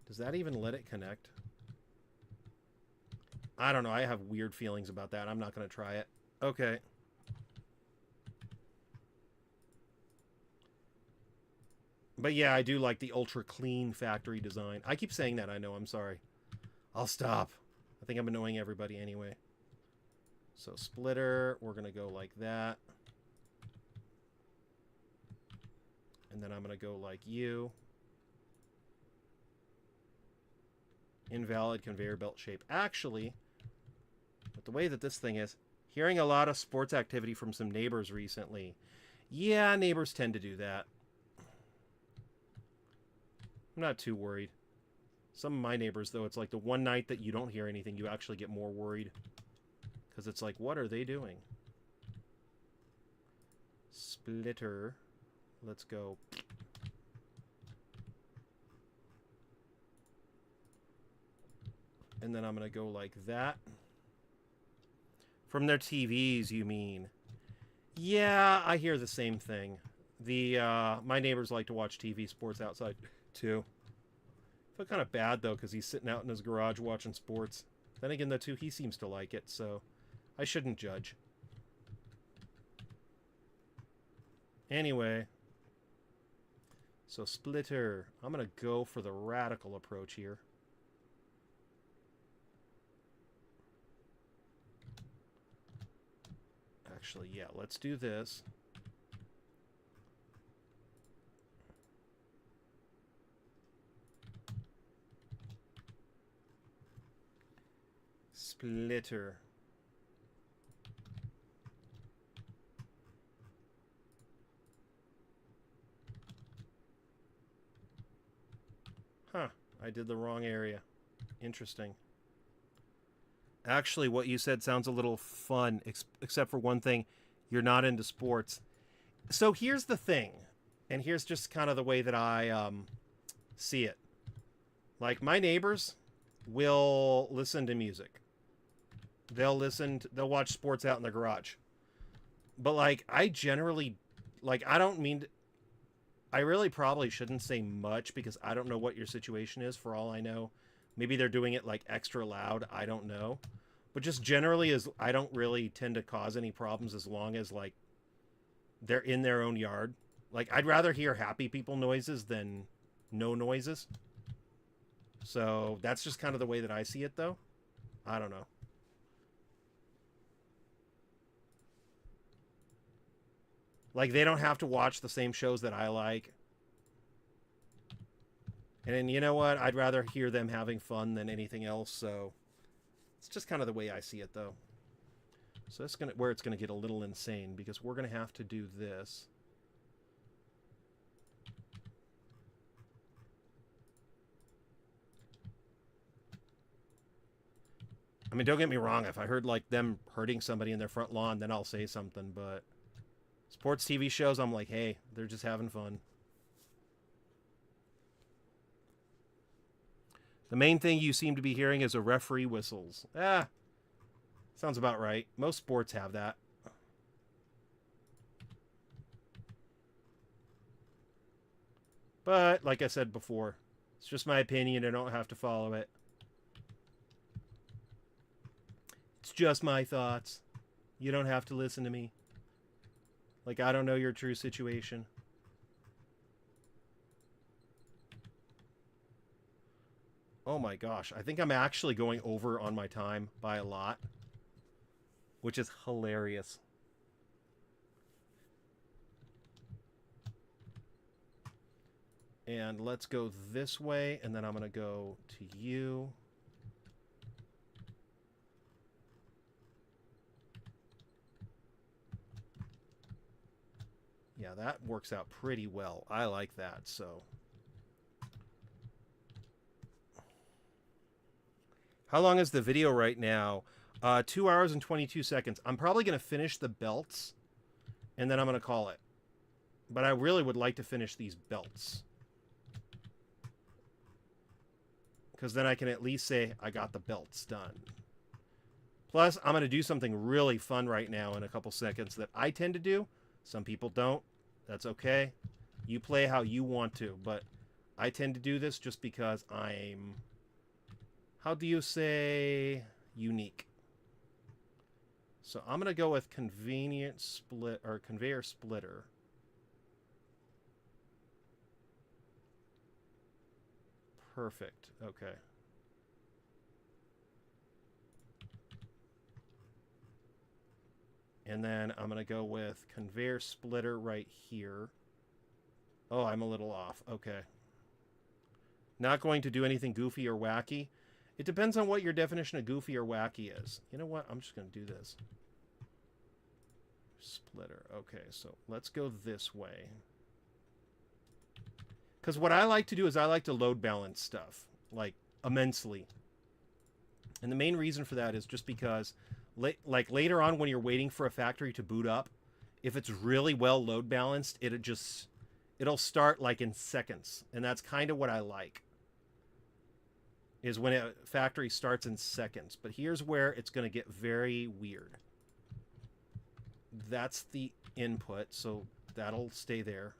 Does that even let it connect? I don't know. I have weird feelings about that. I'm not going to try it. Okay. But yeah, I do like the ultra clean factory design. I keep saying that, I know. I'm sorry. I'll stop. I think I'm annoying everybody anyway. So splitter, we're going to go like that. And then I'm going to go like you. Invalid conveyor belt shape. Actually, with the way that this thing is, hearing a lot of sports activity from some neighbors recently. Yeah, neighbors tend to do that. I'm not too worried. Some of my neighbors, though, it's like the one night that you don't hear anything, you actually get more worried. Because it's like, what are they doing? Splitter. Let's go. And then I'm going to go like that. From their TVs, you mean? Yeah, I hear the same thing. My neighbors like to watch TV sports outside, too. I feel kind of bad, though, because he's sitting out in his garage watching sports. Then again, though, too, he seems to like it, so I shouldn't judge. Anyway. So, splitter. I'm going to go for the radical approach here. Actually, yeah, let's do this. Splitter. Huh, I did the wrong area. Interesting. Actually, what you said sounds a little fun, except for one thing. You're not into sports. So here's the thing, and here's just kind of the way that I see it. Like, my neighbors will listen to music. They'll watch sports out in the garage. But, like, I generally, like, I don't mean... I really probably shouldn't say much because I don't know what your situation is, for all I know. Maybe they're doing it, like, extra loud. I don't know. But just generally, I don't really tend to cause any problems as long as, like, they're in their own yard. Like, I'd rather hear happy people noises than no noises. So, that's just kind of the way that I see it, though. I don't know. Like, they don't have to watch the same shows that I like. And then, you know what? I'd rather hear them having fun than anything else, so It's just kind of the way I see it, though. So that's where it's gonna get a little insane, because we're gonna have to do this. I mean, don't get me wrong. If I heard like them hurting somebody in their front lawn, then I'll say something. But sports TV shows, I'm like, hey, they're just having fun. The main thing you seem to be hearing is a referee whistles. Sounds about right. Most sports have that. But, like I said before, it's just my opinion. I don't have to follow it. It's just my thoughts. You don't have to listen to me. Like, I don't know your true situation. Oh my gosh. I think I'm actually going over on my time by a lot, which is hilarious. And let's go this way, and then I'm going to go to you. Yeah, that works out pretty well. I like that, so. How long is the video right now? 2 hours and 22 seconds. I'm probably going to finish the belts, and then I'm going to call it. But I really would like to finish these belts, because then I can at least say I got the belts done. Plus, I'm going to do something really fun right now in a couple seconds that I tend to do. Some people don't. That's okay. You play how you want to, but I tend to do this just because I'm, how do you say, unique. So I'm going to go with convenient split, or conveyor splitter. Perfect. Okay. And then I'm going to go with conveyor splitter right here. Oh, I'm a little off. Okay. Not going to do anything goofy or wacky. It depends on what your definition of goofy or wacky is. You know what? I'm just going to do this. Splitter. Okay, so let's go this way. Because what I like to do is I like to load balance stuff, like, immensely. And the main reason for that is just because, like, later on when you're waiting for a factory to boot up, if it's really well load balanced, it'll start, like, in seconds. And that's kind of what I like, is when a factory starts in seconds. But here's where it's going to get very weird. That's the input, so that'll stay there.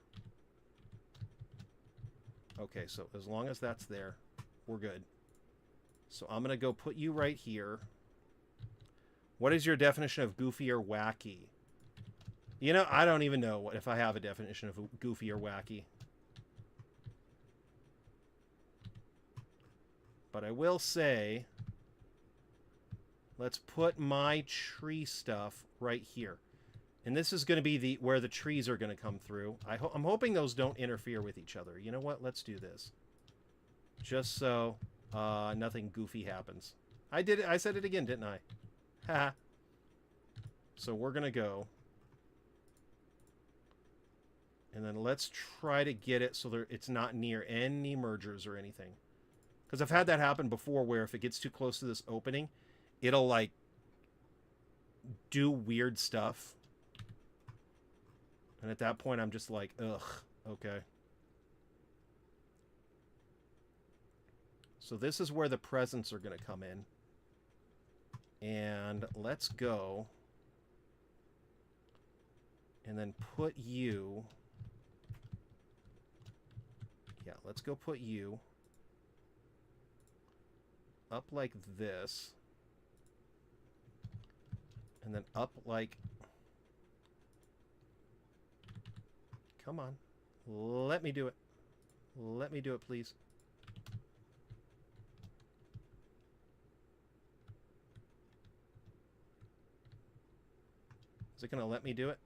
Okay, so as long as that's there, we're good. So I'm going to go put you right here. What is your definition of goofy or wacky? You know, I don't even know if I have a definition of goofy or wacky. But I will say, let's put my tree stuff right here. And this is going to be where the trees are going to come through. I'm hoping those don't interfere with each other. You know what? Let's do this. Just so nothing goofy happens. I did it. I said it again, didn't I? Ha. So we're going to go. And then let's try to get it so it's not near any mergers or anything. Because I've had that happen before where if it gets too close to this opening, it'll, like, do weird stuff. And at that point, I'm just like, ugh, okay. So this is where the presents are going to come in. And let's go. And then put you. Yeah, let's go put you up like this. And then up like... Come on. Let me do it. Let me do it, please. Is it going to let me do it?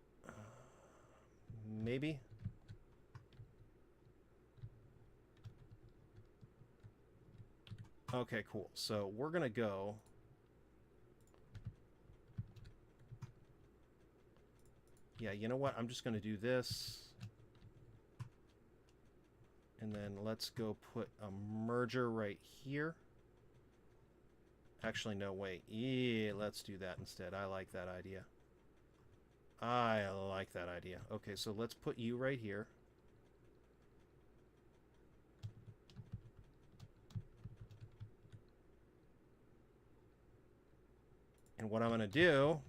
Maybe. Okay, cool. So we're going to go Yeah, you know what? I'm just going to do this. And then let's go put a merger right here. Actually, no, wait. Yeah, let's do that instead. I like that idea. I like that idea. Okay, so let's put you right here. And what I'm going to do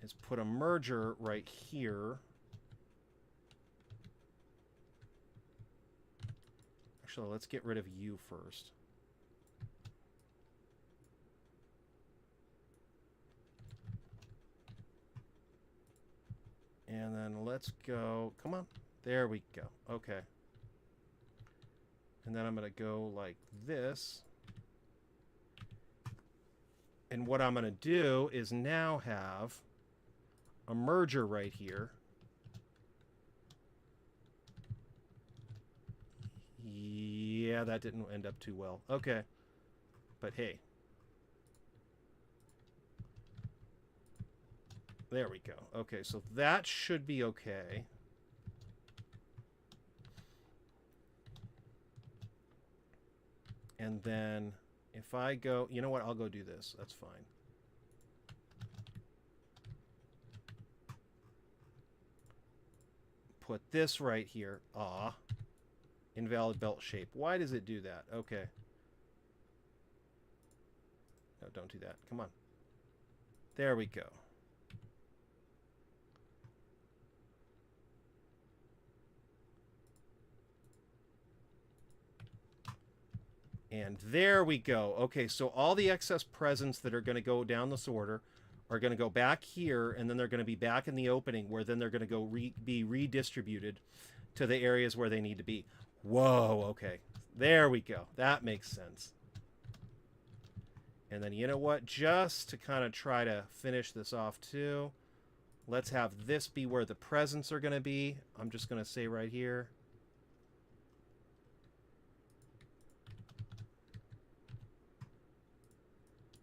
is put a merger right here. Actually, let's get rid of you first. And then let's go, come on. There we go. Okay. And then I'm going to go like this. And what I'm going to do is now have a merger right here. Yeah, that didn't end up too well. Okay. But hey. There we go. Okay, so that should be okay. And then if I go, you know what? I'll go do this. That's fine. Put this right here. Ah. Invalid belt shape. Why does it do that? Okay. No, don't do that. Come on. There we go. And there we go. Okay, so all the excess presents that are going to go down the sorter are going to go back here, and then they're going to be back in the opening, where then they're going to go be redistributed to the areas where they need to be. Whoa, okay. There we go. That makes sense. And then you know what? Just to kind of try to finish this off too, let's have this be where the presents are going to be. I'm just going to say right here.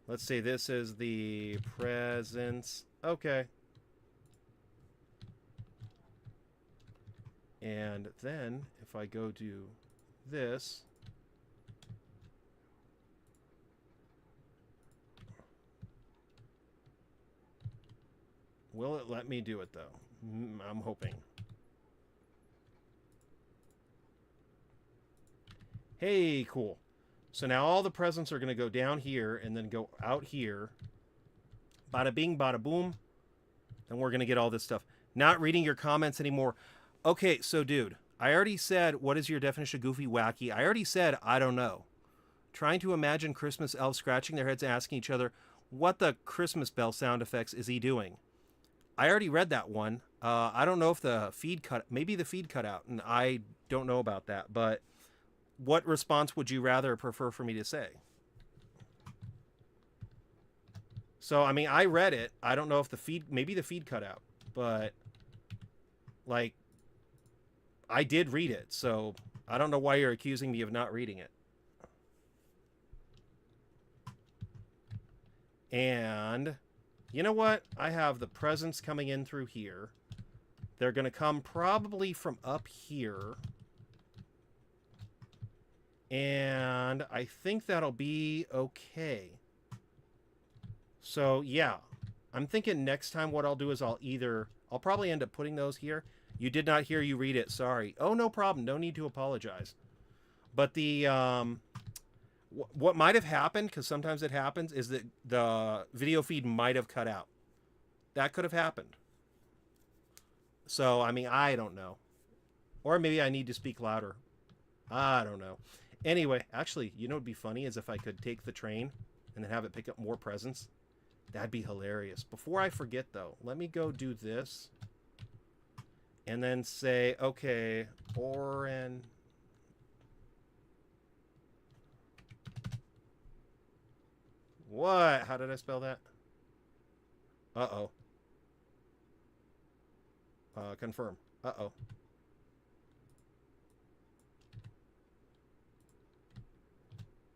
Let's say this is the presents. Okay. And then if I go do this, will it let me do it though? I'm hoping. Hey, cool. So now all the presents are going to go down here and then go out here. Bada bing, bada boom. And we're going to get all this stuff. Not reading your comments anymore. Okay, so dude, I already said, what is your definition of goofy, wacky? I already said, I don't know. Trying to imagine Christmas elves scratching their heads and asking each other, what the Christmas bell sound effects is he doing? I already read that one. I don't know if the feed cut, maybe the feed cut out, and I don't know about that, but what response would you rather prefer for me to say? So, I mean, I read it. I don't know if the feed, maybe the feed cut out, but like, I did read it. So I don't know why you're accusing me of not reading it. And you know what? I have the presents coming in through here. They're going to come probably from up here. And I think that'll be okay. So, yeah. I'm thinking next time what I'll do is I'll probably end up putting those here. You did not hear you read it. Sorry. Oh, no problem. No need to apologize. But the, what might have happened, because sometimes it happens, is that the video feed might have cut out. That could have happened. So, I mean, I don't know. Or maybe I need to speak louder. I don't know. Anyway, actually, you know what would be funny is if I could take the train and then have it pick up more presents. That'd be hilarious. Before I forget, though, let me go do this. And then say, okay, Oren. What? How did I spell that? Uh-oh. Confirm. Uh-oh.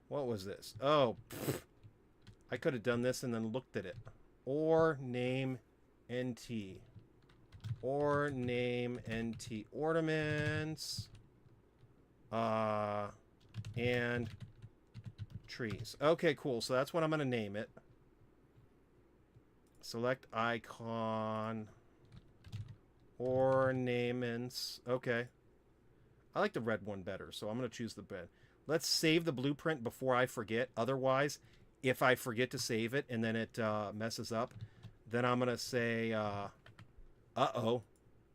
What was this? Oh, pfft. I could have done this and then looked at it. Or name NT. Or name NT ornaments. And trees. Okay, cool. So that's what I'm going to name it. Select icon. Ornaments. Okay. I like the red one better, so I'm going to choose the red. Let's save the blueprint before I forget. Otherwise, if I forget to save it and then it messes up, then I'm going to say, uh-oh,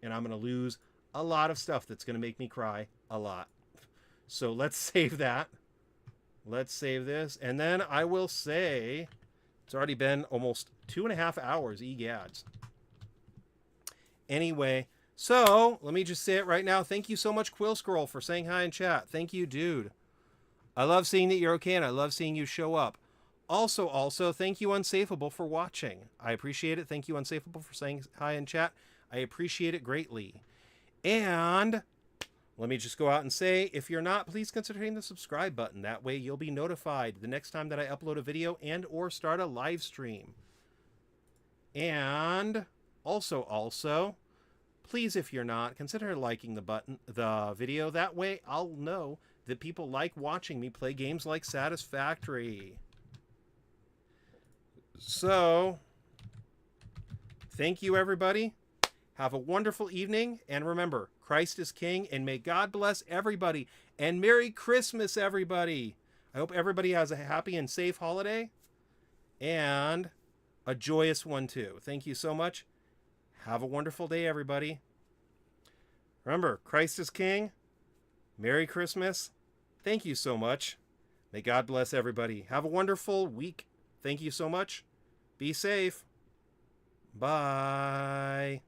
and I'm going to lose a lot of stuff that's going to make me cry a lot. So let's save that. Let's save this. And then I will say, it's already been almost 2.5 hours, egads. Anyway, so let me just say it right now. Thank you so much, Quill Scroll, for saying hi in chat. Thank you, dude. I love seeing that you're okay, and I love seeing you show up. Also, thank you, Unsafeable, for watching. I appreciate it. Thank you, Unsafeable, for saying hi in chat. I appreciate it greatly. And let me just go out and say, if you're not, please consider hitting the subscribe button. That way you'll be notified the next time that I upload a video and or start a live stream. And also, please, if you're not, consider liking the video. That way I'll know that people like watching me play games like Satisfactory. So, thank you, everybody. Have a wonderful evening. And remember, Christ is King, and may God bless everybody. And Merry Christmas, everybody. I hope everybody has a happy and safe holiday. And a joyous one, too. Thank you so much. Have a wonderful day, everybody. Remember, Christ is King. Merry Christmas. Thank you so much. May God bless everybody. Have a wonderful week. Thank you so much. Be safe. Bye.